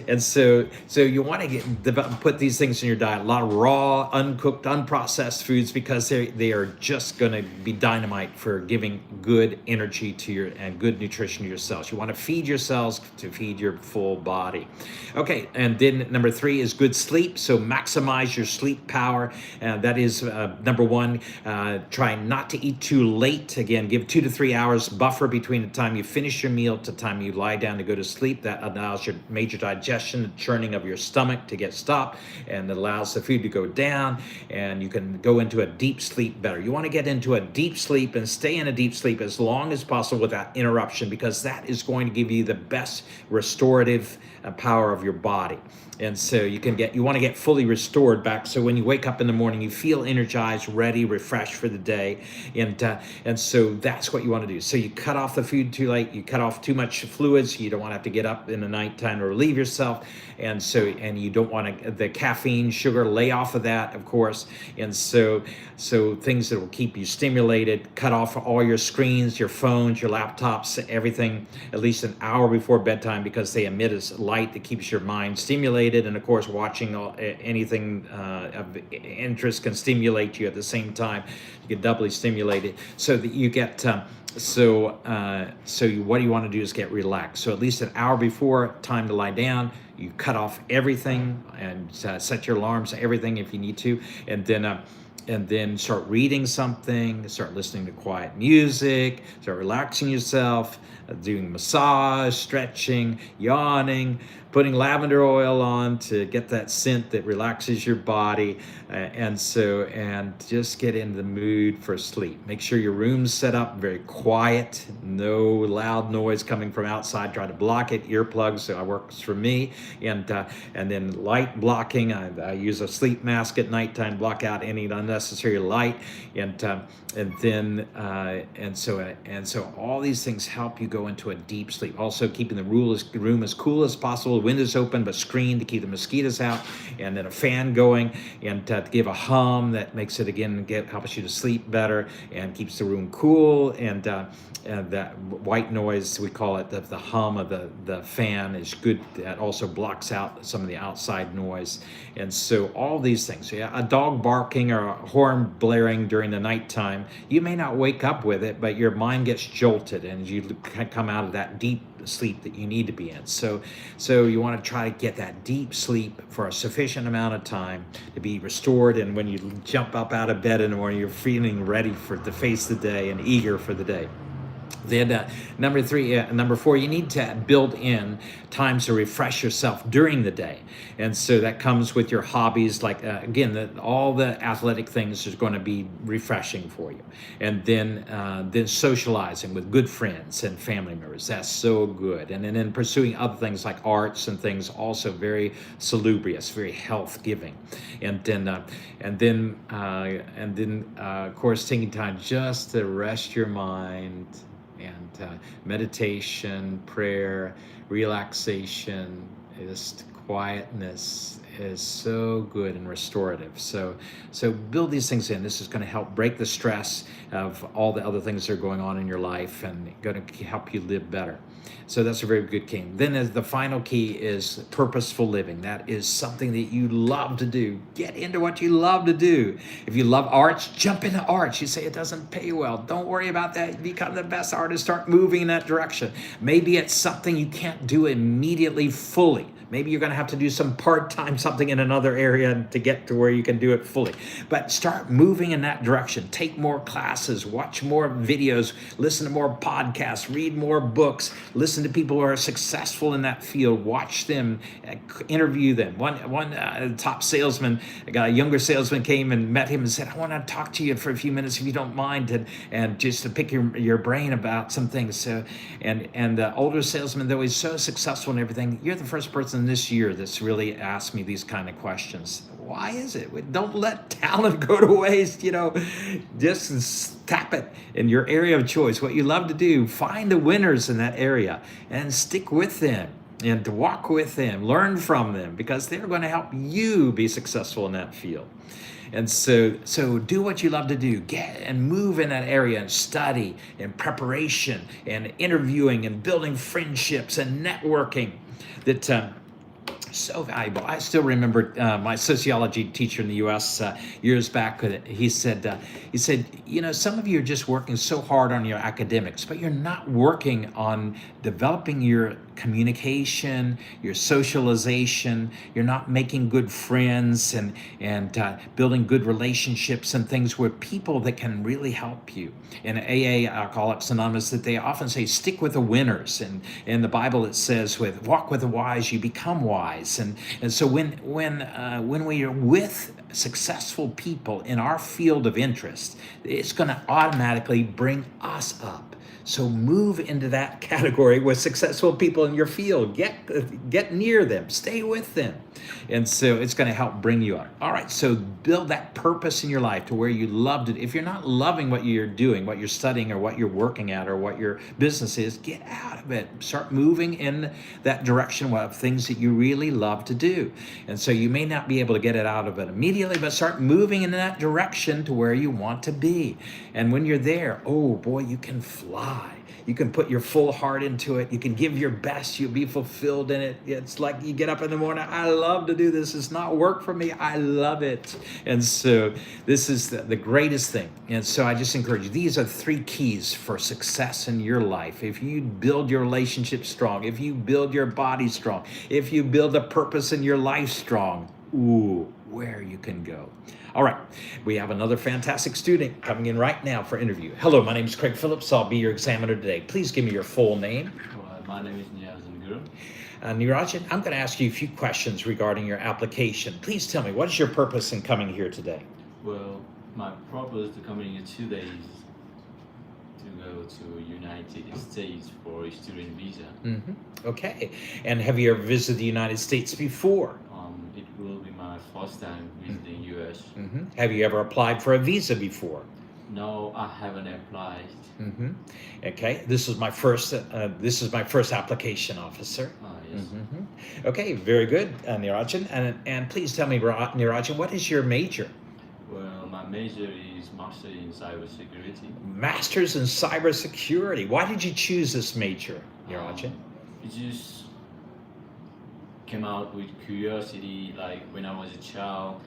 And so you want to put these things in your diet, a lot of raw, uncooked, unprocessed foods, because they are just going to be dynamite for giving good energy to and good nutrition to your cells. You want to feed your cells to feed your full body. Okay, and then number 3 is good sleep. So maximize your sleep power. That is number 1. Try not to eat too late. Again, give 2 to 3 hours buffer between the time you finish your meal to the time you lie down to go to sleep. That allows your major digestion, the churning of your stomach to get stopped, and it allows the food to go down, and you can go into a deep sleep better. You want to get into a deep sleep and stay in a deep sleep as long as possible without interruption, because that is going to give you the best restorative power of your body. And so you want to get fully restored back, so when you wake up in the morning you feel energized, ready, refreshed for the day. And so that's what you want to do. So you cut off the food too late, you cut off too much fluids, you don't want to have to get up in the nighttime to relieve yourself, and you don't want the caffeine, sugar, lay off of that, of course. And so things that will keep you stimulated, cut off all your screens, your phones, your laptops, everything at least an hour before bedtime, because they emit a light that keeps your mind stimulated. And of course, watching anything of interest can stimulate you at the same time. You get doubly stimulated, so that you get what you want to do is get relaxed. So at least an hour before time to lie down, you cut off everything and set your alarms, everything if you need to, and then start reading something, start listening to quiet music, start relaxing yourself, doing massage, stretching, yawning, putting lavender oil on to get that scent that relaxes your body, and just get in the mood for sleep. Make sure your room's set up very quiet, no loud noise coming from outside. Try to block it, earplugs, so it works for me. And then light blocking. I use a sleep mask at nighttime, block out any unnecessary light, and so all these things help you go into a deep sleep. Also keeping the room as cool as possible, windows open but screened to keep the mosquitoes out, and then a fan going, and to give a hum that makes it helps you to sleep better and keeps the room cool. And that white noise, we call it, the hum of the fan is good. That also blocks out some of the outside noise. And so all these things, a dog barking or a horn blaring during the nighttime, you may not wake up with it, but your mind gets jolted and you come out of that deep sleep that you need to be in. So you want to try to get that deep sleep for a sufficient amount of time to be restored, and when you jump up out of bed in the morning, you're feeling ready to face the day and eager for the day. Then number 4, you need to build in times to refresh yourself during the day. And so that comes with your hobbies, like again, all the athletic things is going to be refreshing for you. And then socializing with good friends and family members, that's so good. And then pursuing other things like arts and things, also very salubrious, very health giving. And then of course taking time just to rest your mind, and meditation, prayer, relaxation, just quietness is so good and restorative. So build these things in. This is going to help break the stress of all the other things that are going on in your life and going to help you live better. So that's a very good key. Then the final key is purposeful living. That is something that you love to do. Get into what you love to do. If you love arts, jump into arts. You say it doesn't pay well. Don't worry about that. Become the best artist. Start moving in that direction. Maybe it's something you can't do immediately fully, Maybe you're going to have to do some part-time something in another area to get to where you can do it fully. But start moving in that direction. Take more classes, watch more videos, listen to more podcasts, read more books, listen to people who are successful in that field, watch them, interview them. One top salesman, a younger salesman came and met him and said, I want to talk to you for a few minutes if you don't mind, and just to pick your brain about some things. So, and the older salesman, though he's so successful in everything, you're the first person this year that's really asked me these kind of questions. Why is it? Don't let talent go to waste, just tap it in your area of choice, what you love to do. Find the winners in that area and stick with them and to walk with them, learn from them, because they're going to help you be successful in that field. And so do what you love to do. Get and move in that area and study and preparation and interviewing and building friendships and networking. That so valuable. I still remember my sociology teacher in the U.S. Years back. He said, some of you are just working so hard on your academics, but you're not working on developing your communication, your socialization. You're not making good friends and building good relationships and things with people that can really help you. In AA, Alcoholics Anonymous, that they often say, stick with the winners. And in the Bible, it says, walk with the wise, you become wise. And so when we are with successful people in our field of interest, it's going to automatically bring us up. So move into that category with successful people in your field. Get near them, stay with them. And so it's going to help bring you up. All right, so build that purpose in your life to where you loved it. If you're not loving what you're doing, what you're studying, or what you're working at, or what your business is, get out of it. Start moving in that direction of things that you really love to do. And so you may not be able to get it out of it immediately, but start moving in that direction to where you want to be. And when you're there, oh boy, you can fly. You can put your full heart into it. You can give your best. You'll be fulfilled in it. It's like you get up in the morning, I love to do this. It's not work for me. I love it. And so this is the greatest thing. And so I just encourage you. These are 3 keys for success in your life. If you build your relationship strong, if you build your body strong, if you build a purpose in your life strong, where you can go. All right, we have another fantastic student coming in right now for interview. Hello, my name is Craig Phillips. I'll be your examiner today. Please give me your full name. My name is Nirajan Guru. Nirajan, I'm going to ask you a few questions regarding your application. Please tell me, what is your purpose in coming here today? Well, my purpose to coming here today is to go to United States for a student visa. Okay, and have you ever visited the United States before? It will be my first time visiting US. Have you ever applied for a visa before? No, I haven't applied. Okay, this is my first application, officer. Yes. Okay, very good, Nirajan. And please tell me, Nirajan, what is your major? Well, my major is Master in Cybersecurity. Masters in Cybersecurity. Why did you choose this major, Nirajan? It just came out with curiosity. Like when I was a child,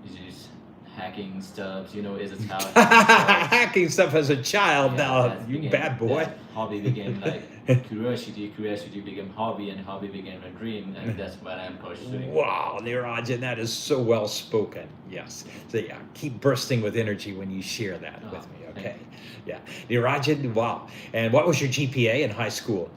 it's just hacking stuff, as a child. Hacking stuff as a child. Now, you bad boy. Hobby became like curiosity became hobby, and hobby became a dream, and that's what I'm pursuing. Wow, Nirajan, that is so well spoken. Yes. So yeah, keep bursting with energy when you share that with me, okay? Yeah. Nirajan, wow. And what was your GPA in high school?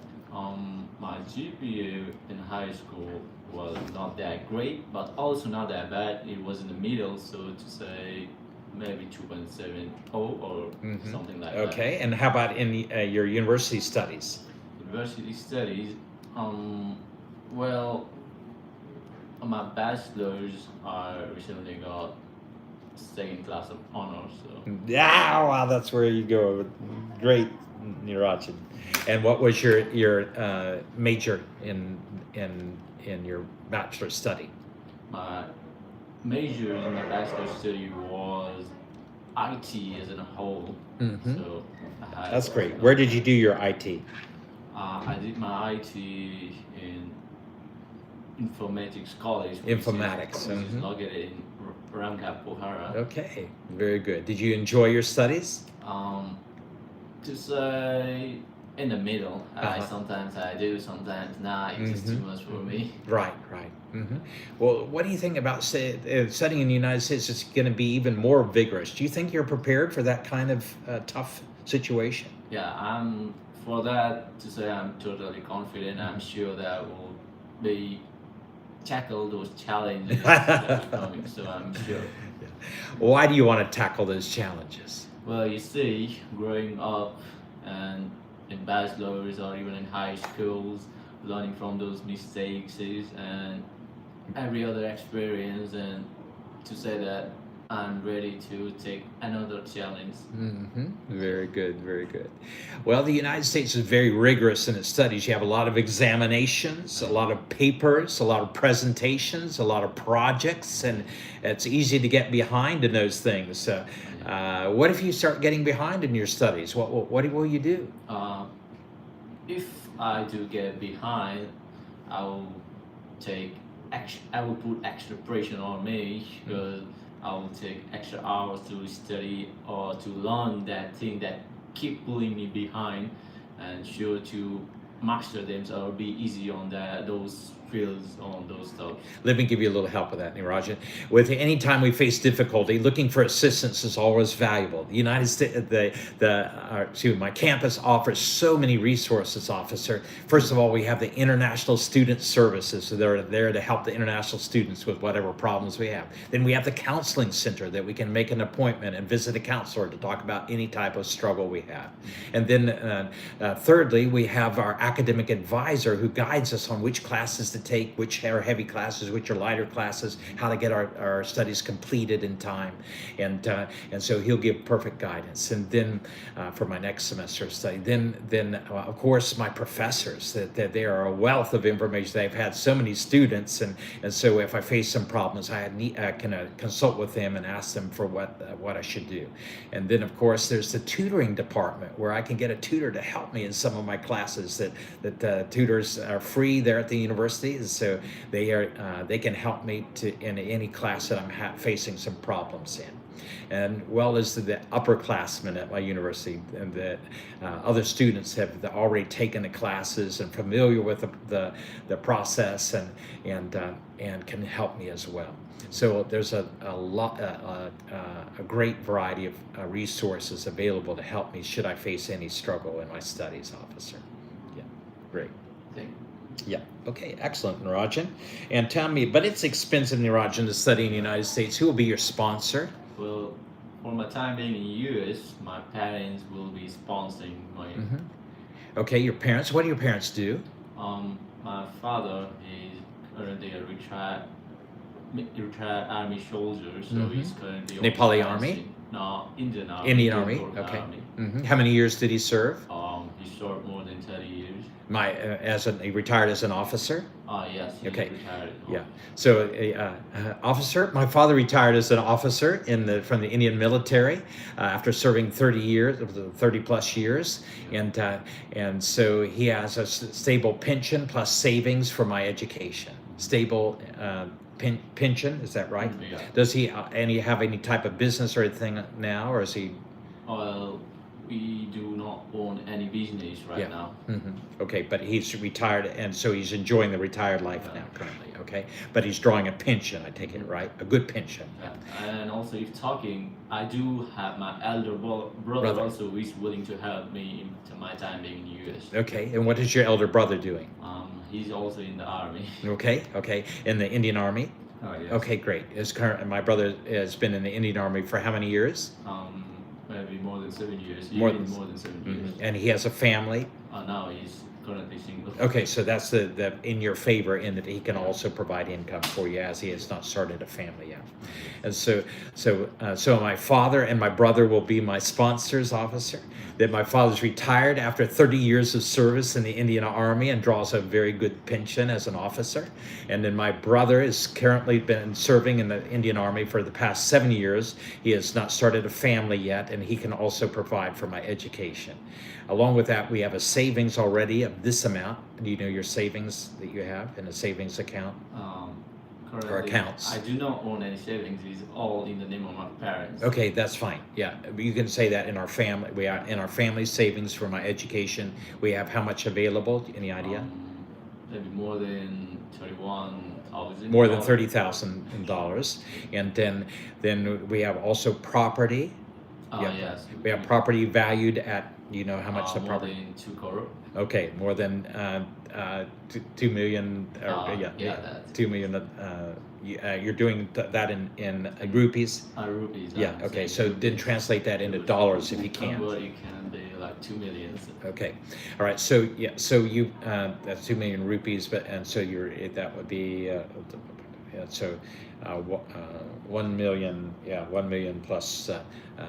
My GPA in high school was not that great, but also not that bad. It was in the middle, so to say maybe 2.70 or something like that. Okay, and how about in your university studies? University studies, well, my bachelor's, I recently got second class of honors. So. Yeah, wow, that's where you go. Great, Nirajan. And what was your major in your bachelor study? My major in my bachelor study was IT as a whole. So that's great. Where did you do your IT? I did my IT in Informatics College. Informatics. Which is located in Rangkap, Pokhara. Okay, very good. Did you enjoy your studies? To say in the middle. Uh-huh. Sometimes I do, sometimes not. It's just too much for me. Right, right. Well, what do you think about studying in the United States? It's going to be even more vigorous. Do you think you're prepared for that kind of tough situation? Yeah, for that to say I'm totally confident. I'm sure that will be tackle those challenges that are coming. So I'm sure. Why do you want to tackle those challenges? Well, you see, growing up and in bachelors or even in high schools, learning from those mistakes and every other experience, and to say that I'm ready to take another challenge. Very good, very good. Well, the United States is very rigorous in its studies. You have a lot of examinations, a lot of papers, a lot of presentations, a lot of projects, and it's easy to get behind in those things. What if you start getting behind in your studies? What will you do? If I do get behind, I will put extra pressure on me, because I will take extra hours to study or to learn that thing that keep pulling me behind, and sure to master them or be easy on those fields, on those stuff. Let me give you a little help with that, Nirajan. With any time we face difficulty, looking for assistance is always valuable. The United States, my campus offers so many resources, officer. First of all, we have the International Student Services, so they're there to help the international students with whatever problems we have. Then we have the Counseling Center that we can make an appointment and visit a counselor to talk about any type of struggle we have. And then thirdly, we have our academic advisor who guides us on which classes to take, which are heavy classes, which are lighter classes, how to get our studies completed in time. And so he'll give perfect guidance. And then for my next semester of study, then of course my professors, that they are a wealth of information. They've had so many students, and so if I face some problems, I can consult with them and ask them for what I should do. And then of course there's the tutoring department, where I can get a tutor to help me in some of my classes. That tutors are free there at the university, so they can help me in any class that I'm facing some problems in. And well as the upperclassmen at my university, and that other students have already taken the classes and familiar with the process and can help me as well. So there's a great variety of resources available to help me should I face any struggle in my studies, officer. Yeah, great. Thank you. Yeah. Okay. Excellent, Nirajan. And tell me, but it's expensive, Nirajan, to study in the United States. Who will be your sponsor? Well, for my time being in the US, my parents will be sponsoring my. Okay, your parents. What do your parents do? My father is currently a retired army soldier, so he's currently Nepali Army? No, Indian Army. Indian Army. Okay. How many years did he serve? He served more than 30 years. He retired as an officer? Yes, he Okay. retired. Yeah. So, officer, my father retired as an officer from the Indian military after serving 30 plus years, and so he has a stable pension plus savings for my education. Stable pension, is that right? Yeah. Does he have any type of business or anything now, or is he? Well, we do not own any business right now. Okay, but he's retired, and so he's enjoying the retired life now currently. Okay, but he's drawing a pension, I take it, right? A good pension. And also, if talking, I do have my elder brother also who is willing to help me into my time being in the US. Okay, and what is your elder brother doing? He's also in the army. Okay, in the Indian Army? Oh, yes. Okay, great. My brother has been in the Indian Army for how many years? Maybe more than 7 years. More than than 7 years. And he has a family? Now he's currently single. Okay, so that's the in your favor in that he can also provide income for you, as he has not started a family yet. And so my father and my brother will be my sponsors, officer. That my father's retired after 30 years of service in the Indian Army and draws a very good pension as an officer. And then my brother has currently been serving in the Indian Army for the past 7 years. He has not started a family yet, and he can also provide for my education. Along with that, we have a savings already of this amount. Do you know your savings that you have in a savings account? currently, accounts? I do not own any savings. It's all in the name of my parents. Okay, that's fine. Yeah, you can say that in our family. We are in our family savings for my education. We have how much available? Any idea? Maybe more than 31,000. More than $30,000, and then we have also property. Yes. We have property valued at, you know how much the more property? than 2 crore. Okay, more than 2 million. That. 2 million. You're doing that in rupees. Rupees. Yeah. I'm Okay. saying So then rupees. translate that into dollars if you can. Convert, it can be like 2 million. Okay, all right. So yeah, so you that's 2 million rupees, but and so that would be so 1 million, 1 million plus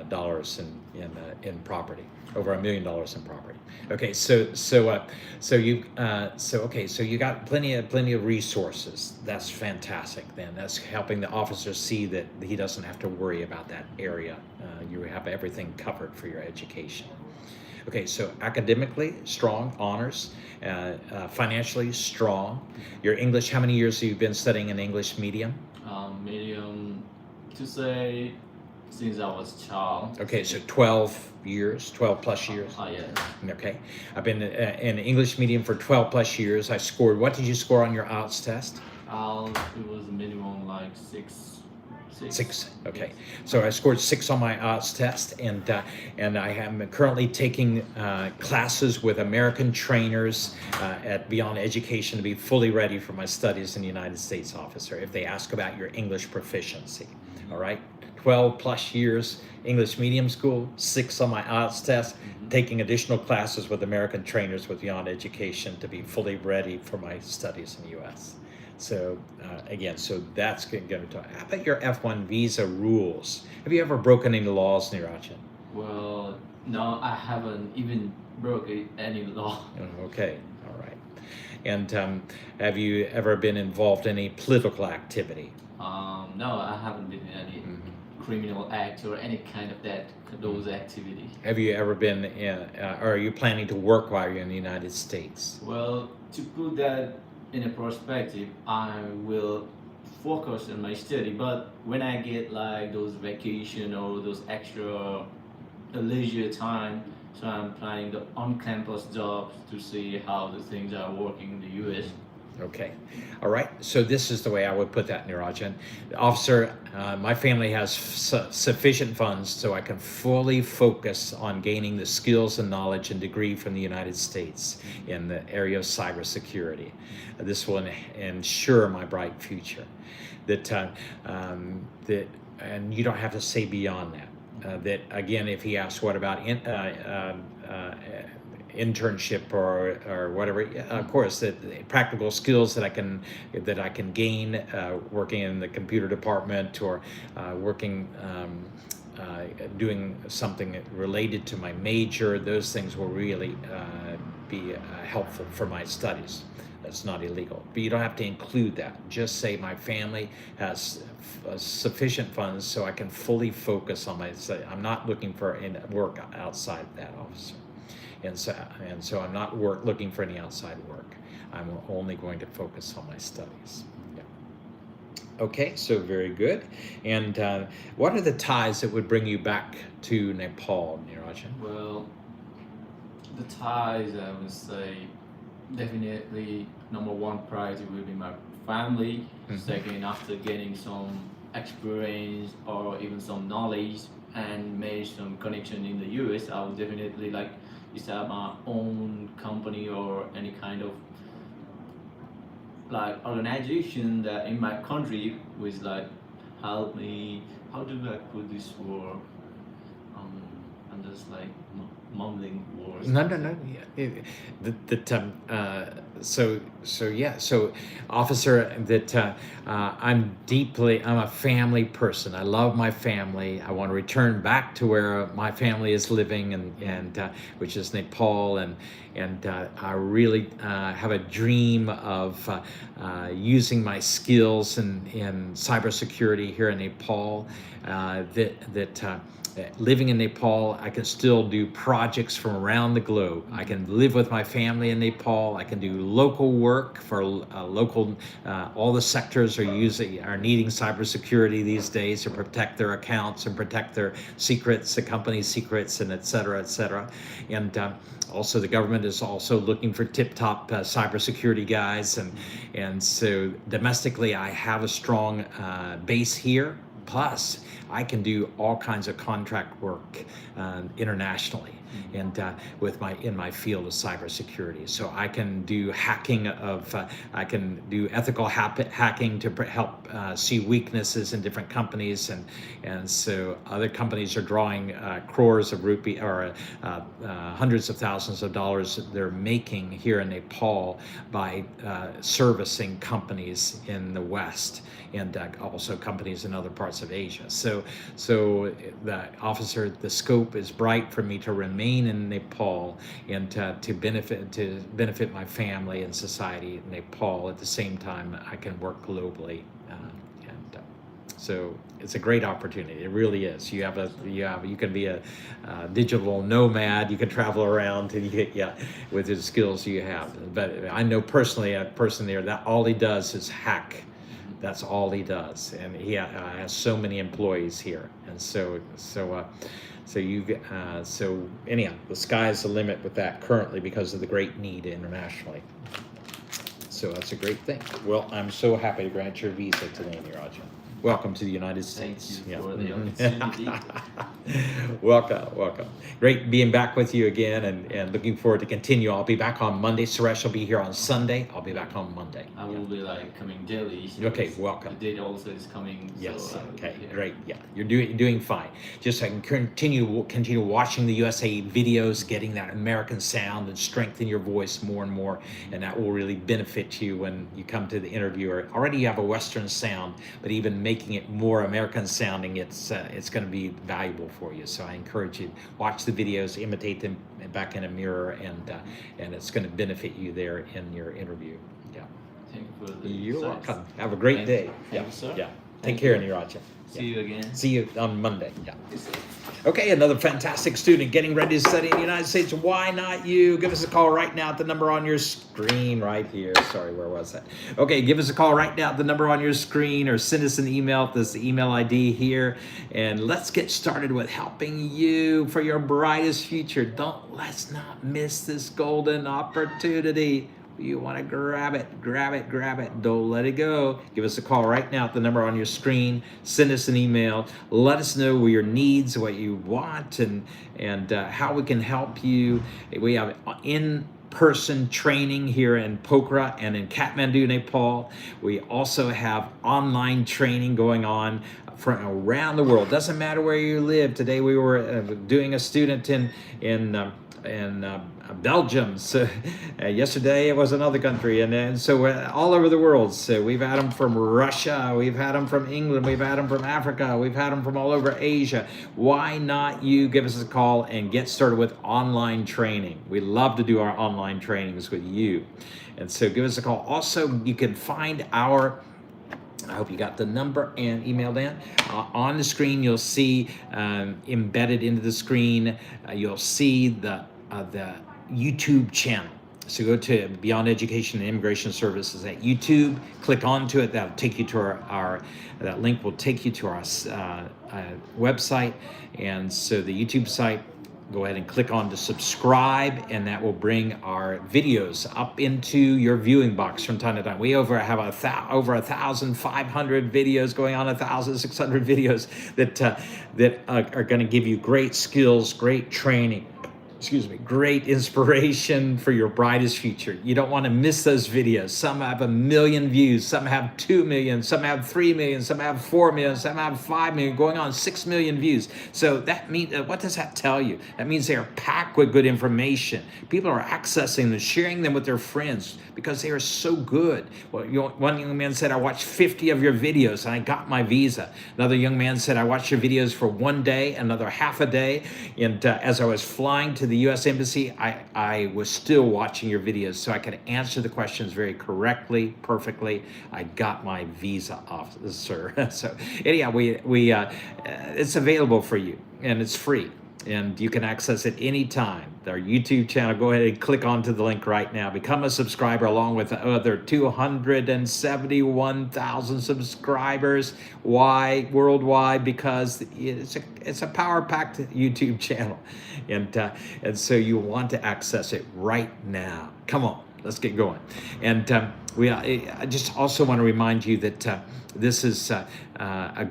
dollars in property, over $1 million in property. Okay, so you got plenty of resources. That's fantastic. Then that's helping the officer see that he doesn't have to worry about that area. You have everything covered for your education. Okay, so academically strong, honors, financially strong. Your English, how many years have you been studying an English medium? Medium, to say, since I was a child. Okay, so 12 years, 12 plus years. Yes. Okay, I've been in English medium for 12 plus years. I scored, what did you score on your IELTS test? It was minimum like 6. 6. Okay, so I scored 6 on my IELTS test, and I am currently taking classes with American trainers at Beyond Education to be fully ready for my studies in the United States officer if they ask about your English proficiency. All right, 12 plus years English medium school, 6 on my IELTS test, taking additional classes with American trainers with Beyond Education to be fully ready for my studies in the U.S. So again, so that's going to talk. How about your F1 visa rules? Have you ever broken any laws, Nirajan? Well, no, I haven't even broke any law. Okay, all right. And have you ever been involved in any political activity? No, I haven't been in any criminal act or any kind of those activities. Have you ever been or are you planning to work while you're in the United States? Well, to put that in a perspective, I will focus on my study, but when I get like those vacation or those extra leisure time, so I'm planning the on-campus jobs to see how the things are working in the US. Okay, all right. So this is the way I would put that, Nirajan. Officer, my family has sufficient funds so I can fully focus on gaining the skills and knowledge and degree from the United States in the area of cybersecurity. This will ensure my bright future. And you don't have to say beyond that. That again, if he asks, what about internship or whatever, of course, that practical skills that I can gain working in the computer department or working doing something related to my major, those things will really be helpful for my studies. That's not illegal, but you don't have to include that. Just say my family has sufficient funds so I can fully focus on my study. I'm not looking for work outside that, officer. And so I'm not looking for any outside work. I'm only going to focus on my studies. Yeah. Okay, so very good. And what are the ties that would bring you back to Nepal, Nirajan? Well, the ties, I would say, definitely number one priority will be my family. Second, after getting some experience or even some knowledge and made some connection in the US, I would definitely like start my own company or any kind of like organization that in my country which like help me. How do I put this word? I'm just like mumbling words. No. So officer, that I'm a family person. I love my family. I want to return back to where my family is living, and which is Nepal, and I really have a dream of using my skills in cybersecurity here in Nepal. Living in Nepal, I can still do do projects from around the globe. I can live with my family in Nepal. I can do local work for local. All the sectors are needing cybersecurity these days to protect their accounts and protect their secrets, the company's secrets, and et cetera, et cetera. And also, the government is also looking for tip-top cybersecurity guys, and so domestically, I have a strong base here. Plus, I can do all kinds of contract work internationally, and in my field of cybersecurity. So I can do hacking I can do ethical hacking to help see weaknesses in different companies, and so other companies are drawing crores of rupee or hundreds of thousands of dollars they're making here in Nepal by servicing companies in the West, and also companies in other parts of Asia. So the scope is bright for me to remain in Nepal and to benefit my family and society in Nepal. At the same time, I can work globally, so it's a great opportunity. It really is. You can be a digital nomad. You can travel around with the skills you have. But I know personally, a person there that all he does is hack. That's all he does, and he has so many employees here, and so anyhow, the sky's the limit with that currently because of the great need internationally. So that's a great thing. Well, I'm so happy to grant your visa today, Nirajan. Welcome to the United States. Thank you for the opportunity. Welcome. Great being back with you again, and looking forward to continue. I'll be back on Monday. Suresh will be here on Sunday. I'll be back on Monday. I will be coming daily. Okay, welcome. The date also is coming. Yes. So Okay. Great. Yeah, you're doing fine. Just so I can continue watching the USA videos, getting that American sound, and strengthen your voice more and more, and that will really benefit you when you come to the interviewer. Already you have a Western sound, but even making it more American sounding, it's going to be valuable for you. So I encourage you to watch the videos, imitate them back in a mirror, and it's going to benefit you there in your interview. Yeah. Thank you for the You're insights. welcome. Have a great day. Thank you, sir. Yeah. Thank Take care, you. Nirajan. See you again. See you on Monday. Yeah. Okay, another fantastic student getting ready to study in the United States. Why not you? Give us a call right now at the number on your screen right here. Sorry, where was that? Okay, give us a call right now at the number on your screen, or send us an email. This is the email ID here. And let's get started with helping you for your brightest future. Let's not miss this golden opportunity. You want to grab it. Don't let it go. Give us a call right now at the number on your screen. Send us an email. Let us know your needs, what you want, and how we can help you. We have in-person training here in Pokhara and in Kathmandu, Nepal. We also have online training going on from around the world. Doesn't matter where you live. Today we were doing a student in Belgium. So yesterday it was another country, and so we're all over the world. So we've had them from Russia, we've had them from England, we've had them from Africa, we've had them from all over Asia. Why not you give us a call and get started with online training? We love to do our online trainings with you, and so give us a call. Also, you can find I hope you got the number and emailed in. On the screen, you'll see embedded into the screen, you'll see the YouTube channel. So go to Beyond Education and Immigration Services at YouTube, click onto it. That'll take you to that link will take you to our website. And so the YouTube site, go ahead and click on to subscribe, and that will bring our videos up into your viewing box from time to time. We have over 1,500 videos going on, 1,600 videos that are going to give you great skills, great training, great inspiration for your brightest future. You don't want to miss those videos. Some have 1 million views, some have 2 million, some have 3 million, some have 4 million, some have 5 million, going on 6 million views. So that means, what does that tell you? That means they are packed with good information. People are accessing them, sharing them with their friends because they are so good. Well, one young man said, I watched 50 of your videos and I got my visa. Another young man said, I watched your videos for 1 day, another half a day. And as I was flying to the U.S. Embassy, I was still watching your videos so I could answer the questions very correctly, perfectly. I got my visa off, sir. So anyhow, we it's available for you, and it's free. and you can access it anytime. Our YouTube channel, go ahead and click onto the link right now. Become a subscriber along with the other 271,000 subscribers. Why? Worldwide, because it's a power-packed YouTube channel. And so you want to access it right now. Come on, let's get going. And I just also want to remind you that this is a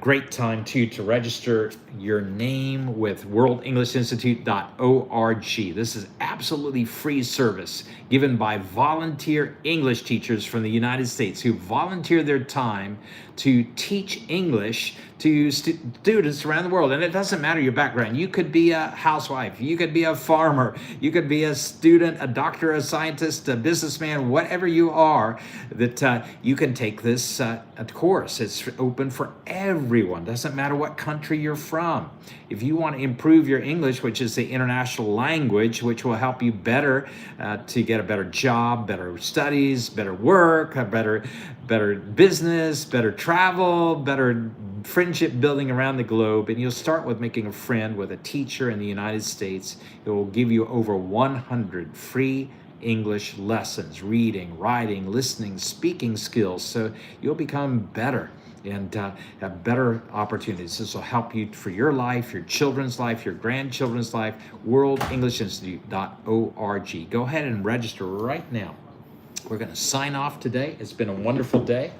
great time to register your name with worldenglishinstitute.org. This is absolutely free service given by volunteer English teachers from the United States who volunteer their time to teach English to students around the world. And it doesn't matter your background. You could be a housewife, you could be a farmer, you could be a student, a doctor, a scientist, a businessman, whatever you are, that you can take this course. It's open for everyone. Doesn't matter what country you're from. If you want to improve your English, which is the international language, which will help you better to get a better job, better studies, better work, a better business, better travel, better friendship building around the globe, and you'll start with making a friend with a teacher in the United States. It will give you over 100 free English lessons, reading, writing, listening, speaking skills, so you'll become better and have better opportunities. This will help you for your life, your children's life, your grandchildren's life. worldenglishinstitute.org. Go ahead and register right now. We're going to sign off today. It's been a wonderful day,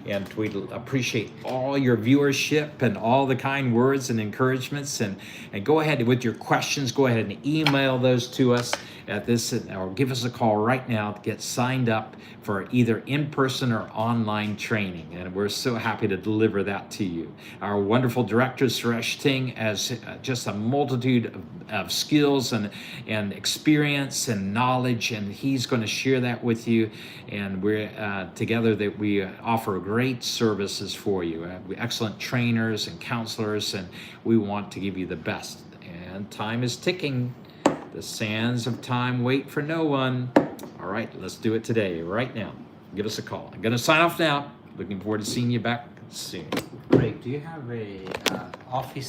and we appreciate all your viewership and all the kind words and encouragements. And go ahead with your questions. Go ahead and email those to us at this, or give us a call right now to get signed up for either in-person or online training. And we're so happy to deliver that to you. Our wonderful director, Suresh Ting, has just a multitude of skills and experience and knowledge, and he's going to share that with you. And we're together that we offer great services for you. We're excellent trainers and counselors, and we want to give you the best. And time is ticking. The sands of time wait for no one. All right, let's do it today, right now. Give us a call. I'm going to sign off now. Looking forward to seeing you back soon. Greg, do you have a office